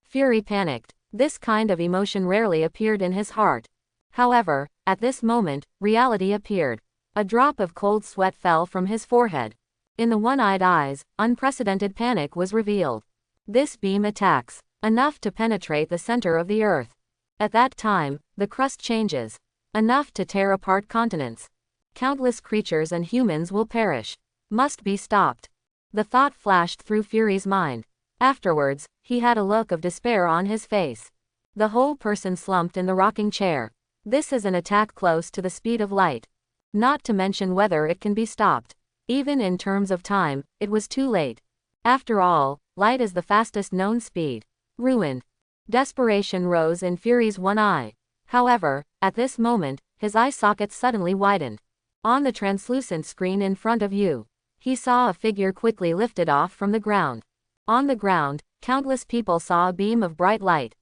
Fury panicked. This kind of emotion rarely appeared in his heart. However, at this moment, reality appeared. A drop of cold sweat fell from his forehead. In the one-eyed eyes, unprecedented panic was revealed. This beam attacks. Enough to penetrate the center of the earth. At that time, the crust changes. Enough to tear apart continents. Countless creatures and humans will perish. Must be stopped. The thought flashed through Fury's mind. Afterwards, he had a look of despair on his face. The whole person slumped in the rocking chair. This is an attack close to the speed of light. Not to mention whether it can be stopped. Even in terms of time, it was too late. After all, light is the fastest known speed. Ruined. Desperation rose in Fury's one eye. However, at this moment, his eye sockets suddenly widened. On the translucent screen in front of you, he saw a figure quickly lifted off from the ground. On the ground, countless people saw a beam of bright light.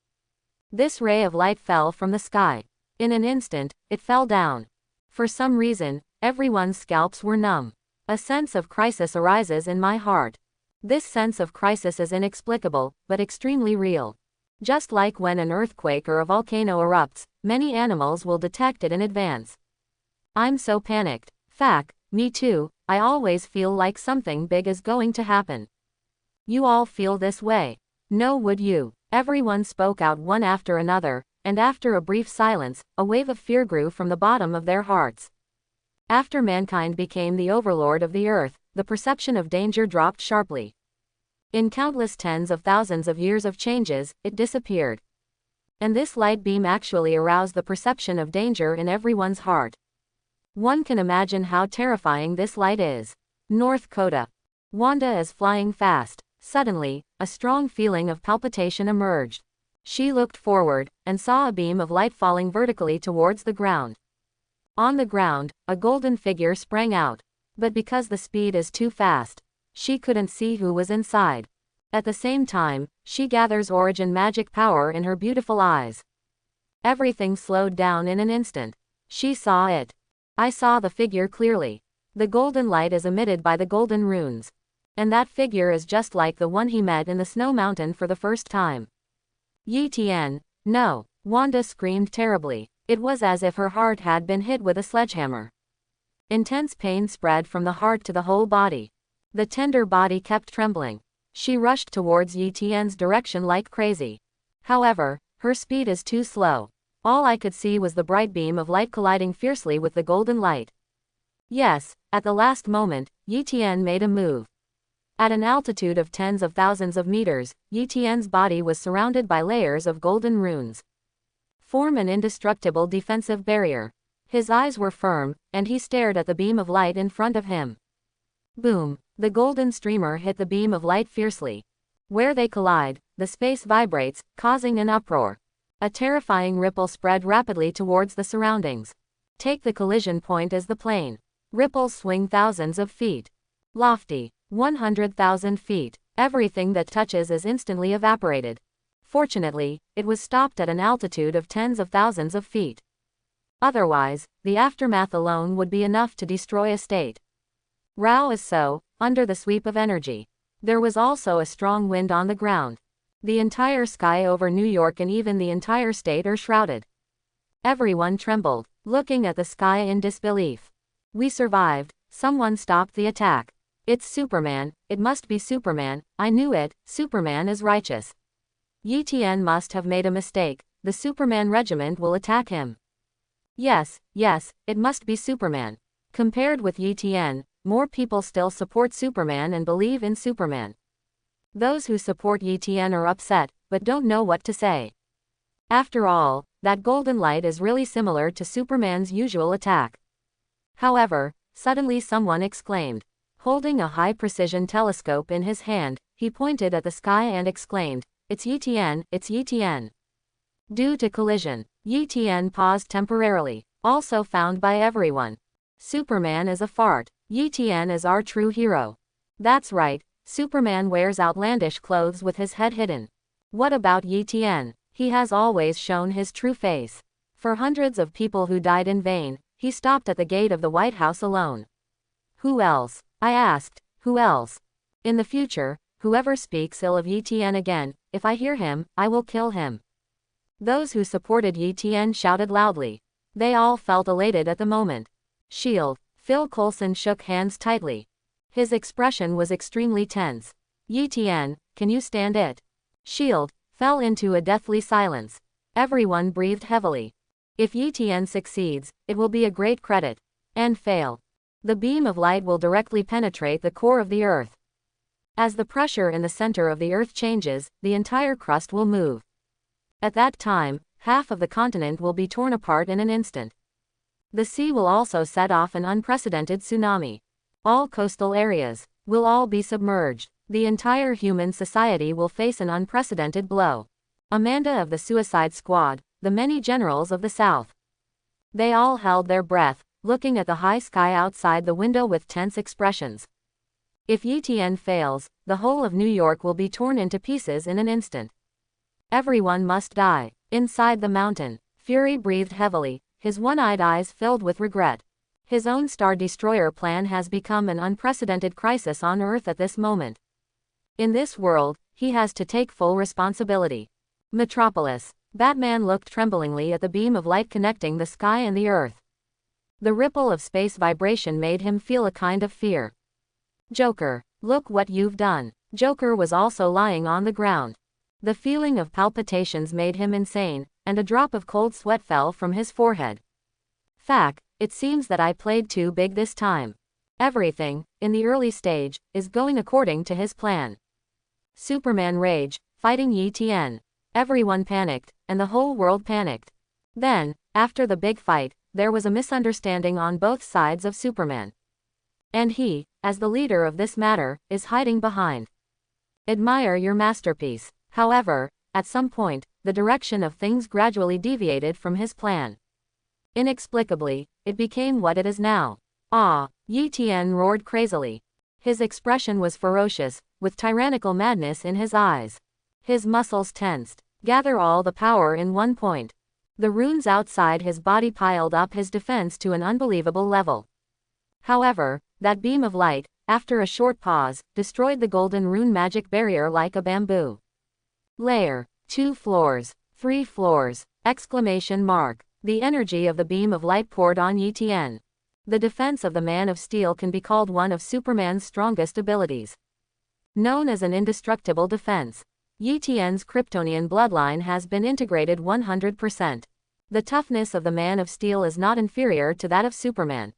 This ray of light fell from the sky. In an instant, it fell down. For some reason, everyone's scalps were numb. A sense of crisis arises in my heart. This sense of crisis is inexplicable, but extremely real. Just like when an earthquake or a volcano erupts, many animals will detect it in advance. I'm so panicked. Fact, me too, I always feel like something big is going to happen. You all feel this way. No, would you? Everyone spoke out one after another, and after a brief silence, a wave of fear grew from the bottom of their hearts. After mankind became the overlord of the earth, the perception of danger dropped sharply. In countless tens of thousands of years of changes, it disappeared. And this light beam actually aroused the perception of danger in everyone's heart. One can imagine how terrifying this light is. North Coda. Wanda is flying fast. Suddenly, a strong feeling of palpitation emerged. She looked forward, and saw a beam of light falling vertically towards the ground. On the ground, a golden figure sprang out. But because the speed is too fast, she couldn't see who was inside. At the same time, she gathers origin magic power in her beautiful eyes. Everything slowed down in an instant. She saw it. I saw the figure clearly. The golden light is emitted by the golden runes. And that figure is just like the one he met in the snow mountain for the first time. Yi Tian, no, Wanda screamed terribly. It was as if her heart had been hit with a sledgehammer. Intense pain spread from the heart to the whole body. The tender body kept trembling. She rushed towards Yi Tian's direction like crazy. However, her speed is too slow. All I could see was the bright beam of light colliding fiercely with the golden light. Yes, at the last moment, Yi Tian made a move. At an altitude of tens of thousands of meters, Yi Tian's body was surrounded by layers of golden runes. Form an indestructible defensive barrier. His eyes were firm, and he stared at the beam of light in front of him. Boom! The golden streamer hit the beam of light fiercely. Where they collide, the space vibrates, causing an uproar. A terrifying ripple spread rapidly towards the surroundings. Take the collision point as the plane. Ripples swing thousands of feet. Lofty, 100,000 feet. Everything that touches is instantly evaporated. Fortunately, it was stopped at an altitude of tens of thousands of feet. Otherwise, the aftermath alone would be enough to destroy a state. Rao is so, under the sweep of energy. There was also a strong wind on the ground. The entire sky over New York and even the entire state are shrouded. Everyone trembled, looking at the sky in disbelief. We survived. Someone stopped the attack. It's Superman, it must be Superman, I knew it, Superman is righteous. Yi Tian must have made a mistake, the Superman regiment will attack him. Yes, it must be Superman. Compared with Yi Tian, more people still support Superman and believe in Superman. Those who support Yi Tian are upset, but don't know what to say. After all, that golden light is really similar to Superman's usual attack. However, suddenly someone exclaimed. Holding a high-precision telescope in his hand, he pointed at the sky and exclaimed, "It's Yi Tian, it's Yi Tian." Due to collision, Yi Tian paused temporarily, also found by everyone. Superman is a fart. Yi Tian is our true hero. That's right, Superman wears outlandish clothes with his head hidden. What about Yi Tian? He has always shown his true face. For hundreds of people who died in vain, he stopped at the gate of the White House alone. Who else? I asked, who else? In the future, whoever speaks ill of Yi Tian again, if I hear him, I will kill him. Those who supported Yi Tian shouted loudly. They all felt elated at the moment. Shield. Phil Coulson shook hands tightly. His expression was extremely tense. Yi Tian, can you stand it? Shield. Fell into a deathly silence. Everyone breathed heavily. If Yi Tian succeeds, it will be a great credit. And fail. The beam of light will directly penetrate the core of the Earth. As the pressure in the center of the Earth changes, the entire crust will move. At that time, half of the continent will be torn apart in an instant. The sea will also set off an unprecedented tsunami. All coastal areas will all be submerged. The entire human society will face an unprecedented blow. Amanda of the Suicide Squad, the many generals of the South. They all held their breath, looking at the high sky outside the window with tense expressions. If Yi Tian fails, the whole of New York will be torn into pieces in an instant. Everyone must die. Inside the mountain, Fury breathed heavily, his one-eyed eyes filled with regret. His own Star Destroyer plan has become an unprecedented crisis on Earth at this moment. In this world, he has to take full responsibility. Metropolis. Batman looked tremblingly at the beam of light connecting the sky and the Earth. The ripple of space vibration made him feel a kind of fear. Joker, look what you've done. Joker was also lying on the ground. The feeling of palpitations made him insane, and a drop of cold sweat fell from his forehead. Fact, it seems that I played too big this time. Everything, in the early stage, is going according to his plan. Superman rage, fighting Yi Tian. Everyone panicked, and the whole world panicked. Then, after the big fight, there was a misunderstanding on both sides of Superman. And he, as the leader of this matter, is hiding behind. Admire your masterpiece. However, at some point, the direction of things gradually deviated from his plan. Inexplicably, it became what it is now. Ah! Yi Tian roared crazily. His expression was ferocious, with tyrannical madness in his eyes. His muscles tensed. Gather all the power in one point. The runes outside his body piled up his defense to an unbelievable level. However, that beam of light, after a short pause, destroyed the golden rune magic barrier like a bamboo. Layer. 2 floors. 3 floors. Exclamation mark. The energy of the beam of light poured on Yi Tian. The defense of the Man of Steel can be called one of Superman's strongest abilities. Known as an indestructible defense. Yi Tian's Kryptonian bloodline has been integrated 100%. The toughness of the Man of Steel is not inferior to that of Superman.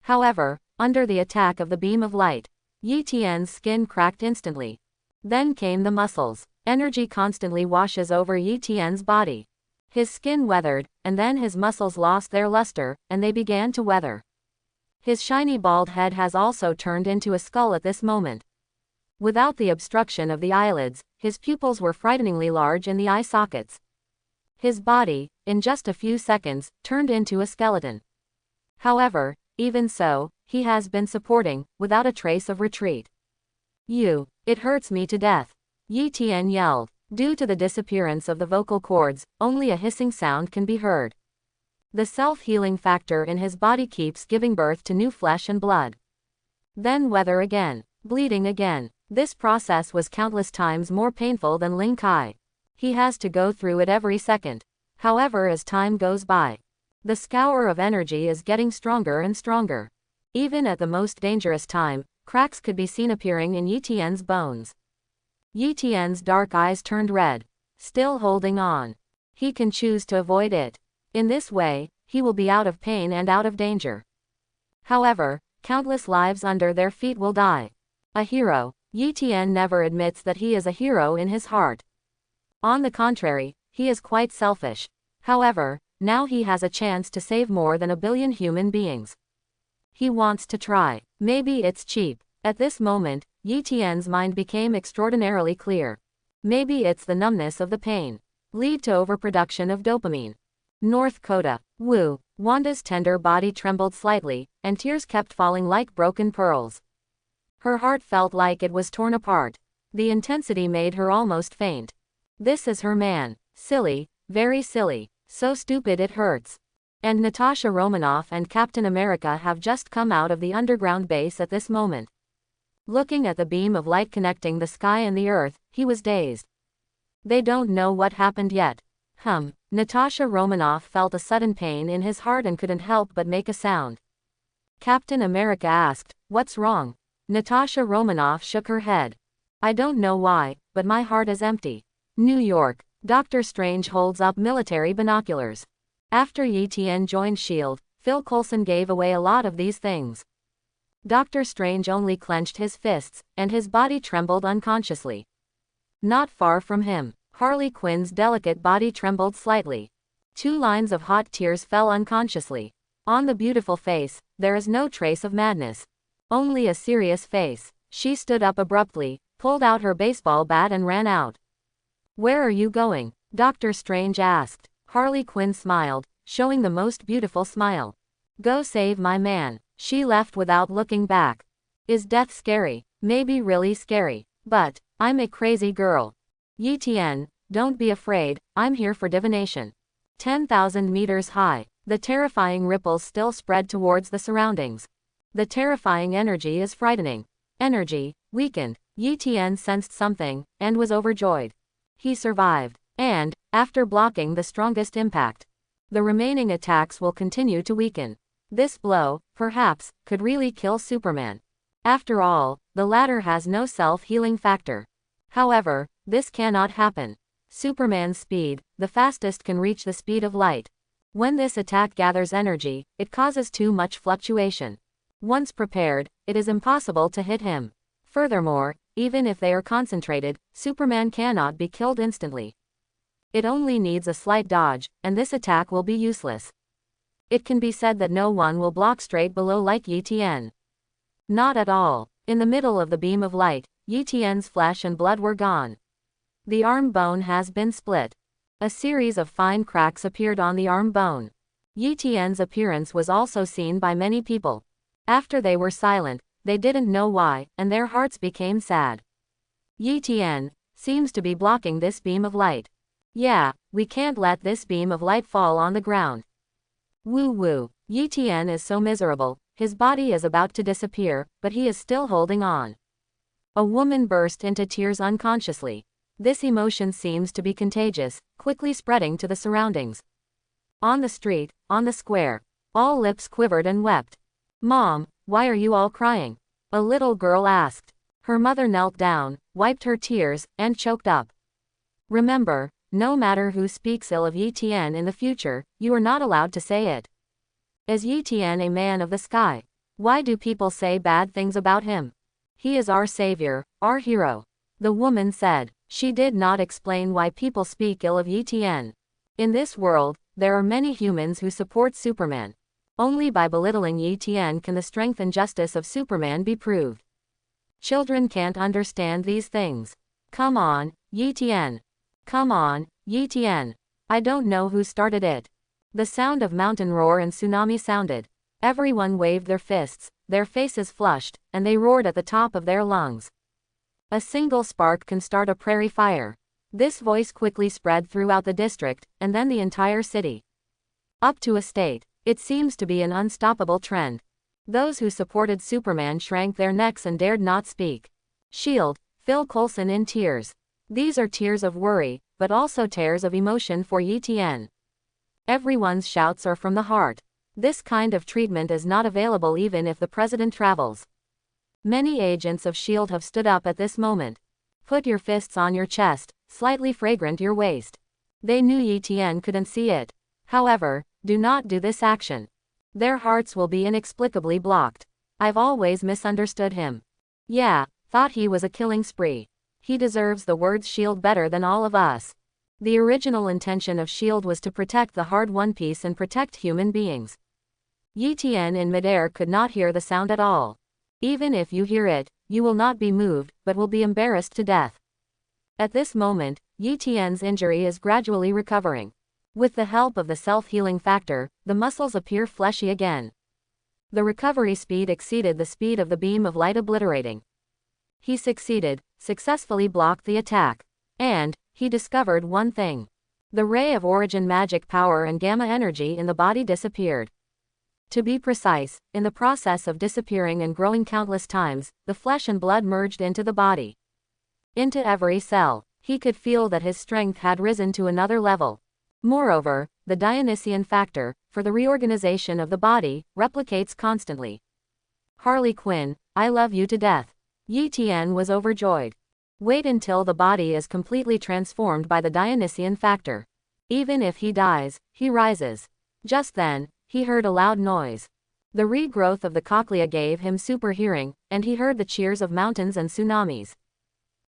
However, under the attack of the beam of light, Yi Tian's skin cracked instantly. Then came the muscles. Energy constantly washes over Yi Tian's body. His skin weathered, and then his muscles lost their luster, and they began to weather. His shiny bald head has also turned into a skull at this moment. Without the obstruction of the eyelids, his pupils were frighteningly large in the eye sockets. His body, in just a few seconds, turned into a skeleton. However, even so, he has been supporting, without a trace of retreat. It hurts me to death. Yi Tian yelled. Due to the disappearance of the vocal cords, only a hissing sound can be heard. The self-healing factor in his body keeps giving birth to new flesh and blood. Then weather again. Bleeding again. This process was countless times more painful than Ling Kai. He has to go through it every second. However, as time goes by, the scour of energy is getting stronger and stronger. Even at the most dangerous time, cracks could be seen appearing in Yi Tian's bones. Yi Tian's dark eyes turned red. Still holding on. He can choose to avoid it. In this way, he will be out of pain and out of danger. However, countless lives under their feet will die. A hero. Yi Tian never admits that he is a hero in his heart. On the contrary, he is quite selfish. However, now he has a chance to save more than 1 billion human beings. He wants to try. Maybe it's cheap. At this moment, Yi Tian's mind became extraordinarily clear. Maybe it's the numbness of the pain. Lead to overproduction of dopamine. North Kota. Wu. Wanda's tender body trembled slightly, and tears kept falling like broken pearls. Her heart felt like it was torn apart. The intensity made her almost faint. This is her man. Silly, very silly, so stupid it hurts. And Natasha Romanoff and Captain America have just come out of the underground base at this moment. Looking at the beam of light connecting the sky and the earth, he was dazed. They don't know what happened yet. Natasha Romanoff felt a sudden pain in his heart and couldn't help but make a sound. Captain America asked, "What's wrong?" Natasha Romanoff shook her head. "I don't know why, but my heart is empty." New York. Dr. Strange holds up military binoculars. After Yi Tian joined S.H.I.E.L.D., Phil Coulson gave away a lot of these things. Dr. Strange only clenched his fists, and his body trembled unconsciously. Not far from him, Harley Quinn's delicate body trembled slightly. 2 lines of hot tears fell unconsciously. On the beautiful face, there is no trace of madness. Only a serious face. She stood up abruptly, pulled out her baseball bat and ran out. "Where are you going?" Dr. Strange asked. Harley Quinn smiled, showing the most beautiful smile. "Go save my man." She left without looking back. Is death scary? Maybe really scary. But, I'm a crazy girl. Yi Tian, don't be afraid, I'm here for divination. 10,000 meters high. The terrifying ripples still spread towards the surroundings. The terrifying energy is frightening. Energy, weakened. Yi Tian sensed something, and was overjoyed. He survived. And, after blocking the strongest impact, the remaining attacks will continue to weaken. This blow, perhaps, could really kill Superman. After all, the latter has no self-healing factor. However, this cannot happen. Superman's speed, the fastest can reach the speed of light. When this attack gathers energy, it causes too much fluctuation. Once prepared, it is impossible to hit him. Furthermore, even if they are concentrated, Superman cannot be killed instantly. It only needs a slight dodge, and this attack will be useless. It can be said that no one will block straight below like Yi Tian. Not at all. In the middle of the beam of light, Yi Tian's flesh and blood were gone. The arm bone has been split. A series of fine cracks appeared on the arm bone. Yi Tian's appearance was also seen by many people. After they were silent, they didn't know why, and their hearts became sad. Yi Tian seems to be blocking this beam of light. Yeah, we can't let this beam of light fall on the ground. Woo woo. Yi Tian is so miserable, his body is about to disappear, but he is still holding on. A woman burst into tears unconsciously. This emotion seems to be contagious, quickly spreading to the surroundings. On the street, on the square, all lips quivered and wept. "Mom, why are you all crying?" a little girl asked. Her mother knelt down, wiped her tears, and choked up. Remember, no matter who speaks ill of Yi Tian in the future, you are not allowed to say it. Is Yi Tian a man of the sky? Why do people say bad things about him? He is our savior, our hero. The woman said. She did not explain why people speak ill of Yi Tian. In this world, there are many humans who support Superman. Only by belittling Yi Tian can the strength and justice of Superman be proved. Children can't understand these things. Come on, Yi Tian. Come on, Yi Tian. I don't know who started it. The sound of mountain roar and tsunami sounded. Everyone waved their fists, their faces flushed, and they roared at the top of their lungs. A single spark can start a prairie fire. This voice quickly spread throughout the district, and then the entire city. Up to a state. It seems to be an unstoppable trend. Those who supported Superman shrank their necks and dared not speak. Shield, Phil Coulson in tears. These are tears of worry, but also tears of emotion for Yi-Tian. Everyone's shouts are from the heart. This kind of treatment is not available even if the president travels. Many agents of S.H.I.E.L.D. have stood up at this moment. Put your fists on your chest, slightly fragrant your waist. They knew Yi-Tian couldn't see it. However, do not do this action. Their hearts will be inexplicably blocked. I've always misunderstood him. Yeah, thought he was a killing spree. He deserves the words S.H.I.E.L.D. better than all of us. The original intention of S.H.I.E.L.D. was to protect the hard-won peace and protect human beings. Yi-Tian in midair could not hear the sound at all. Even if you hear it, you will not be moved, but will be embarrassed to death. At this moment, Yi-Tian's injury is gradually recovering. With the help of the self-healing factor, the muscles appear fleshy again. The recovery speed exceeded the speed of the beam of light obliterating. He successfully blocked the attack. And he discovered one thing. The ray of origin magic power and gamma energy in the body disappeared. To be precise, in the process of disappearing and growing countless times, the flesh and blood merged into the body. Into every cell, he could feel that his strength had risen to another level. Moreover, the Dionysian factor, for the reorganization of the body, replicates constantly. Harley Quinn, I love you to death. Yi-Tian was overjoyed. Wait until the body is completely transformed by the Dionysian factor. Even if he dies, he rises. Just then, he heard a loud noise. The regrowth of the cochlea gave him super hearing, and he heard the cheers of mountains and tsunamis.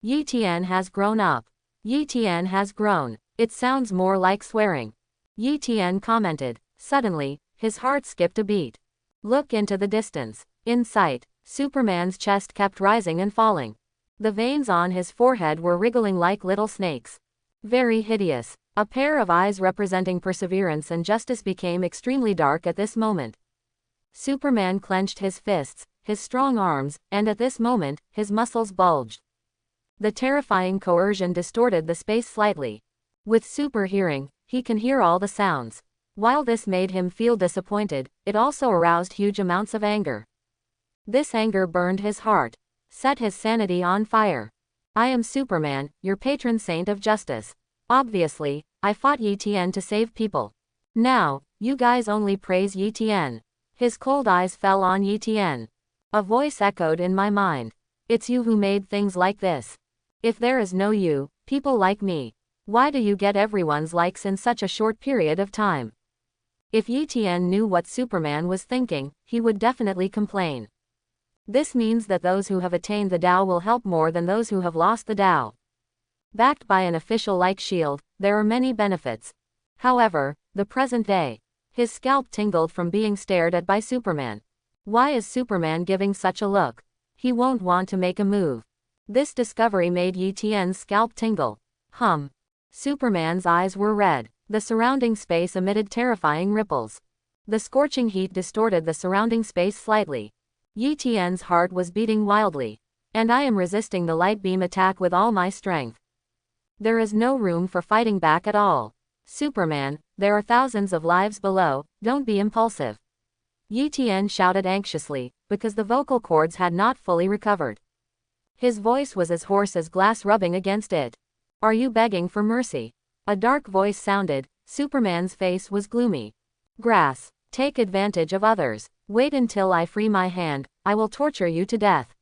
Yi-Tian has grown up. Yi-Tian has grown. It sounds more like swearing. Yi-Tian commented. Suddenly, his heart skipped a beat. Look into the distance. In sight, Superman's chest kept rising and falling. The veins on his forehead were wriggling like little snakes. Very hideous. A pair of eyes representing perseverance and justice became extremely dark at this moment. Superman clenched his fists, his strong arms, and at this moment, his muscles bulged. The terrifying coercion distorted the space slightly. With super hearing, he can hear all the sounds. While this made him feel disappointed, it also aroused huge amounts of anger. This anger burned his heart, set his sanity on fire. I am Superman, your patron saint of justice. Obviously, I fought Yi-Tian to save people. Now, you guys only praise Yi-Tian. His cold eyes fell on Yi-Tian. A voice echoed in my mind. It's you who made things like this. If there is no you, people like me, why do you get everyone's likes in such a short period of time? If Yi-Tian knew what Superman was thinking, he would definitely complain. This means that those who have attained the Tao will help more than those who have lost the Tao. Backed by an official like S.H.I.E.L.D., there are many benefits. However, the present day. His scalp tingled from being stared at by Superman. Why is Superman giving such a look? He won't want to make a move. This discovery made Yi-Tian's scalp tingle. Superman's eyes were red. The surrounding space emitted terrifying ripples. The scorching heat distorted the surrounding space slightly. Yi-Tian's heart was beating wildly. And I am resisting the light beam attack with all my strength. There is no room for fighting back at all. Superman, there are thousands of lives below, don't be impulsive. Yi-Tian shouted anxiously, because the vocal cords had not fully recovered. His voice was as hoarse as glass rubbing against it. Are you begging for mercy? A dark voice sounded. Superman's face was gloomy. Grass. Take advantage of others. Wait until I free my hand, I will torture you to death.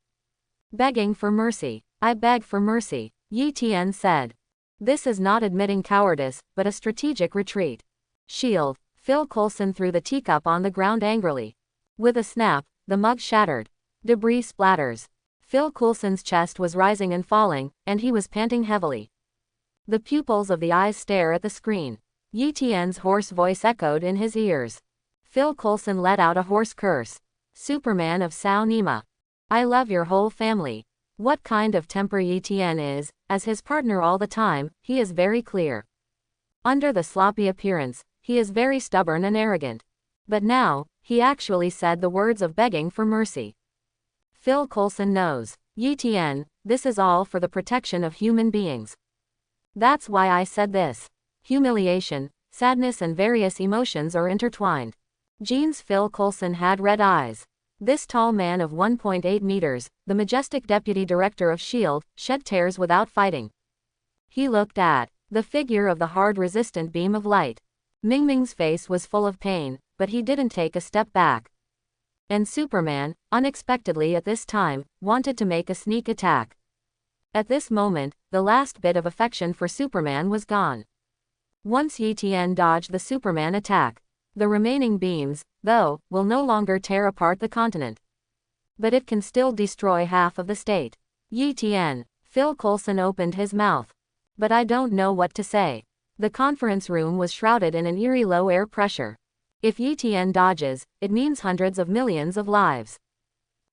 Begging for mercy. I beg for mercy, Yi-Tian said. This is not admitting cowardice, but a strategic retreat. S.H.I.E.L.D. Phil Coulson threw the teacup on the ground angrily. With a snap, the mug shattered. Debris splatters. Phil Coulson's chest was rising and falling, and he was panting heavily. The pupils of the eyes stare at the screen. Yi-Tian's hoarse voice echoed in his ears. Phil Coulson let out a hoarse curse. Superman of Sao Nima. I love your whole family. What kind of temper Yi-Tian is, as his partner all the time, he is very clear. Under the sloppy appearance, he is very stubborn and arrogant. But now, he actually said the words of begging for mercy. Phil Coulson knows. Yi-Tian, this is all for the protection of human beings. That's why I said this. Humiliation, sadness and various emotions are intertwined. Jean's Phil Coulson had red eyes. This tall man of 1.8 meters, the majestic deputy director of S.H.I.E.L.D., shed tears without fighting. He looked at the figure of the hard resistant beam of light. Ming-Ming's face was full of pain, but he didn't take a step back. And Superman, unexpectedly at this time, wanted to make a sneak attack. At this moment, the last bit of affection for Superman was gone. Once Yi Tian dodged the Superman attack, the remaining beams, though, will no longer tear apart the continent. But it can still destroy half of the state. Yi Tian. Phil Coulson opened his mouth. But I don't know what to say. The conference room was shrouded in an eerie low air pressure. If Yi Tian dodges, it means hundreds of millions of lives.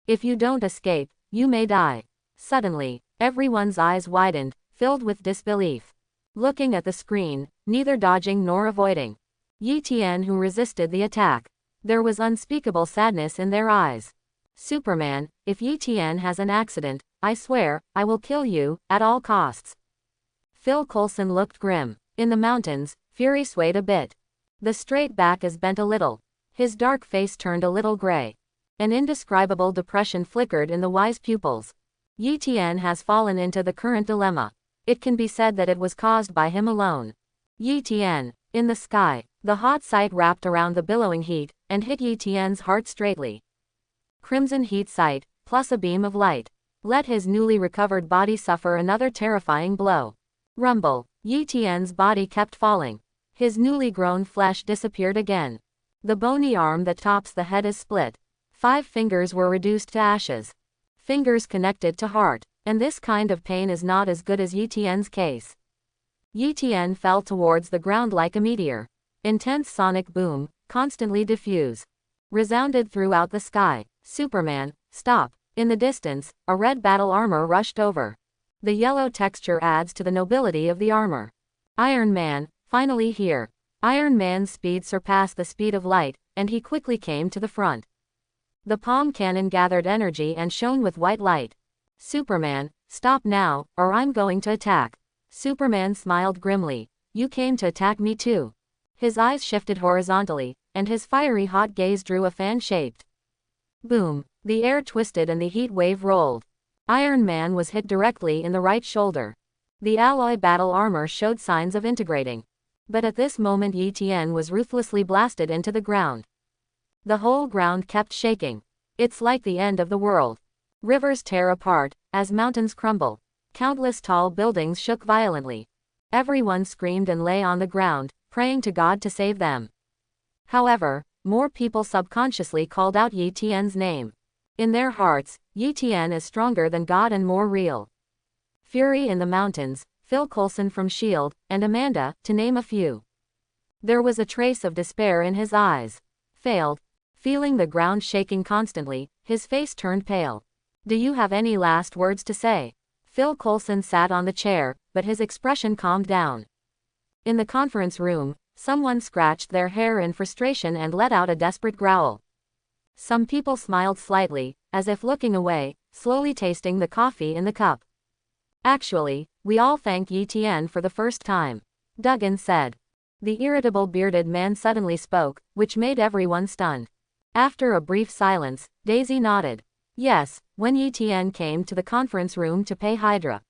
If you don't escape, you may die. Suddenly, everyone's eyes widened, filled with disbelief. Looking at the screen, neither dodging nor avoiding. Yi Tian who resisted the attack. There was unspeakable sadness in their eyes. Superman, if Yi Tian has an accident, I swear, I will kill you, at all costs. Phil Coulson looked grim. In the mountains, fury swayed a bit. The straight back is bent a little. His dark face turned a little gray. An indescribable depression flickered in the wise pupils. Yi Tian has fallen into the current dilemma. It can be said that it was caused by him alone. Yi Tian. In the sky, the hot sight wrapped around the billowing heat, and hit Yi Tian's heart straightly. Crimson heat sight, plus a beam of light. Let his newly recovered body suffer another terrifying blow. Rumble. Yi Tian's body kept falling. His newly grown flesh disappeared again. The bony arm that tops the head is split. 5 fingers were reduced to ashes. Fingers connected to heart. And this kind of pain is not as good as Yi Tian's case. Yi Tian fell towards the ground like a meteor. Intense sonic boom, constantly diffuse, resounded throughout the sky. Superman, stop. In the distance, a red battle armor rushed over. The yellow texture adds to the nobility of the armor. Iron Man, finally here. Iron Man's speed surpassed the speed of light, and he quickly came to the front. The palm cannon gathered energy and shone with white light. Superman, stop now, or I'm going to attack. Superman smiled grimly. You came to attack me too. His eyes shifted horizontally, and his fiery hot gaze drew a fan-shaped. Boom. The air twisted and the heat wave rolled. Iron Man was hit directly in the right shoulder. The alloy battle armor showed signs of integrating. But at this moment Yi Tian was ruthlessly blasted into the ground. The whole ground kept shaking. It's like the end of the world. Rivers tear apart, as mountains crumble. Countless tall buildings shook violently. Everyone screamed and lay on the ground, praying to God to save them. However, more people subconsciously called out Yi Tian's name. In their hearts, Yi Tian is stronger than God and more real. Fury in the mountains, Phil Coulson from S.H.I.E.L.D., and Amanda, to name a few. There was a trace of despair in his eyes. Failed. Feeling the ground shaking constantly, his face turned pale. Do you have any last words to say? Phil Coulson sat on the chair, but his expression calmed down. In the conference room, someone scratched their hair in frustration and let out a desperate growl. Some people smiled slightly, as if looking away, slowly tasting the coffee in the cup. Actually, we all thank Yi Tian for the first time, Duggan said. The irritable bearded man suddenly spoke, which made everyone stunned. After a brief silence, Daisy nodded. Yes, when Yi Tian came to the conference room to pay Hydra.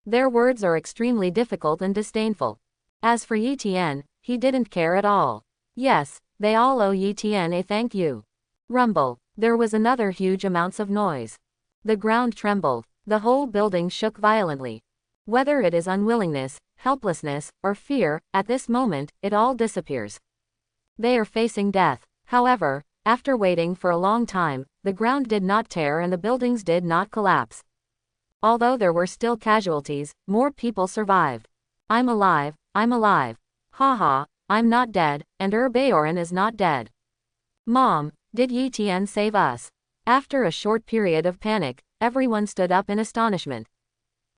Their words are extremely difficult and disdainful. As for Yi Tian, he didn't care at all. Yes, they all owe Yi Tian a thank you. Rumble. There was another huge amounts of noise. The ground trembled. The whole building shook violently. Whether it is unwillingness, helplessness, or fear, at this moment, it all disappears. They are facing death. However, after waiting for a long time, the ground did not tear and the buildings did not collapse. Although there were still casualties, more people survived. I'm alive, I'm alive. Haha, I'm not dead, and Bayoran is not dead. Mom, did Yi Tian save us? After a short period of panic, everyone stood up in astonishment.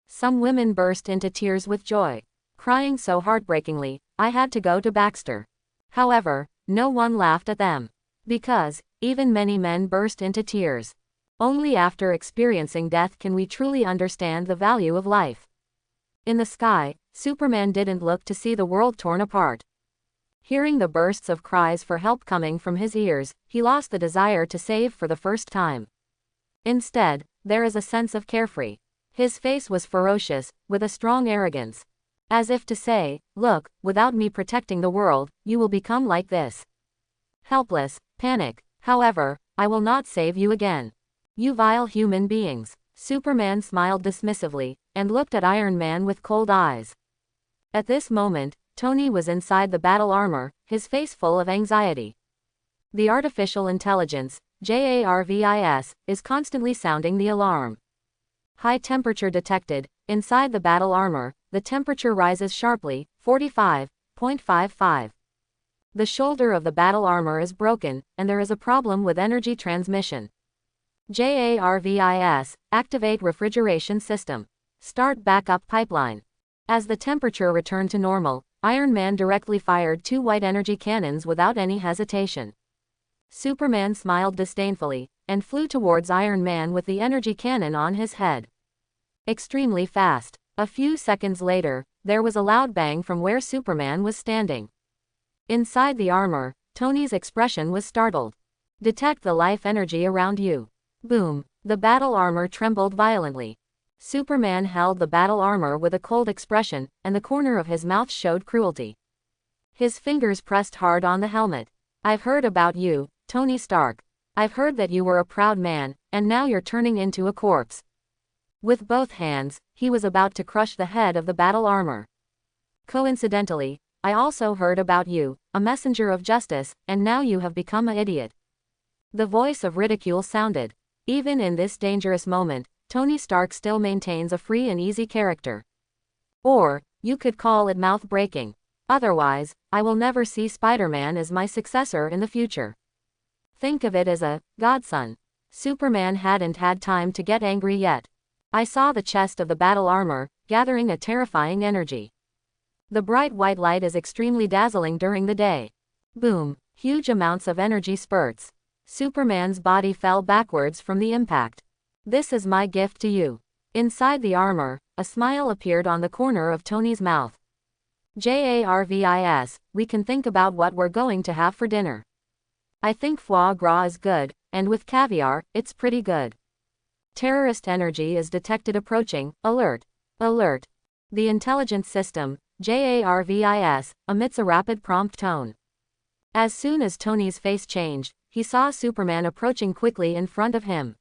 Some women burst into tears with joy, crying so heartbreakingly, I had to go to Baxter. However, no one laughed at them. Because, even many men burst into tears. Only after experiencing death can we truly understand the value of life. In the sky, Superman didn't look to see the world torn apart. Hearing the bursts of cries for help coming from his ears, he lost the desire to save for the first time. Instead, there is a sense of carefree. His face was ferocious, with a strong arrogance. As if to say, look, without me protecting the world, you will become like this. Helpless, panic. However, I will not save you again. You vile human beings. Superman smiled dismissively, and looked at Iron Man with cold eyes. At this moment, Tony was inside the battle armor, his face full of anxiety. The artificial intelligence, JARVIS, is constantly sounding the alarm. High temperature detected. Inside the battle armor, the temperature rises sharply, 45.55. The shoulder of the battle armor is broken, and there is a problem with energy transmission. JARVIS, activate refrigeration system. Start backup pipeline. As the temperature returned to normal, Iron Man directly fired 2 white energy cannons without any hesitation. Superman smiled disdainfully, and flew towards Iron Man with the energy cannon on his head. Extremely fast. A few seconds later, there was a loud bang from where Superman was standing. Inside the armor, Tony's expression was startled. Detect the life energy around you. Boom. The battle armor trembled violently. Superman held the battle armor with a cold expression, and the corner of his mouth showed cruelty. His fingers pressed hard on the helmet. I've heard about you, Tony Stark. I've heard that you were a proud man, and now you're turning into a corpse. With both hands, he was about to crush the head of the battle armor. Coincidentally, I also heard about you, a messenger of justice, and now you have become an idiot. The voice of ridicule sounded. Even in this dangerous moment, Tony Stark still maintains a free and easy character. Or, you could call it mouth-breaking. Otherwise, I will never see Spider-Man as my successor in the future. Think of it as a godson. Superman hadn't had time to get angry yet. I saw the chest of the battle armor, gathering a terrifying energy. The bright white light is extremely dazzling during the day. Boom, huge amounts of energy spurts. Superman's body fell backwards from the impact. This is my gift to you. Inside the armor, a smile appeared on the corner of Tony's mouth. JARVIS, we can think about what we're going to have for dinner. I think foie gras is good, and with caviar, it's pretty good. Terrorist energy is detected approaching. Alert. Alert. The intelligence system, JARVIS, emits a rapid prompt tone. As soon as Tony's face changed, he saw Superman approaching quickly in front of him.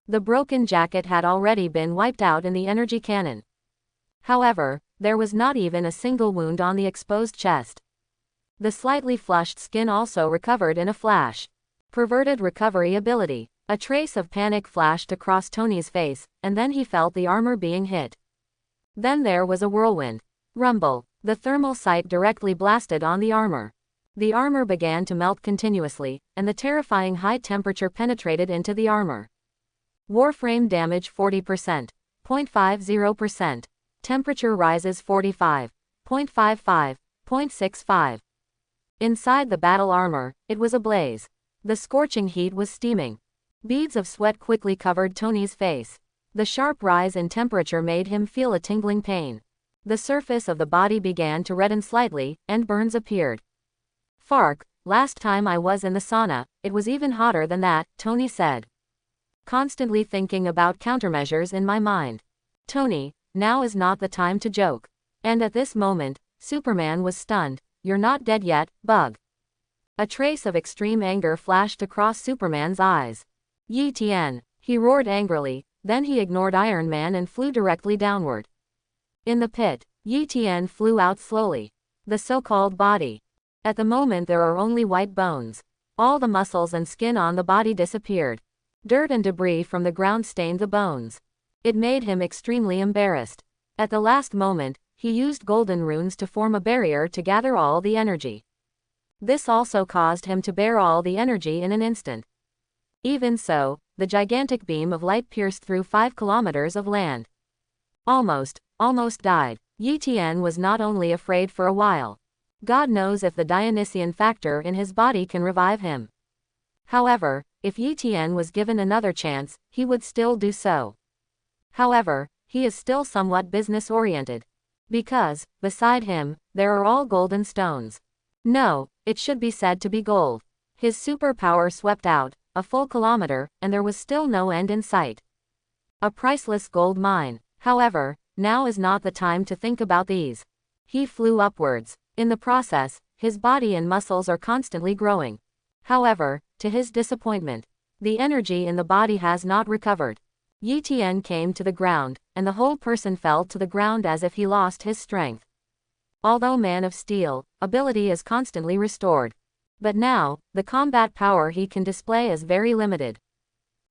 The broken jacket had already been wiped out in the energy cannon. However, there was not even a single wound on the exposed chest. The slightly flushed skin also recovered in a flash. Perverted recovery ability. A trace of panic flashed across Tony's face, and then he felt the armor being hit. Then there was a whirlwind. Rumble. The thermal sight directly blasted on the armor. The armor began to melt continuously, and the terrifying high temperature penetrated into the armor. Warframe damage 40%. 0.50%. Temperature rises 45.55. 0.65. Inside the battle armor, it was ablaze. The scorching heat was steaming. Beads of sweat quickly covered Tony's face. The sharp rise in temperature made him feel a tingling pain. The surface of the body began to redden slightly, and burns appeared. Fark, last time I was in the sauna, it was even hotter than that, Tony said. Constantly thinking about countermeasures in my mind. Tony, now is not the time to joke. And at this moment, Superman was stunned. You're not dead yet, bug. A trace of extreme anger flashed across Superman's eyes. Yi Tian, he roared angrily, then he ignored Iron Man and flew directly downward. In the pit, Yi Tian flew out slowly. The so-called body. At the moment there are only white bones. All the muscles and skin on the body disappeared. Dirt and debris from the ground stained the bones. It made him extremely embarrassed. At the last moment, he used golden runes to form a barrier to gather all the energy. This also caused him to bear all the energy in an instant. Even so, the gigantic beam of light pierced through 5 kilometers of land. Almost died. Yi Tian was not only afraid for a while. God knows if the Dionysian factor in his body can revive him. However, if Yi Tian was given another chance, he would still do so. However, he is still somewhat business-oriented. Because, beside him, there are all golden stones. No, it should be said to be gold. His superpower swept out, a full kilometer, and there was still no end in sight. A priceless gold mine. However, now is not the time to think about these. He flew upwards. In the process, his body and muscles are constantly growing. However, to his disappointment, the energy in the body has not recovered. Yi Tian came to the ground, and the whole person fell to the ground as if he lost his strength. Although Man of Steel, ability is constantly restored. But now, the combat power he can display is very limited.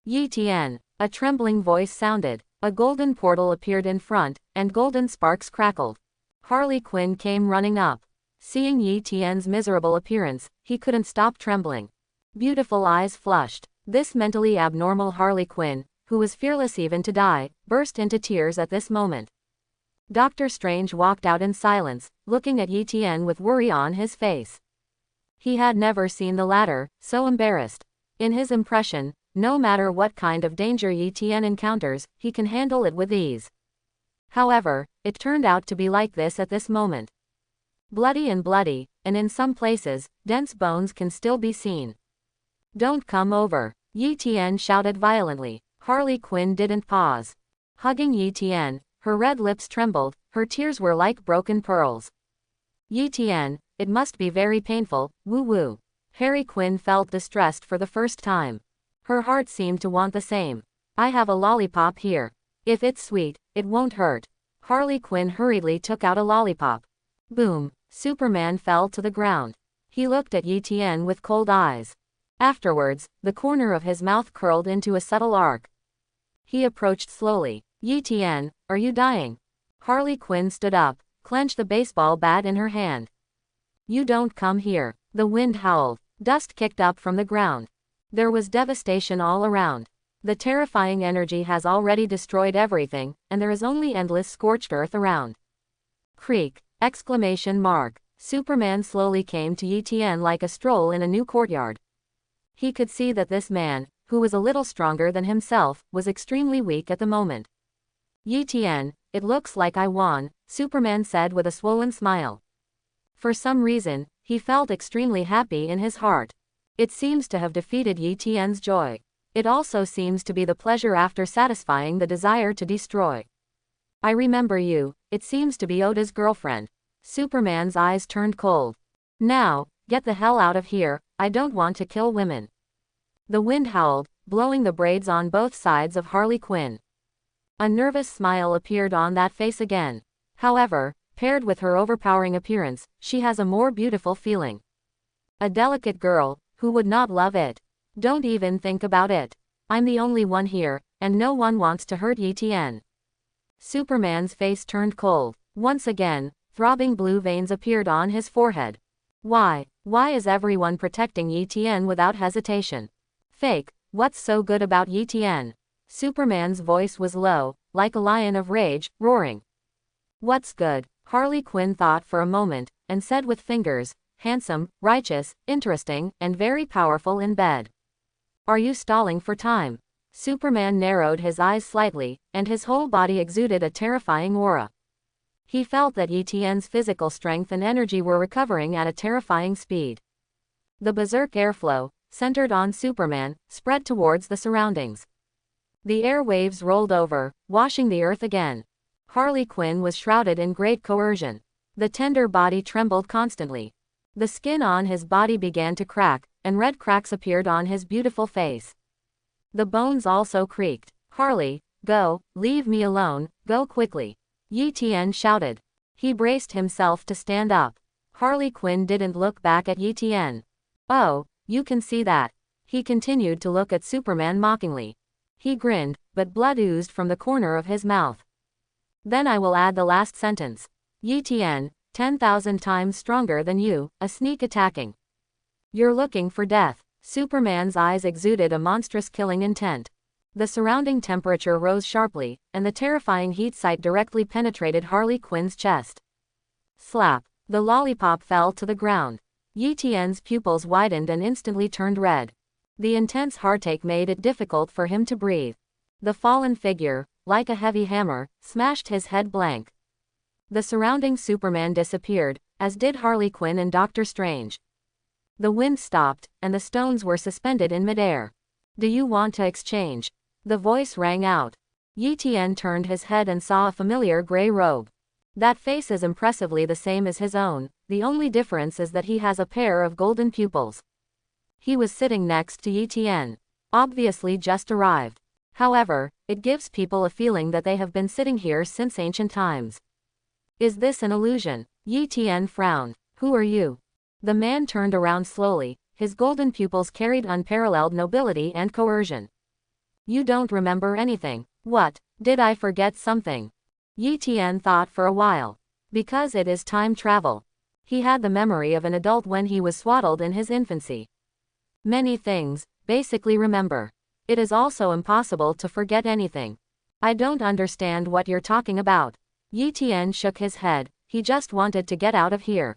Yi Tian, a trembling voice sounded. A golden portal appeared in front, and golden sparks crackled. Harley Quinn came running up. Seeing Yi Tian's miserable appearance, he couldn't stop trembling. Beautiful eyes flushed. This mentally abnormal Harley Quinn, who was fearless even to die, burst into tears at this moment. Doctor Strange walked out in silence, looking at Yi Tian with worry on his face. He had never seen the latter so embarrassed. In his impression, no matter what kind of danger Yi Tian encounters, he can handle it with ease. However, it turned out to be like this at this moment. Bloody, and in some places, dense bones can still be seen. Don't come over, Yi Tian shouted violently. Harley Quinn didn't pause. Hugging Yi Tian, her red lips trembled, her tears were like broken pearls. Yi Tian, it must be very painful, woo-woo. Harley Quinn felt distressed for the first time. Her heart seemed to want the same. I have a lollipop here. If it's sweet, it won't hurt. Harley Quinn hurriedly took out a lollipop. Boom, Superman fell to the ground. He looked at Yi Tian with cold eyes. Afterwards, the corner of his mouth curled into a subtle arc. He approached slowly. Yi Tian, are you dying? Harley Quinn stood up, clenched the baseball bat in her hand. You don't come here. The wind howled. Dust kicked up from the ground. There was devastation all around. The terrifying energy has already destroyed everything, and there is only endless scorched earth around. Creak! Exclamation mark. Superman slowly came to Yi Tian like a stroll in a new courtyard. He could see that this man, who was a little stronger than himself, was extremely weak at the moment. Yi Tian, it looks like I won, Superman said with a swollen smile. For some reason, he felt extremely happy in his heart. It seems to have defeated Yi Tian's joy. It also seems to be the pleasure after satisfying the desire to destroy. I remember you, it seems to be Oda's girlfriend. Superman's eyes turned cold. Now, get the hell out of here, I don't want to kill women. The wind howled, blowing the braids on both sides of Harley Quinn. A nervous smile appeared on that face again. However, paired with her overpowering appearance, she has a more beautiful feeling. A delicate girl, who would not love it? Don't even think about it. I'm the only one here, and no one wants to hurt Yi Tian. Superman's face turned cold. Once again, throbbing blue veins appeared on his forehead. Why is everyone protecting Yi Tian without hesitation? Fake, what's so good about Yi Tian? Superman's voice was low, like a lion of rage, roaring. What's good? Harley Quinn thought for a moment, and said with fingers, handsome, righteous, interesting, and very powerful in bed. Are you stalling for time? Superman narrowed his eyes slightly, and his whole body exuded a terrifying aura. He felt that Yi Tian's physical strength and energy were recovering at a terrifying speed. The berserk airflow, centered on Superman, spread towards the surroundings. The air waves rolled over, washing the earth again. Harley Quinn was shrouded in great coercion. The tender body trembled constantly. The skin on his body began to crack, and red cracks appeared on his beautiful face. The bones also creaked. Harley, go, leave me alone, go quickly. Yi Tian shouted. He braced himself to stand up. Harley Quinn didn't look back at Yi Tian. Oh, you can see that. He continued to look at Superman mockingly. He grinned, but blood oozed from the corner of his mouth. Then I will add the last sentence. Yi Tian, 10,000 times stronger than you, a sneak attacking. You're looking for death. Superman's eyes exuded a monstrous killing intent. The surrounding temperature rose sharply, and the terrifying heat sight directly penetrated Harley Quinn's chest. Slap! The lollipop fell to the ground. Yi Tian's pupils widened and instantly turned red. The intense heartache made it difficult for him to breathe. The fallen figure, like a heavy hammer, smashed his head blank. The surrounding Superman disappeared, as did Harley Quinn and Doctor Strange. The wind stopped, and the stones were suspended in midair. Do you want to exchange? The voice rang out. Yi Tian turned his head and saw a familiar gray robe. That face is impressively the same as his own, the only difference is that he has a pair of golden pupils. He was sitting next to Yi Tian. Obviously just arrived. However, it gives people a feeling that they have been sitting here since ancient times. Is this an illusion? Yi Tian frowned. Who are you? The man turned around slowly, his golden pupils carried unparalleled nobility and coercion. You don't remember anything. What? Did I forget something? Yi Tian thought for a while. Because it is time travel. He had the memory of an adult when he was swaddled in his infancy. Many things, basically remember. It is also impossible to forget anything. I don't understand what you're talking about. Yi Tian shook his head, he just wanted to get out of here.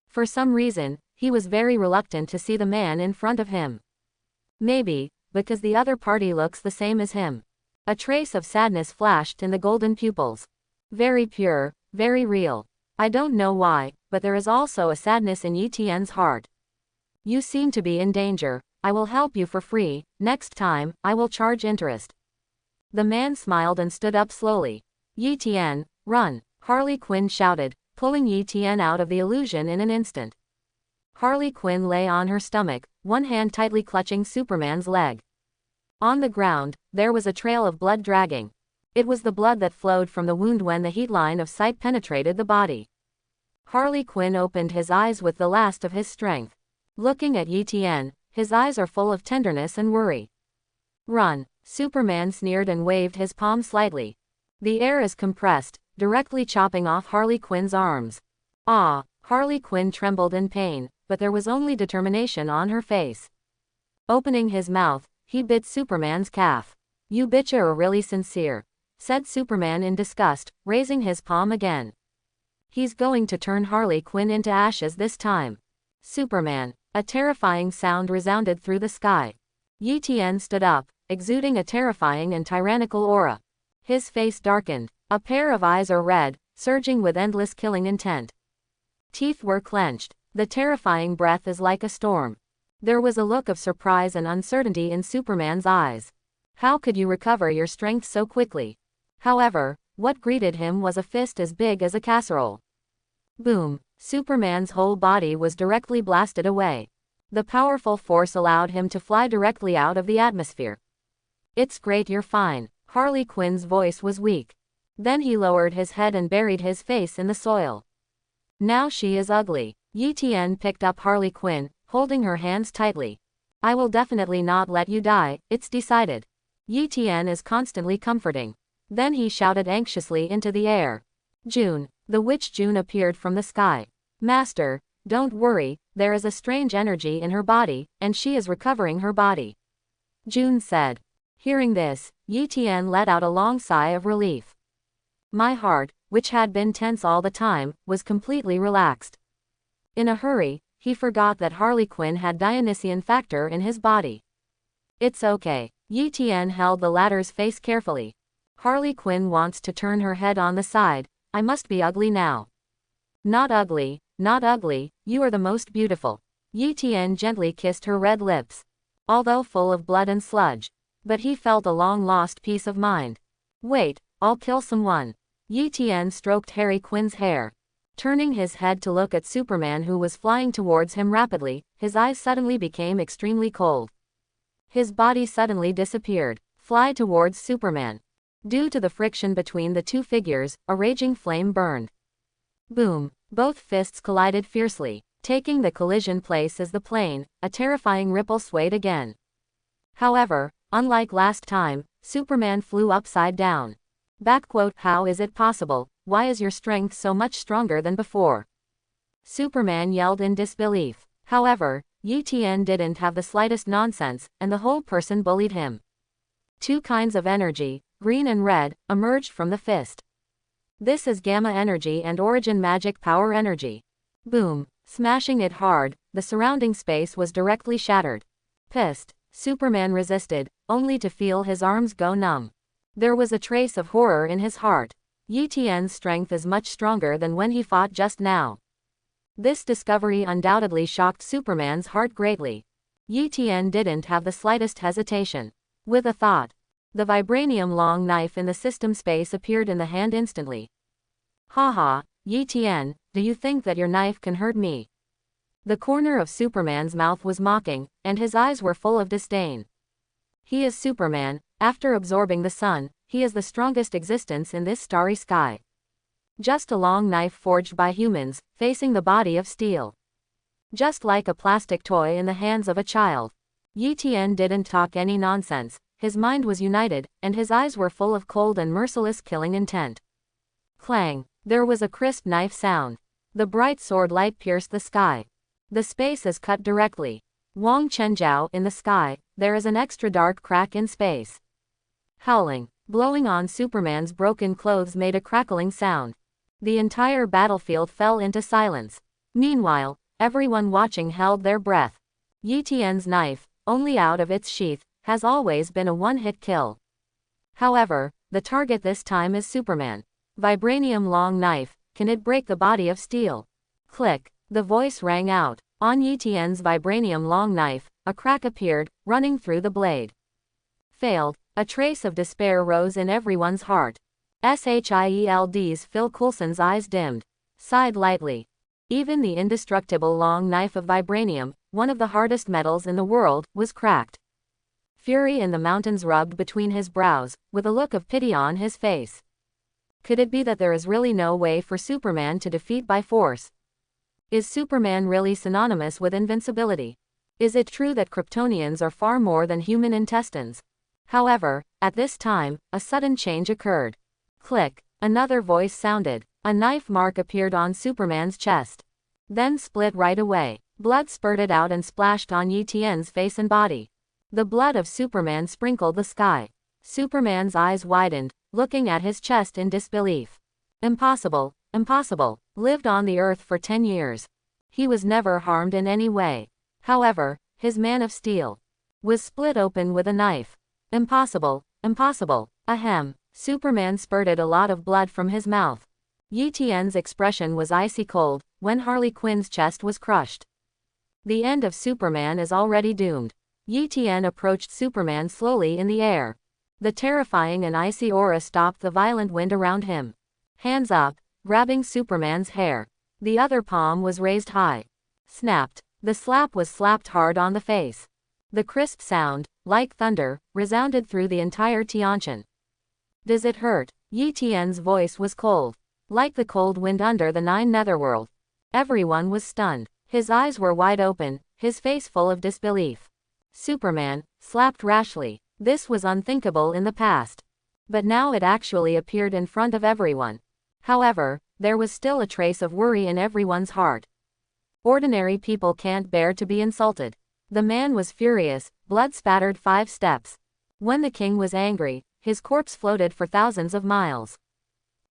For some reason, he was very reluctant to see the man in front of him. Maybe, because the other party looks the same as him. A trace of sadness flashed in the golden pupils. Very pure, very real. I don't know why, but there is also a sadness in Yi Tian's heart. You seem to be in danger. I will help you for free. Next time, I will charge interest. The man smiled and stood up slowly. Yi Tian, run! Harley Quinn shouted, pulling Yi Tian out of the illusion in an instant. Harley Quinn lay on her stomach, one hand tightly clutching Superman's leg. On the ground, there was a trail of blood dragging. It was the blood that flowed from the wound when the heat line of sight penetrated the body. Harley Quinn opened his eyes with the last of his strength. Looking at Yi Tian, his eyes are full of tenderness and worry. Run! Superman sneered and waved his palm slightly. The air is compressed, directly chopping off Harley Quinn's arms. Ah! Harley Quinn trembled in pain, but there was only determination on her face. Opening his mouth, he bit Superman's calf. You bitcha are really sincere, said Superman in disgust, raising his palm again. He's going to turn Harley Quinn into ashes this time. Superman. A terrifying sound resounded through the sky. Yi Tian stood up, exuding a terrifying and tyrannical aura. His face darkened. A pair of eyes are red, surging with endless killing intent. Teeth were clenched. The terrifying breath is like a storm. There was a look of surprise and uncertainty in Superman's eyes. How could you recover your strength so quickly? However, what greeted him was a fist as big as a casserole. Boom! Superman's whole body was directly blasted away. The powerful force allowed him to fly directly out of the atmosphere. It's great you're fine. Harley Quinn's voice was weak. Then he lowered his head and buried his face in the soil. Now she is ugly. Yi Tian picked up Harley Quinn, holding her hands tightly. I will definitely not let you die, it's decided. Yi Tian is constantly comforting. Then he shouted anxiously into the air. June. The witch June appeared from the sky. Master, don't worry, there is a strange energy in her body, and she is recovering her body. June said. Hearing this, Yi Tian let out a long sigh of relief. My heart, which had been tense all the time, was completely relaxed. In a hurry, he forgot that Harley Quinn had Dionysian factor in his body. It's okay. Yi Tian held the latter's face carefully. Harley Quinn wants to turn her head on the side. I must be ugly now. Not ugly, not ugly, you are the most beautiful. Yi Tian gently kissed her red lips. Although full of blood and sludge. But he felt a long-lost peace of mind. Wait, I'll kill someone. Yi Tian stroked Harley Quinn's hair. Turning his head to look at Superman who was flying towards him rapidly, his eyes suddenly became extremely cold. His body suddenly disappeared. Fly towards Superman. Due to the friction between the two figures, a raging flame burned. Boom! Both fists collided fiercely. Taking the collision place as the plane, a terrifying ripple swayed again. However, unlike last time, Superman flew upside down. How is it possible? Why is your strength so much stronger than before? Superman yelled in disbelief. However, Yi Tian didn't have the slightest nonsense, and the whole person bullied him. Two kinds of energy, green and red, emerged from the fist. This is gamma energy and origin magic power energy. Boom! Smashing it hard, the surrounding space was directly shattered. Pissed, Superman resisted, only to feel his arms go numb. There was a trace of horror in his heart. Yi Tian's strength is much stronger than when he fought just now. This discovery undoubtedly shocked Superman's heart greatly. Yi Tian didn't have the slightest hesitation. With a thought, the vibranium long knife in the system space appeared in the hand instantly. Haha, Yi Tian, do you think that your knife can hurt me? The corner of Superman's mouth was mocking, and his eyes were full of disdain. He is Superman. After absorbing the sun, he is the strongest existence in this starry sky. Just a long knife forged by humans, facing the body of steel. Just like a plastic toy in the hands of a child. Yi Tian didn't talk any nonsense, his mind was united, and his eyes were full of cold and merciless killing intent. Clang! There was a crisp knife sound. The bright sword light pierced the sky. The space is cut directly. Wang Chenjiao, in the sky, there is an extra dark crack in space. Howling, blowing on Superman's broken clothes made a crackling sound. The entire battlefield fell into silence. Meanwhile, everyone watching held their breath. Yi Tian's knife, only out of its sheath, has always been a one-hit kill. However, the target this time is Superman. Vibranium long knife, can it break the body of steel? Click, the voice rang out. On Yi Tian's vibranium long knife, a crack appeared, running through the blade. Failed. A trace of despair rose in everyone's heart. Shield's Phil Coulson's eyes dimmed. Sighed lightly. Even the indestructible long knife of vibranium, one of the hardest metals in the world, was cracked. Fury in the mountains rubbed between his brows, with a look of pity on his face. Could it be that there is really no way for Superman to defeat by force? Is Superman really synonymous with invincibility? Is it true that Kryptonians are far more than human intestines? However, at this time, a sudden change occurred. Click, another voice sounded. A knife mark appeared on Superman's chest. Then split right away. Blood spurted out and splashed on Yi Tian's face and body. The blood of Superman sprinkled the sky. Superman's eyes widened, looking at his chest in disbelief. Impossible, impossible. Lived on the Earth for 10 years. He was never harmed in any way. However, his Man of Steel was split open with a knife. Impossible, impossible. Ahem. Superman spurted a lot of blood from his mouth. Yi Tian's expression was icy cold when Harley Quinn's chest was crushed. The end of Superman is already doomed. Yi Tian approached Superman slowly in the air. The terrifying and icy aura stopped the violent wind around him. Hands up, grabbing Superman's hair. The other palm was raised high. Snapped. The slap was slapped hard on the face. The crisp sound, like thunder, resounded through the entire Tiantian. Does it hurt? Yi Tian's voice was cold. Like the cold wind under the Nine Netherworld. Everyone was stunned. His eyes were wide open, his face full of disbelief. Superman, slapped rashly. This was unthinkable in the past. But now it actually appeared in front of everyone. However, there was still a trace of worry in everyone's heart. Ordinary people can't bear to be insulted. The man was furious, blood spattered 5 steps. When the king was angry, his corpse floated for thousands of miles.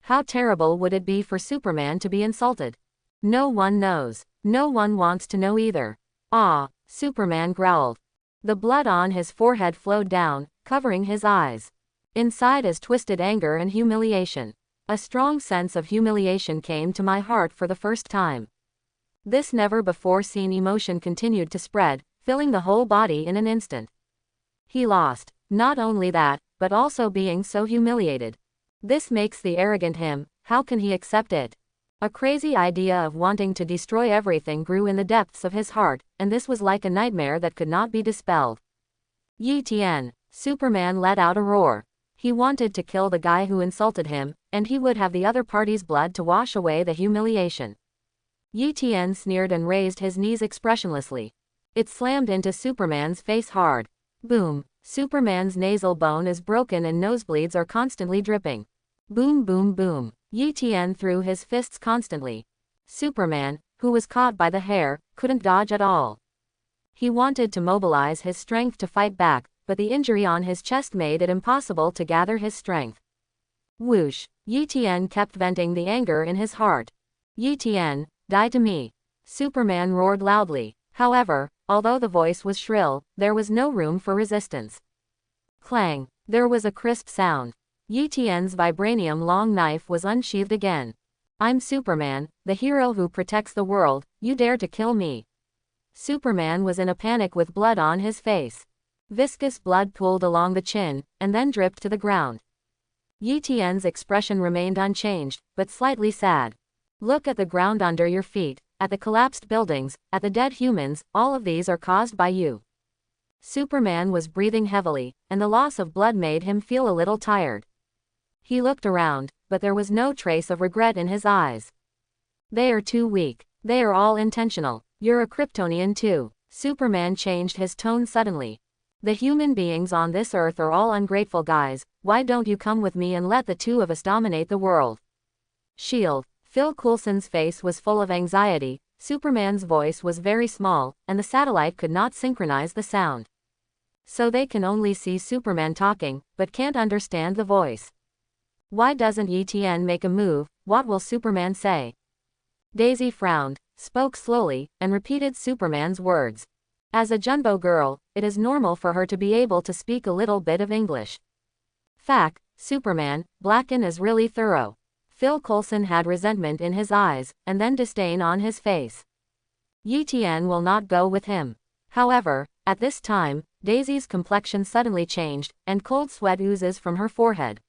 How terrible would it be for Superman to be insulted? No one knows. No one wants to know either. Ah, Superman growled. The blood on his forehead flowed down, covering his eyes. Inside is twisted anger and humiliation. A strong sense of humiliation came to my heart for the first time. This never-before-seen emotion continued to spread, filling the whole body in an instant. He lost. Not only that, but also being so humiliated. This makes the arrogant him. How can he accept it? A crazy idea of wanting to destroy everything grew in the depths of his heart, and this was like a nightmare that could not be dispelled. Yi Tian. Superman let out a roar. He wanted to kill the guy who insulted him, and he would have the other party's blood to wash away the humiliation. Yi Tian sneered and raised his knees expressionlessly. It slammed into Superman's face hard. Boom. Superman's nasal bone is broken and nosebleeds are constantly dripping. Boom boom boom. Yi Tian threw his fists constantly. Superman, who was caught by the hair, couldn't dodge at all. He wanted to mobilize his strength to fight back, but the injury on his chest made it impossible to gather his strength. Whoosh. Yi Tian kept venting the anger in his heart. Yi Tian, die to me. Superman roared loudly. However, although the voice was shrill, there was no room for resistance. Clang. There was a crisp sound. Yi Tian's vibranium long knife was unsheathed again. I'm Superman, the hero who protects the world, you dare to kill me. Superman was in a panic with blood on his face. Viscous blood pooled along the chin, and then dripped to the ground. Yi Tian's expression remained unchanged, but slightly sad. Look at the ground under your feet, at the collapsed buildings, at the dead humans, all of these are caused by you. Superman was breathing heavily, and the loss of blood made him feel a little tired. He looked around, but there was no trace of regret in his eyes. They are too weak. They are all intentional. You're a Kryptonian too. Superman changed his tone suddenly. The human beings on this earth are all ungrateful guys, why don't you come with me and let the two of us dominate the world? Shield. Phil Coulson's face was full of anxiety, Superman's voice was very small, and the satellite could not synchronize the sound. So they can only see Superman talking, but can't understand the voice. Why doesn't Yi Tian make a move? What will Superman say? Daisy frowned, spoke slowly, and repeated Superman's words. As a Junbo girl, it is normal for her to be able to speak a little bit of English. Fact, Superman, Blacken is really thorough. Phil Coulson had resentment in his eyes, and then disdain on his face. Yi Tian will not go with him. However, at this time, Daisy's complexion suddenly changed, and cold sweat oozes from her forehead.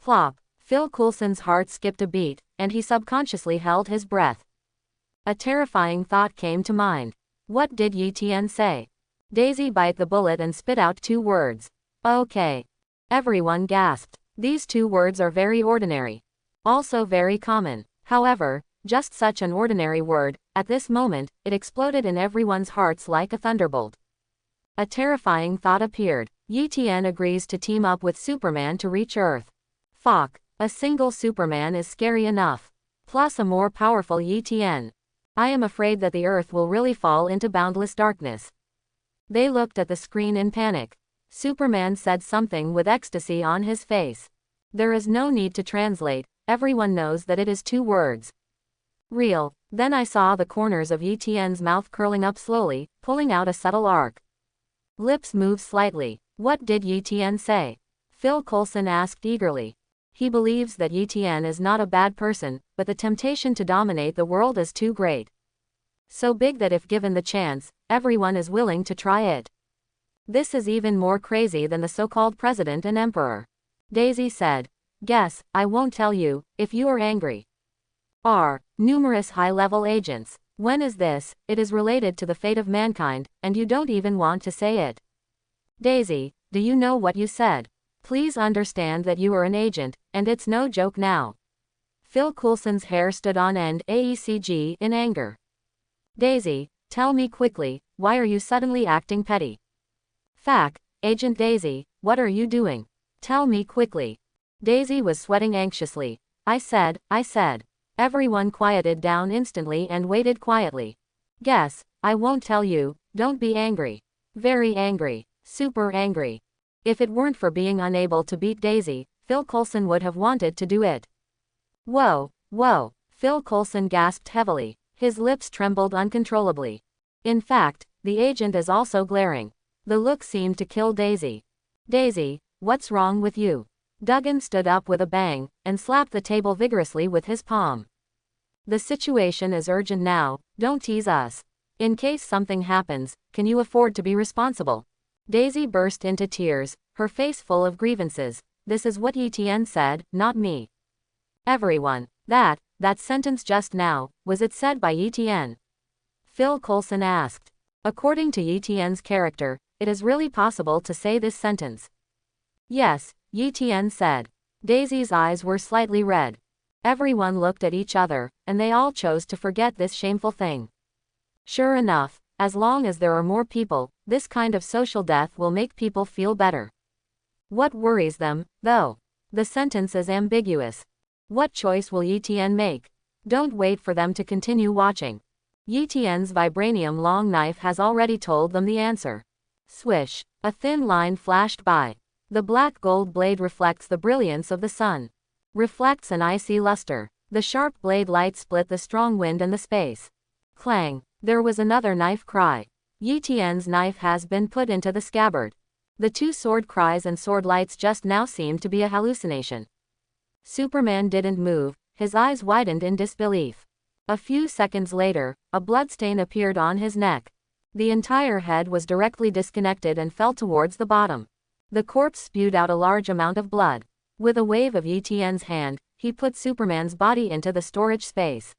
Plop. Phil Coulson's heart skipped a beat, and he subconsciously held his breath. A terrifying thought came to mind. What did Yi Tian say? Daisy bite the bullet and spit out 2 words. Okay. Everyone gasped. These 2 words are very ordinary. Also very common. However, just such an ordinary word, at this moment, it exploded in everyone's hearts like a thunderbolt. A terrifying thought appeared. Yi Tian agrees to team up with Superman to reach Earth. Fuck. A single Superman is scary enough. Plus a more powerful Yi Tian. I am afraid that the Earth will really fall into boundless darkness. They looked at the screen in panic. Superman said something with ecstasy on his face. There is no need to translate, everyone knows that it is 2 words. Real. Then I saw the corners of Yi Tian's mouth curling up slowly, pulling out a subtle arc. Lips moved slightly. What did Yi Tian say? Phil Coulson asked eagerly. He believes that Yi Tian is not a bad person, but the temptation to dominate the world is too great. So big that if given the chance, everyone is willing to try it. This is even more crazy than the so-called president and emperor. Daisy said. Guess, I won't tell you, if you are angry. Numerous high-level agents. When is this? It is related to the fate of mankind, and you don't even want to say it. Daisy, do you know what you said? Please understand that you are an agent, and it's no joke now. Phil Coulson's hair stood on end AECG in anger. Daisy, tell me quickly, why are you suddenly acting petty? Fact, Agent Daisy, what are you doing? Tell me quickly. Daisy was sweating anxiously. I said. Everyone quieted down instantly and waited quietly. Guess, I won't tell you, don't be angry. Very angry. Super angry. If it weren't for being unable to beat Daisy, Phil Coulson would have wanted to do it. Whoa. Phil Coulson gasped heavily. His lips trembled uncontrollably. In fact, the agent is also glaring. The look seemed to kill Daisy. Daisy, what's wrong with you? Duggan stood up with a bang, and slapped the table vigorously with his palm. The situation is urgent now, don't tease us. In case something happens, can you afford to be responsible? Daisy burst into tears, her face full of grievances. This is what Yi Tian said, not me. Everyone. That sentence just now, was it said by Yi Tian? Phil Coulson asked. According to Yi Tian's character, it is really possible to say this sentence. Yes, Yi Tian said. Daisy's eyes were slightly red. Everyone looked at each other, and they all chose to forget this shameful thing. Sure enough, as long as there are more people, this kind of social death will make people feel better. What worries them, though? The sentence is ambiguous. What choice will Yi Tian make? Don't wait for them to continue watching. Yi Tian's vibranium long knife has already told them the answer. Swish. A thin line flashed by. The black gold blade reflects the brilliance of the sun. Reflects an icy luster. The sharp blade light split the strong wind and the space. Clang. There was another knife cry. Yi Tian's knife has been put into the scabbard. The 2 sword cries and sword lights just now seemed to be a hallucination. Superman didn't move, his eyes widened in disbelief. A few seconds later, a bloodstain appeared on his neck. The entire head was directly disconnected and fell towards the bottom. The corpse spewed out a large amount of blood. With a wave of Etienne's hand, he put Superman's body into the storage space.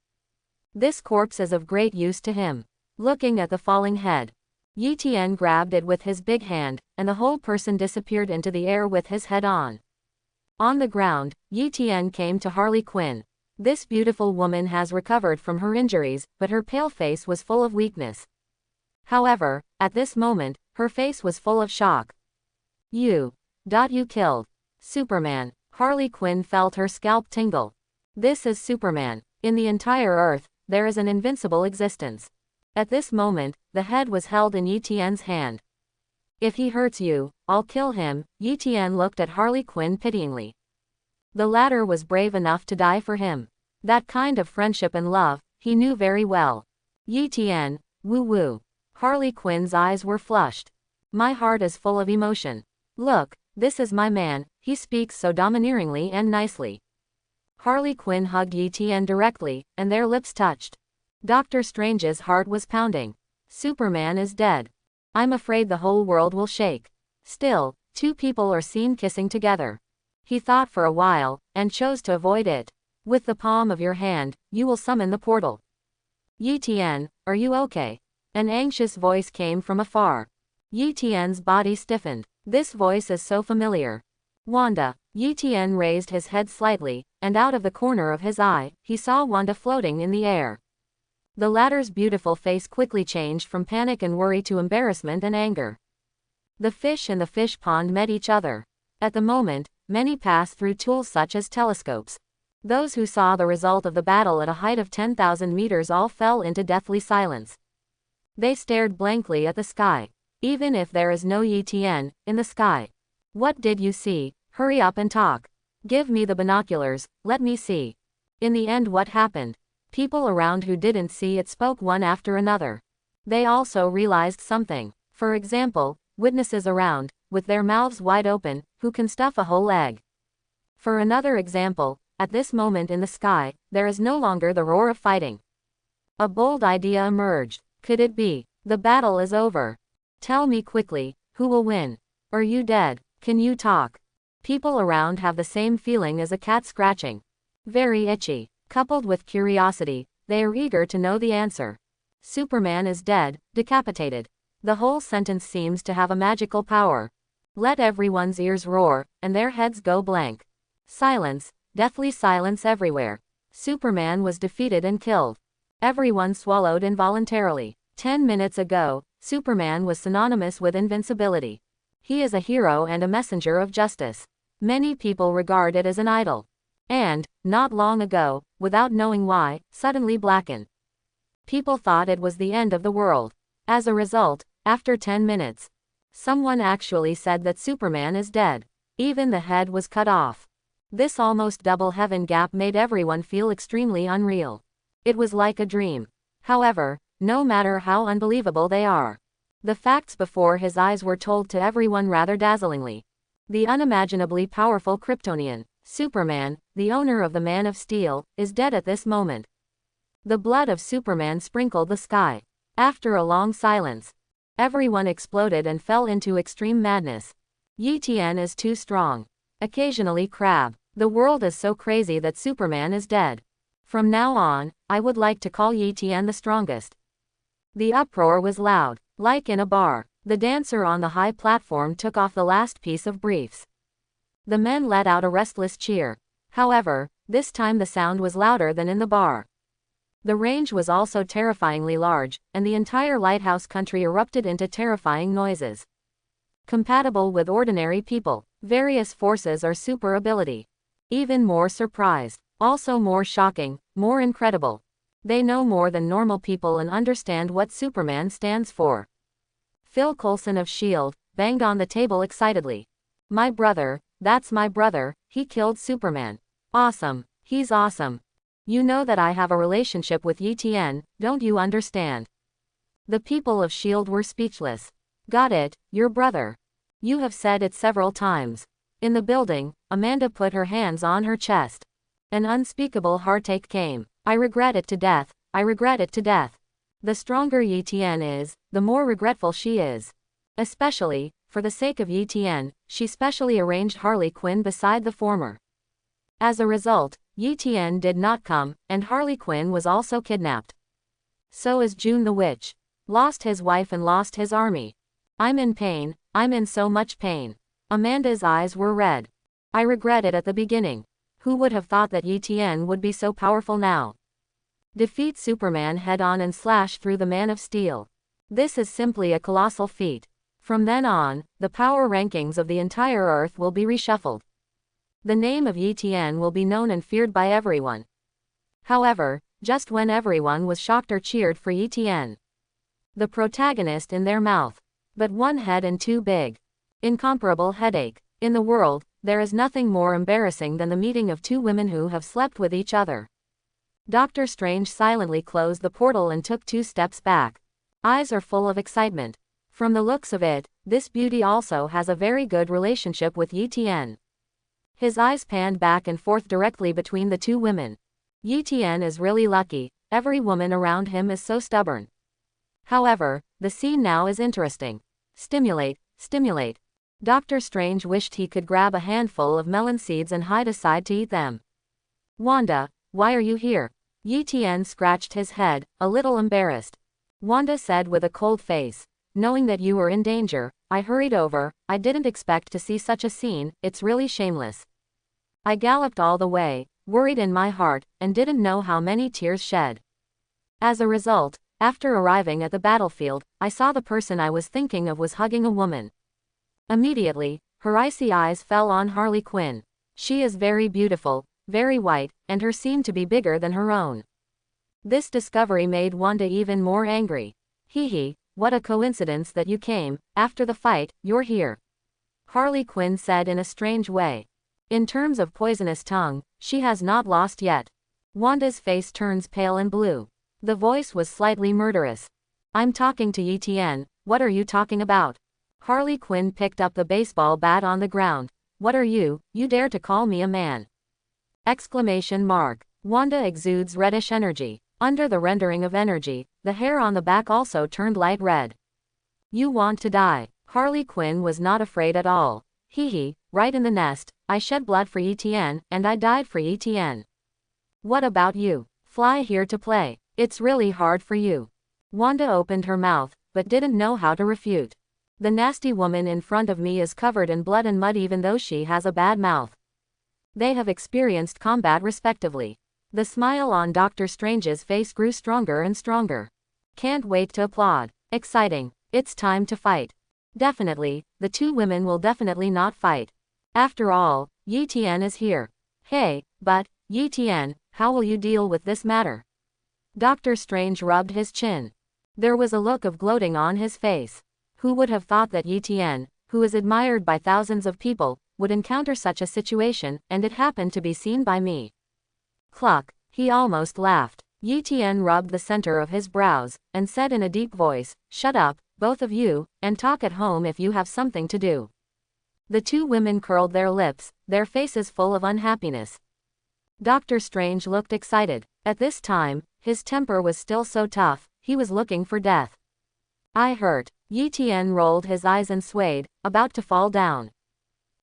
This corpse is of great use to him. Looking at the falling head, Etienne grabbed it with his big hand, and the whole person disappeared into the air with his head on. On the ground, Etienne came to Harley Quinn. This beautiful woman has recovered from her injuries, but her pale face was full of weakness. However, at this moment, her face was full of shock. You killed Superman. Harley Quinn felt her scalp tingle. This is Superman. In the entire Earth, there is an invincible existence. At this moment, the head was held in Etienne's hand. If he hurts you, I'll kill him. Etienne looked at Harley Quinn pityingly. The latter was brave enough to die for him. That kind of friendship and love, he knew very well. Etienne, woo-woo. Harley Quinn's eyes were flushed. My heart is full of emotion. Look, this is my man, he speaks so domineeringly and nicely. Harley Quinn hugged Etienne directly, and their lips touched. Doctor Strange's heart was pounding. Superman is dead. I'm afraid the whole world will shake. Still, two people are seen kissing together. He thought for a while, and chose to avoid it. With the palm of your hand, you will summon the portal. Etienne, are you okay? An anxious voice came from afar. Etienne's body stiffened. This voice is so familiar. Wanda. Etienne raised his head slightly, and out of the corner of his eye, he saw Wanda floating in the air. The latter's beautiful face quickly changed from panic and worry to embarrassment and anger. The fish in the fish pond met each other. At the moment, many passed through tools such as telescopes. Those who saw the result of the battle at a height of 10,000 meters all fell into deathly silence. They stared blankly at the sky. Even if there is no Etienne in the sky. What did you see? Hurry up and talk. Give me the binoculars, let me see. In the end, what happened? People around who didn't see it spoke one after another. They also realized something. For example, witnesses around, with their mouths wide open, who can stuff a whole egg. For another example, at this moment in the sky, there is no longer the roar of fighting. A bold idea emerged. Could it be? The battle is over. Tell me quickly, who will win? Are you dead? Can you talk? People around have the same feeling as a cat scratching. Very itchy. Coupled with curiosity, they are eager to know the answer. Superman is dead, decapitated. The whole sentence seems to have a magical power. Let everyone's ears roar, and their heads go blank. Silence, deathly silence everywhere. Superman was defeated and killed. Everyone swallowed involuntarily. 10 minutes ago, Superman was synonymous with invincibility. He is a hero and a messenger of justice. Many people regard it as an idol. And, not long ago, without knowing why, suddenly blackened. People thought it was the end of the world. As a result, after 10 minutes, someone actually said that Superman is dead. Even the head was cut off. This almost double heaven gap made everyone feel extremely unreal. It was like a dream. However, no matter how unbelievable they are, the facts before his eyes were told to everyone rather dazzlingly. The unimaginably powerful Kryptonian, Superman, the owner of the Man of Steel, is dead at this moment. The blood of Superman sprinkled the sky. After a long silence, everyone exploded and fell into extreme madness. Etienne is too strong. Occasionally Crab. The world is so crazy that Superman is dead. From now on, I would like to call Etienne the strongest. The uproar was loud. Like in a bar, the dancer on the high platform took off the last piece of briefs. The men let out a restless cheer. However, this time the sound was louder than in the bar. The range was also terrifyingly large, and the entire lighthouse country erupted into terrifying noises. Compatible with ordinary people, various forces are super ability. Even more surprised, also more shocking, more incredible. They know more than normal people and understand what Superman stands for. Phil Coulson of S.H.I.E.L.D. banged on the table excitedly. My brother, that's my brother, he killed Superman. Awesome, he's awesome. You know that I have a relationship with Etienne, don't you understand? The people of S.H.I.E.L.D. were speechless. Got it, your brother. You have said it several times. In the building, Amanda put her hands on her chest. An unspeakable heartache came. I regret it to death, I regret it to death. The stronger Yi Tian is, the more regretful she is. Especially, for the sake of Yi Tian, she specially arranged Harley Quinn beside the former. As a result, Yi Tian did not come, and Harley Quinn was also kidnapped. So is June the Witch. Lost his wife and lost his army. I'm in pain, I'm in so much pain. Amanda's eyes were red. I regret it at the beginning. Who would have thought that Yi Tian would be so powerful now? Defeat Superman head-on and slash through the Man of Steel. This is simply a colossal feat. From then on, the power rankings of the entire Earth will be reshuffled. The name of Yi Tian will be known and feared by everyone. However, just when everyone was shocked or cheered for Yi Tian, the protagonist in their mouth, but one head and too big. Incomparable headache. In the world, there is nothing more embarrassing than the meeting of two women who have slept with each other. Doctor Strange silently closed the portal and took 2 steps back. Eyes are full of excitement. From the looks of it, this beauty also has a very good relationship with Yi Tian. His eyes panned back and forth directly between the two women. Yi Tian is really lucky, every woman around him is so stubborn. However, the scene now is interesting. Stimulate, stimulate. Doctor Strange wished he could grab a handful of melon seeds and hide aside to eat them. Wanda, why are you here? Yi Tian scratched his head, a little embarrassed. Wanda said with a cold face, knowing that you were in danger, I hurried over, I didn't expect to see such a scene, it's really shameless. I galloped all the way, worried in my heart, and didn't know how many tears shed. As a result, after arriving at the battlefield, I saw the person I was thinking of was hugging a woman. Immediately, her icy eyes fell on Harley Quinn. She is very beautiful, very white, and her seemed to be bigger than her own. This discovery made Wanda even more angry. Hee, what a coincidence that you came, after the fight, you're here. Harley Quinn said in a strange way. In terms of poisonous tongue, she has not lost yet. Wanda's face turns pale and blue. The voice was slightly murderous. I'm talking to Yi Tian, what are you talking about? Harley Quinn picked up the baseball bat on the ground. What are you dare to call me a man? Exclamation mark. Wanda exudes reddish energy. Under the rendering of energy, the hair on the back also turned light red. You want to die. Harley Quinn was not afraid at all. Hee, right in the nest, I shed blood for Yi Tian, and I died for Yi Tian. What about you? Fly here to play. It's really hard for you. Wanda opened her mouth, but didn't know how to refute. The nasty woman in front of me is covered in blood and mud even though she has a bad mouth. They have experienced combat respectively. The smile on Doctor Strange's face grew stronger and stronger. Can't wait to applaud. Exciting. It's time to fight. Definitely, the two women will definitely not fight. After all, Yi Tian is here. Hey, but, Yi Tian, how will you deal with this matter? Doctor Strange rubbed his chin. There was a look of gloating on his face. Who would have thought that Yi Tian, who is admired by thousands of people, would encounter such a situation, and it happened to be seen by me. Cluck, he almost laughed. Yi Tian rubbed the center of his brows, and said in a deep voice, shut up, both of you, and talk at home if you have something to do. The two women curled their lips, their faces full of unhappiness. Doctor Strange looked excited. At this time, his temper was still so tough, he was looking for death. I hurt. Yi Tian rolled his eyes and swayed, about to fall down.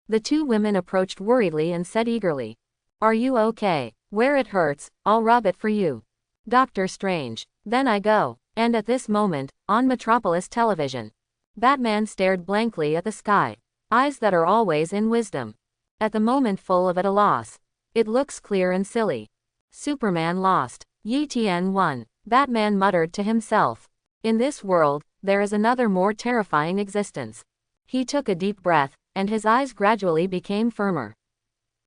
The two women approached worriedly and said eagerly, are you okay? Where it hurts, I'll rub it for you. Doctor Strange. Then I go. And at this moment, on Metropolis television, Batman stared blankly at the sky. Eyes that are always in wisdom. At the moment full of at a loss. It looks clear and silly. Superman lost. Yi Tian won. Batman muttered to himself. In this world, there is another more terrifying existence. He took a deep breath, and his eyes gradually became firmer.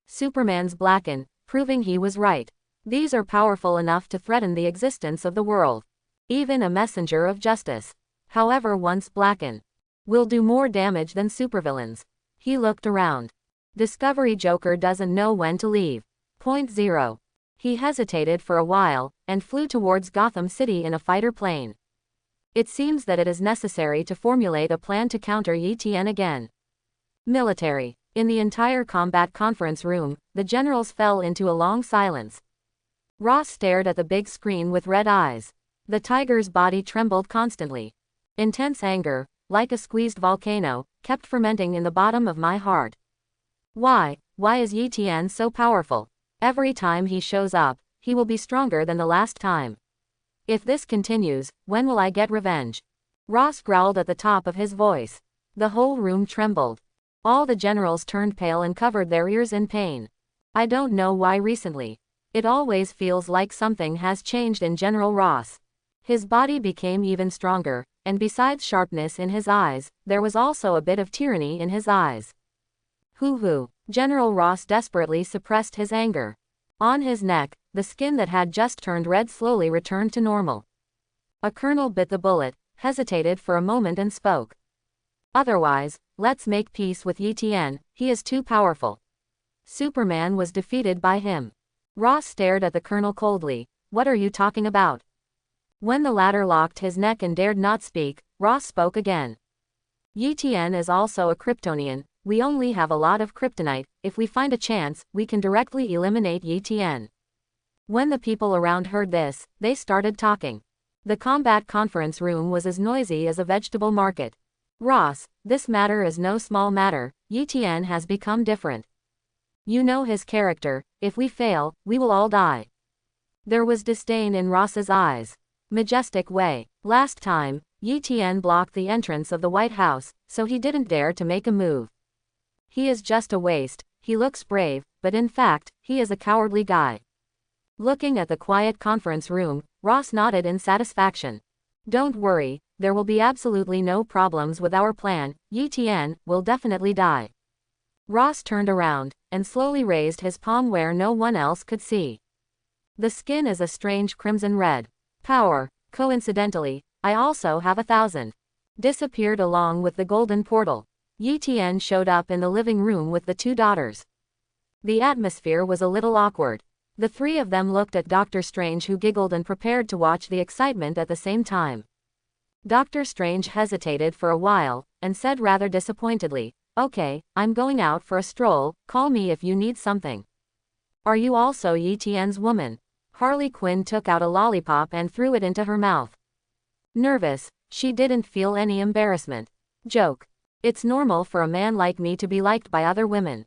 Superman's blackened, proving he was right. These are powerful enough to threaten the existence of the world. Even a messenger of justice, however once blackened, will do more damage than supervillains. He looked around. Discovery Joker doesn't know when to leave. Point 0. He hesitated for a while, and flew towards Gotham City in a fighter plane. It seems that it is necessary to formulate a plan to counter Yi Tian again. Military. In the entire combat conference room, the generals fell into a long silence. Ross stared at the big screen with red eyes. The tiger's body trembled constantly. Intense anger, like a squeezed volcano, kept fermenting in the bottom of my heart. Why is Yi Tian so powerful? Every time he shows up, he will be stronger than the last time. If this continues, when will I get revenge? Ross growled at the top of his voice. The whole room trembled. All the generals turned pale and covered their ears in pain. I don't know why recently. It always feels like something has changed in General Ross. His body became even stronger, and besides sharpness in his eyes, there was also a bit of tyranny in his eyes. Hoo-hoo. General Ross desperately suppressed his anger. On his neck, the skin that had just turned red slowly returned to normal. A colonel bit the bullet, hesitated for a moment and spoke. Otherwise, let's make peace with Yi Tian, he is too powerful. Superman was defeated by him. Ross stared at the colonel coldly. What are you talking about? When the latter locked his neck and dared not speak, Ross spoke again. Yi Tian is also a Kryptonian. We only have a lot of kryptonite. If we find a chance, we can directly eliminate Yi Tian. When the people around heard this, they started talking. The combat conference room was as noisy as a vegetable market. Ross, this matter is no small matter. Yi Tian has become different. You know his character. If we fail, we will all die. There was disdain in Ross's eyes. Majestic way. Last time, Yi Tian blocked the entrance of the White House, so he didn't dare to make a move. He is just a waste. He looks brave, but in fact, he is a cowardly guy. Looking at the quiet conference room, Ross nodded in satisfaction. Don't worry, there will be absolutely no problems with our plan. Yi Tian will definitely die. Ross turned around, and slowly raised his palm where no one else could see. The skin is a strange crimson red. Power. Coincidentally, I also have 1,000. Disappeared along with the golden portal. Yi Tian showed up in the living room with the two daughters. The atmosphere was a little awkward. The three of them looked at Doctor Strange, who giggled and prepared to watch the excitement at the same time. Doctor Strange hesitated for a while, and said rather disappointedly, "Okay, I'm going out for a stroll, call me if you need something." "Are you also Yi Tian's woman?" Harley Quinn took out a lollipop and threw it into her mouth. Nervous, she didn't feel any embarrassment. Joke. It's normal for a man like me to be liked by other women.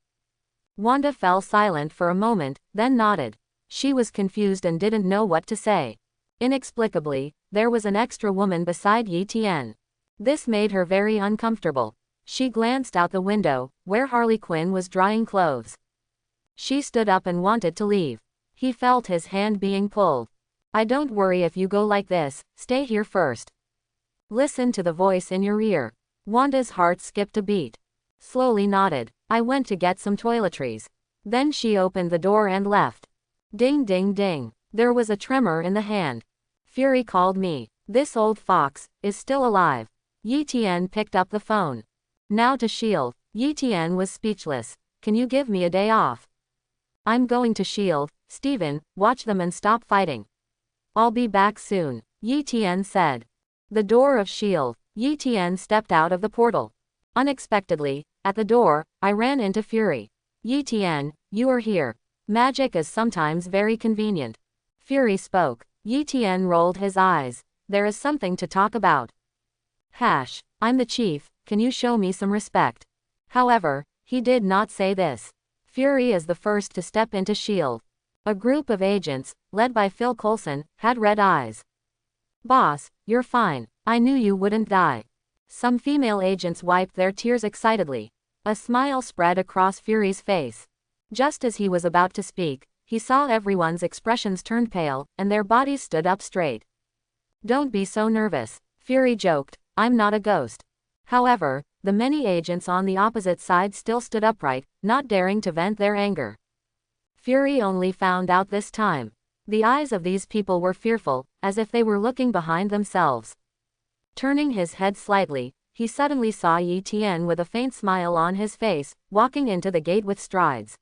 Wanda fell silent for a moment, then nodded. She was confused and didn't know what to say. Inexplicably, there was an extra woman beside Yi Tian. This made her very uncomfortable. She glanced out the window, where Harley Quinn was drying clothes. She stood up and wanted to leave. He felt his hand being pulled. "I don't worry if you go like this, stay here first. Listen to the voice in your ear." Wanda's heart skipped a beat. Slowly nodded. "I went to get some toiletries." Then she opened the door and left. Ding ding ding. There was a tremor in the hand. Fury called me. This old fox is still alive. Yi Tian picked up the phone. Now to S.H.I.E.L.D. Yi Tian was speechless. "Can you give me a day off?" "I'm going to S.H.I.E.L.D. Steven, watch them and stop fighting." "I'll be back soon," Yi Tian said. The door of S.H.I.E.L.D. Yi Tian stepped out of the portal. Unexpectedly, at the door, I ran into Fury. "Yi Tian, you are here. Magic is sometimes very convenient." Fury spoke. Yi Tian rolled his eyes. "There is something to talk about." I'm the chief, can you show me some respect?" However, he did not say this. Fury is the first to step into S.H.I.E.L.D. A group of agents, led by Phil Coulson, had red eyes. "Boss, you're fine. I knew you wouldn't die." Some female agents wiped their tears excitedly. A smile spread across Fury's face. Just as he was about to speak, he saw everyone's expressions turn pale, and their bodies stood up straight. "Don't be so nervous," Fury joked, "I'm not a ghost." However, the many agents on the opposite side still stood upright, not daring to vent their anger. Fury only found out this time. The eyes of these people were fearful, as if they were looking behind themselves. Turning his head slightly, he suddenly saw Yi Tian with a faint smile on his face, walking into the gate with strides.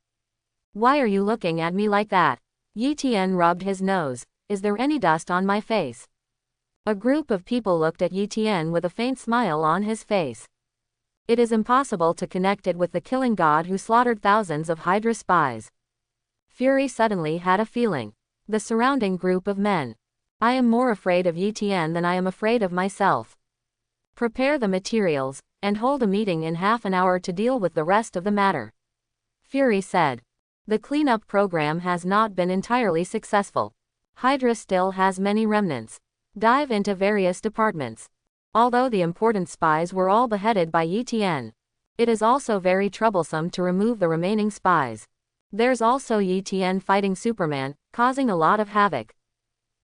"Why are you looking at me like that?" Yi Tian rubbed his nose. "Is there any dust on my face?" A group of people looked at Yi Tian with a faint smile on his face. It is impossible to connect it with the killing god who slaughtered thousands of Hydra spies. Fury suddenly had a feeling. The surrounding group of men. I am more afraid of Yitian than I am afraid of myself. Prepare the materials, and hold a meeting in half an hour to deal with the rest of the matter. Fury said. The cleanup program has not been entirely successful. Hydra still has many remnants. Dive into various departments. Although the important spies were all beheaded by Yitian, it is also very troublesome to remove the remaining spies. There's also Yitian fighting Superman, causing a lot of havoc.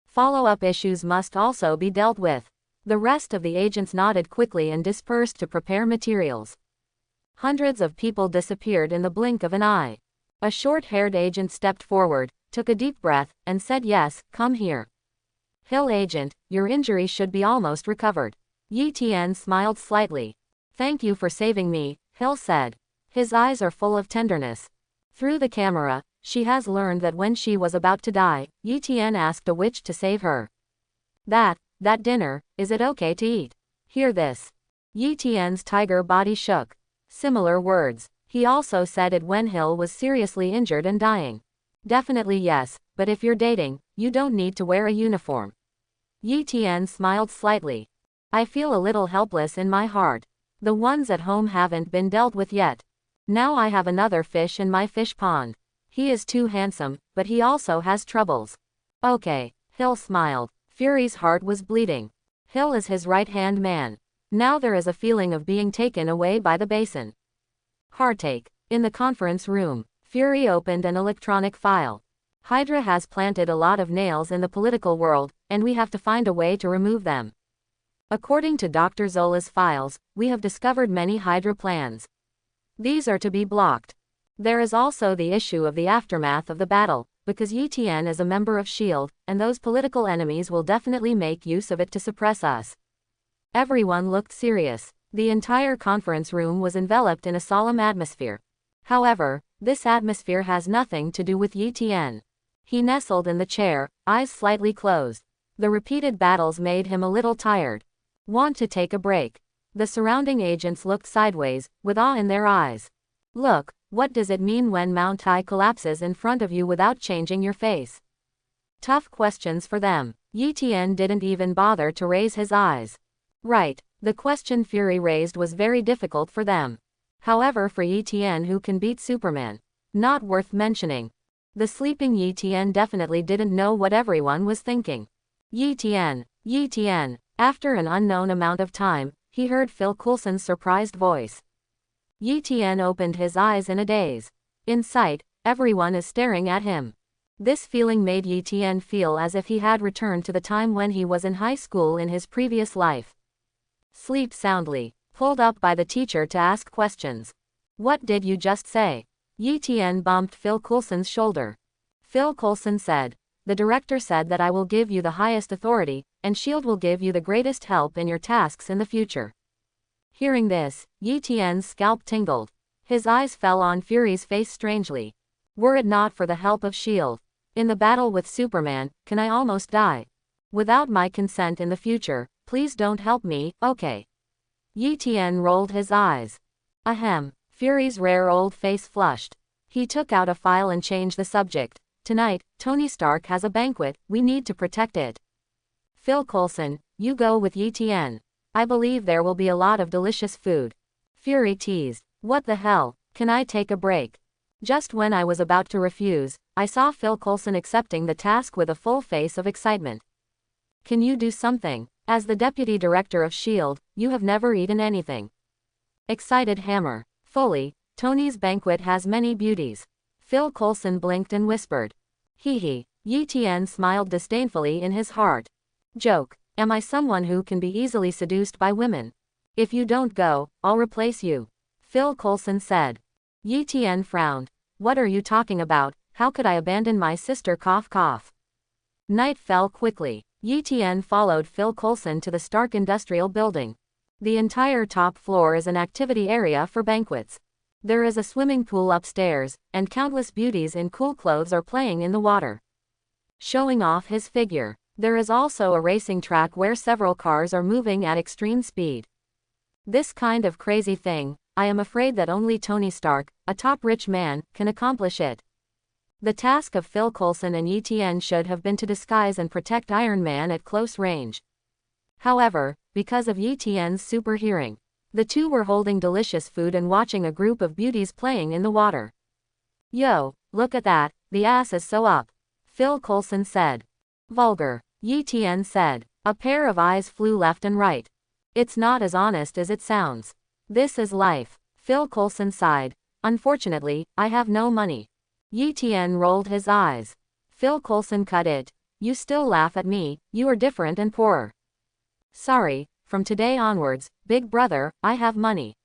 Follow-up issues must also be dealt with. The rest of the agents nodded quickly and dispersed to prepare materials. Hundreds of people disappeared in the blink of an eye. A short-haired agent stepped forward, took a deep breath, and said, "Yes, come here." "Hill agent, your injury should be almost recovered." Yitian smiled slightly. "Thank you for saving me," Hill said. His eyes are full of tenderness. Through the camera, she has learned that when she was about to die, Yitian asked a witch to save her. That dinner, is it okay to eat? Hear this. Yitian's tiger body shook. Similar words. He also said it when Hill was seriously injured and dying. Definitely yes, but if you're dating, you don't need to wear a uniform. Yitian smiled slightly. I feel a little helpless in my heart. The ones at home haven't been dealt with yet. Now I have another fish in my fish pond. He is too handsome, but he also has troubles. Okay, Hill smiled. Fury's heart was bleeding. Hill is his right-hand man. Now there is a feeling of being taken away by the basin. Heartache. In the conference room, Fury opened an electronic file. Hydra has planted a lot of nails in the political world, and we have to find a way to remove them. According to Dr. Zola's files, we have discovered many Hydra plans. These are to be blocked. There is also the issue of the aftermath of the battle, because Yitian is a member of S.H.I.E.L.D., and those political enemies will definitely make use of it to suppress us. Everyone looked serious. The entire conference room was enveloped in a solemn atmosphere. However, this atmosphere has nothing to do with Yitian. He nestled in the chair, eyes slightly closed. The repeated battles made him a little tired. Want to take a break. The surrounding agents looked sideways, with awe in their eyes. Look, what does it mean when Mount High collapses in front of you without changing your face? Tough questions for them. Yitian didn't even bother to raise his eyes. Right, the question Fury raised was very difficult for them. However, for Yitian, who can beat Superman? Not worth mentioning. The sleeping Yitian definitely didn't know what everyone was thinking. Yitian. After an unknown amount of time, he heard Phil Coulson's surprised voice. Yitian opened his eyes in a daze. In sight, everyone is staring at him. This feeling made Yitian feel as if he had returned to the time when he was in high school in his previous life. Sleep soundly, pulled up by the teacher to ask questions. What did you just say? Yitian bumped Phil Coulson's shoulder. Phil Coulson said, the director said that I will give you the highest authority, and S.H.I.E.L.D. will give you the greatest help in your tasks in the future. Hearing this, Yitian's scalp tingled. His eyes fell on Fury's face strangely. Were it not for the help of S.H.I.E.L.D. in the battle with Superman, can I almost die? Without my consent in the future, please don't help me, okay? Yitian rolled his eyes. Ahem. Fury's rare old face flushed. He took out a file and changed the subject. Tonight, Tony Stark has a banquet, we need to protect it. Phil Coulson, you go with Yitian. I believe there will be a lot of delicious food. Fury teased. What the hell, can I take a break? Just when I was about to refuse, I saw Phil Coulson accepting the task with a full face of excitement. Can you do something? As the deputy director of S.H.I.E.L.D., you have never eaten anything. Excited hammer. Fully, Tony's banquet has many beauties. Phil Coulson blinked and whispered. Hee. Yitian smiled disdainfully in his heart. Joke. Am I someone who can be easily seduced by women? If you don't go, I'll replace you. Phil Coulson said. Yitian frowned. What are you talking about? How could I abandon my sister? Cough cough. Night fell quickly. Yitian followed Phil Coulson to the Stark Industrial Building. The entire top floor is an activity area for banquets. There is a swimming pool upstairs, and countless beauties in cool clothes are playing in the water, showing off his figure. There is also a racing track where several cars are moving at extreme speed. This kind of crazy thing, I am afraid that only Tony Stark, a top rich man, can accomplish it. The task of Phil Coulson and Etienne should have been to disguise and protect Iron Man at close range. However, because of Etienne's super hearing, the two were holding delicious food and watching a group of beauties playing in the water. Yo, look at that, the ass is so up, Phil Coulson said. Vulgar, Etienne said. A pair of eyes flew left and right. It's not as honest as it sounds. This is life, Phil Coulson sighed. Unfortunately, I have no money. Etienne rolled his eyes. Phil Coulson cut it. You still laugh at me, you are different and poorer. Sorry, from today onwards, big brother, I have money.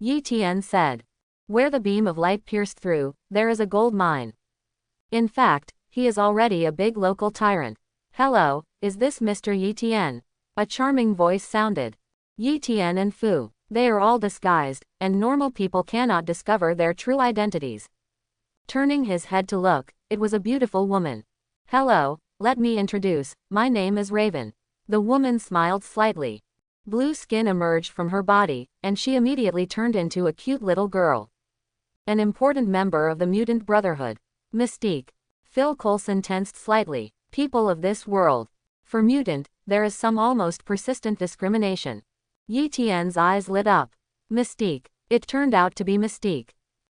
Etienne said. Where the beam of light pierced through, there is a gold mine. In fact, he is already a big local tyrant. Hello, is this Mr. Etienne? A charming voice sounded. Etienne and Fu, they are all disguised, and normal people cannot discover their true identities. Turning his head to look, it was a beautiful woman. Hello, let me introduce, my name is Raven. The woman smiled slightly. Blue skin emerged from her body, and she immediately turned into a cute little girl. An important member of the Mutant Brotherhood. Mystique. Phil Coulson tensed slightly. People of this world. For mutant, there is some almost persistent discrimination. Etienne's eyes lit up. Mystique. It turned out to be Mystique.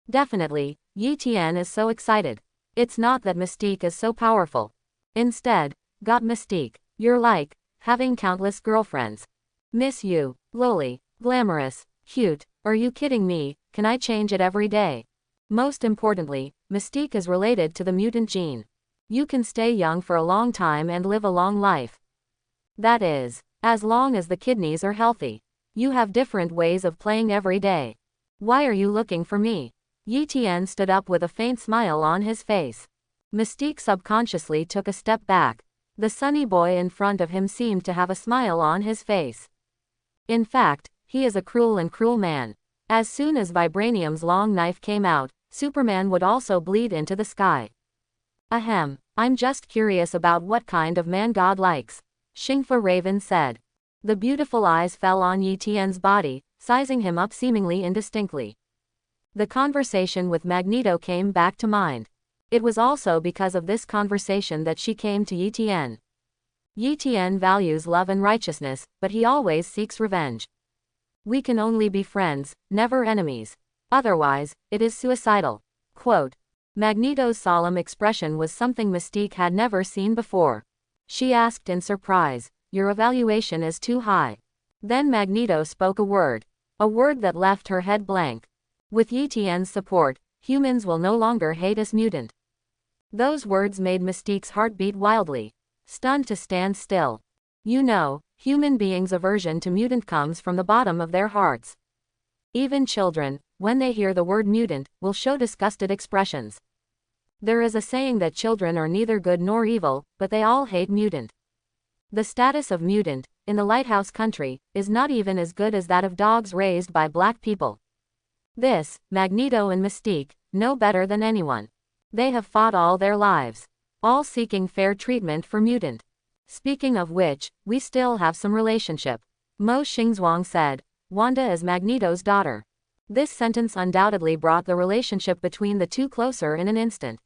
Definitely, Etienne is so excited. It's not that Mystique is so powerful. Instead, got Mystique. You're like, having countless girlfriends. Miss you, lowly, glamorous, cute, are you kidding me, can I change it every day? Most importantly, Mystique is related to the mutant gene. You can stay young for a long time and live a long life. That is, as long as the kidneys are healthy. You have different ways of playing every day. Why are you looking for me? Etienne stood up with a faint smile on his face. Mystique subconsciously took a step back. The sunny boy in front of him seemed to have a smile on his face. In fact, he is a cruel man. As soon as Vibranium's long knife came out, Superman would also bleed into the sky. Ahem, I'm just curious about what kind of man God likes, Shingfa Raven said. The beautiful eyes fell on Etienne's body, sizing him up seemingly indistinctly. The conversation with Magneto came back to mind. It was also because of this conversation that she came to Etienne. Etienne values love and righteousness, but he always seeks revenge. We can only be friends, never enemies. Otherwise, it is suicidal. Quote. Magneto's solemn expression was something Mystique had never seen before. She asked in surprise, your evaluation is too high. Then Magneto spoke a word that left her head blank. With Etienne's support, humans will no longer hate us mutant. Those words made Mystique's heart beat wildly, stunned to stand still. You know, human beings' aversion to mutant comes from the bottom of their hearts. Even children, when they hear the word mutant, will show disgusted expressions. There is a saying that children are neither good nor evil, but they all hate mutant. The status of mutant, in the Lighthouse country, is not even as good as that of dogs raised by black people. This, Magneto and Mystique, know better than anyone. They have fought all their lives, all seeking fair treatment for mutant. Speaking of which, we still have some relationship. Mo Xingzhuang said. Wanda is Magneto's daughter. This sentence undoubtedly brought the relationship between the two closer in an instant.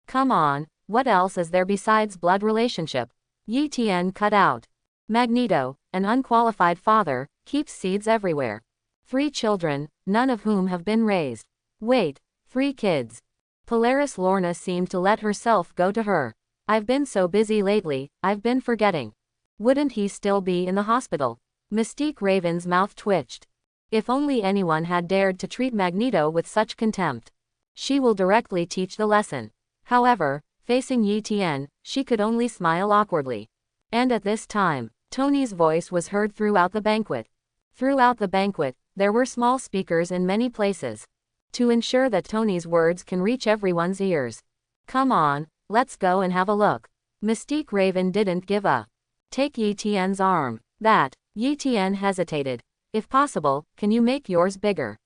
Come on, what else is there besides blood relationship? Etienne cut out. Magneto, an unqualified father, keeps seeds everywhere. 3 children, none of whom have been raised. Wait, 3 kids. Polaris Lorna seemed to let herself go to her. I've been so busy lately, I've been forgetting. Wouldn't he still be in the hospital? Mystique Raven's mouth twitched. If only anyone had dared to treat Magneto with such contempt. She will directly teach the lesson. However, facing Etienne, she could only smile awkwardly. And at this time, Tony's voice was heard throughout the banquet. Throughout the banquet, there were small speakers in many places. To ensure that Tony's words can reach everyone's ears. Come on, let's go and have a look. Mystique Raven didn't give a. Take Etienne's arm. That. Etienne hesitated. If possible, can you make yours bigger?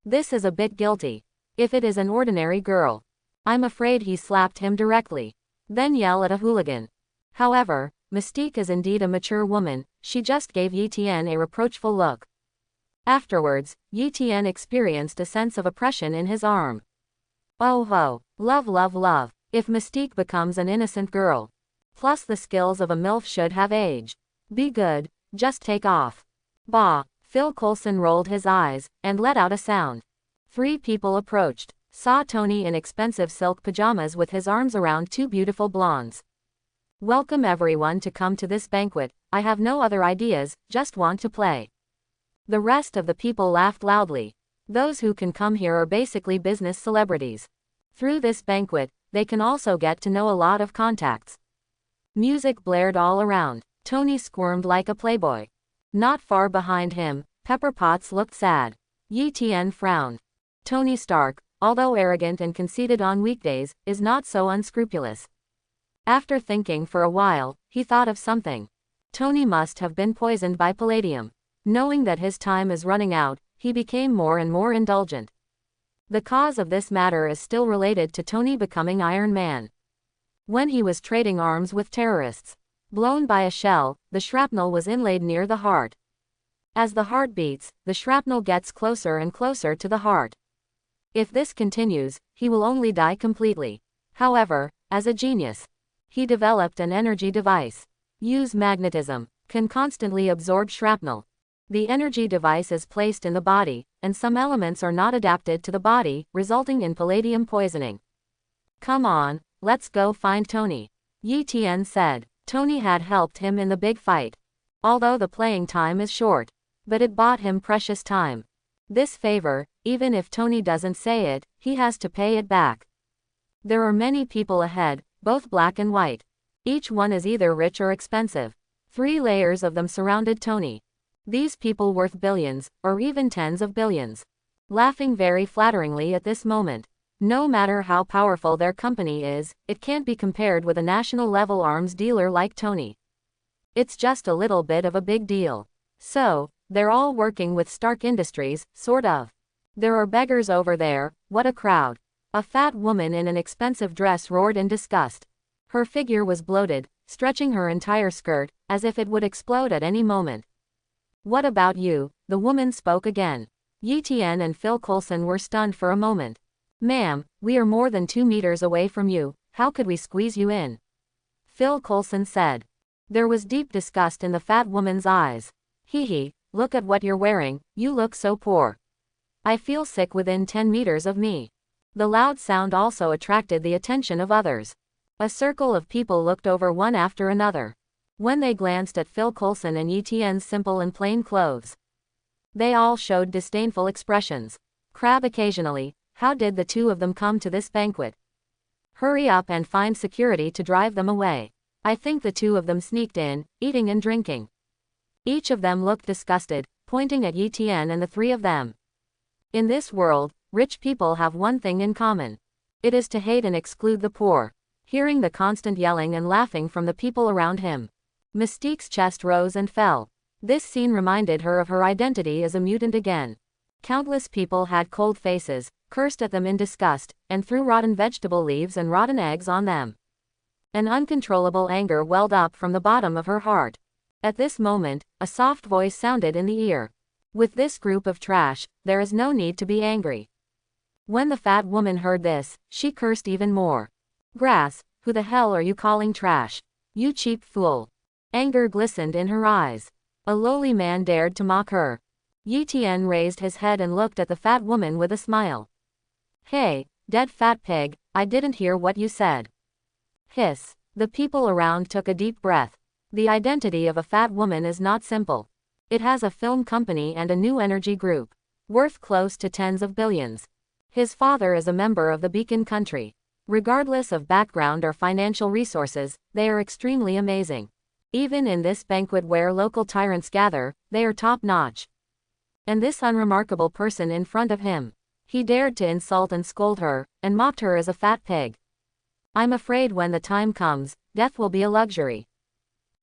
This is a bit guilty. If it is an ordinary girl. I'm afraid he slapped him directly. Then yell at a hooligan. However, Mystique is indeed a mature woman, she just gave Etienne a reproachful look. Afterwards, Yi Tian experienced a sense of oppression in his arm. Oh ho, love love love, if Mystique becomes an innocent girl. Plus the skills of a MILF should have age. Be good, just take off. Bah, Phil Coulson rolled his eyes, and let out a sound. 3 people approached, saw Tony in expensive silk pajamas with his arms around 2 beautiful blondes. Welcome everyone to come to this banquet, I have no other ideas, just want to play. The rest of the people laughed loudly. Those who can come here are basically business celebrities. Through this banquet, they can also get to know a lot of contacts. Music blared all around. Tony squirmed like a playboy. Not far behind him, Pepper Potts looked sad. Yi Tian frowned. Tony Stark, although arrogant and conceited on weekdays, is not so unscrupulous. After thinking for a while, he thought of something. Tony must have been poisoned by palladium. Knowing that his time is running out, he became more and more indulgent. The cause of this matter is still related to Tony becoming Iron Man. When he was trading arms with terrorists. Blown by a shell, the shrapnel was inlaid near the heart. As the heart beats, the shrapnel gets closer and closer to the heart. If this continues, he will only die completely. However, as a genius, he developed an energy device. Use magnetism, can constantly absorb shrapnel. The energy device is placed in the body, and some elements are not adapted to the body, resulting in palladium poisoning. Come on, let's go find Tony. Yi Tian said. Tony had helped him in the big fight. Although the playing time is short. But it bought him precious time. This favor, even if Tony doesn't say it, he has to pay it back. There are many people ahead, both black and white. Each one is either rich or expensive. 3 layers of them surrounded Tony. These people worth billions, or even tens of billions. Laughing very flatteringly at this moment. No matter how powerful their company is, it can't be compared with a national-level arms dealer like Tony. It's just a little bit of a big deal. So, they're all working with Stark Industries, sort of. There are beggars over there, what a crowd. A fat woman in an expensive dress roared in disgust. Her figure was bloated, stretching her entire skirt, as if it would explode at any moment. What about you? The woman spoke again. Yi Tian and Phil Coulson were stunned for a moment. Ma'am, we are more than 2 meters away from you, how could we squeeze you in? Phil Coulson said. There was deep disgust in the fat woman's eyes. Hee, look at what you're wearing, you look so poor. I feel sick within 10 meters of me. The loud sound also attracted the attention of others. A circle of people looked over one after another. When they glanced at Phil Coulson and Yi Tian's simple and plain clothes, they all showed disdainful expressions. Crab occasionally, how did the 2 of them come to this banquet? Hurry up and find security to drive them away. I think the 2 of them sneaked in, eating and drinking. Each of them looked disgusted, pointing at Yi Tian and the 3 of them. In this world, rich people have one thing in common. It is to hate and exclude the poor. Hearing the constant yelling and laughing from the people around him, Mystique's chest rose and fell. This scene reminded her of her identity as a mutant again. Countless people had cold faces, cursed at them in disgust, and threw rotten vegetable leaves and rotten eggs on them. An uncontrollable anger welled up from the bottom of her heart. At this moment, a soft voice sounded in the ear. With this group of trash, there is no need to be angry. When the fat woman heard this, she cursed even more. Grass, who the hell are you calling trash? You cheap fool. Anger glistened in her eyes. A lowly man dared to mock her. Yi Tian raised his head and looked at the fat woman with a smile. Hey, dead fat pig, I didn't hear what you said. Hiss. The people around took a deep breath. The identity of a fat woman is not simple. It has a film company and a new energy group, worth close to tens of billions. His father is a member of the Beacon Country. Regardless of background or financial resources, they are extremely amazing. Even in this banquet where local tyrants gather, they are top-notch. And this unremarkable person in front of him. He dared to insult and scold her, and mocked her as a fat pig. I'm afraid when the time comes, death will be a luxury.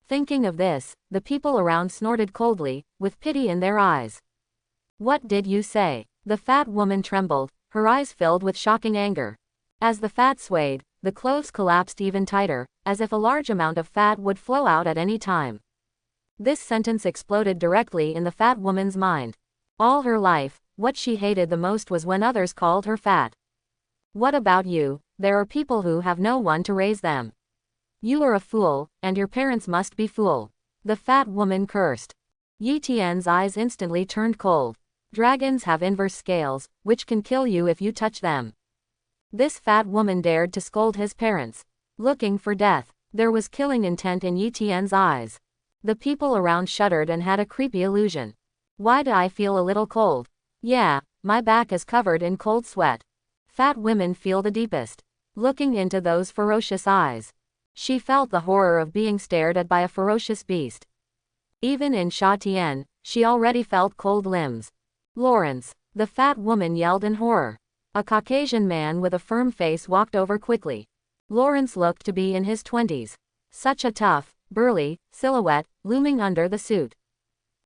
Thinking of this, the people around snorted coldly, with pity in their eyes. What did you say? The fat woman trembled, her eyes filled with shocking anger. As the fat swayed, the clothes collapsed even tighter, as if a large amount of fat would flow out at any time. This sentence exploded directly in the fat woman's mind. All her life, what she hated the most was when others called her fat. What about you? There are people who have no one to raise them. You are a fool, and your parents must be fool. The fat woman cursed. Yi Tian's eyes instantly turned cold. Dragons have inverse scales, which can kill you if you touch them. This fat woman dared to scold his parents. Looking for death. There was killing intent in Yi Tian's eyes. The people around shuddered and had a creepy illusion. Why do I feel a little cold? Yeah, my back is covered in cold sweat. Fat women feel the deepest. Looking into those ferocious eyes. She felt the horror of being stared at by a ferocious beast. Even in Sha Tian, she already felt cold limbs. Lawrence, the fat woman yelled in horror. A Caucasian man with a firm face walked over quickly. Lawrence looked to be in his 20s. Such a tough, burly silhouette, looming under the suit.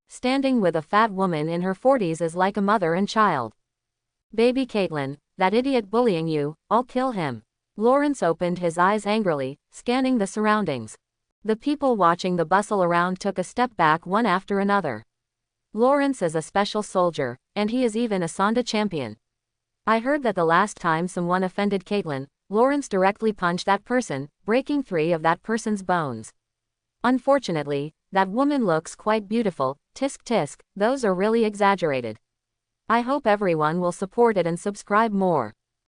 Standing with a fat woman in her 40s is like a mother and child. Baby Caitlin, that idiot bullying you, I'll kill him. Lawrence opened his eyes angrily, scanning the surroundings. The people watching the bustle around took a step back one after another. Lawrence is a special soldier, and he is even a Sonda champion. I heard that the last time someone offended Caitlin, Lawrence directly punched that person, breaking 3 of that person's bones. Unfortunately, that woman looks quite beautiful, tisk tisk, those are really exaggerated. I hope everyone will support it and subscribe more.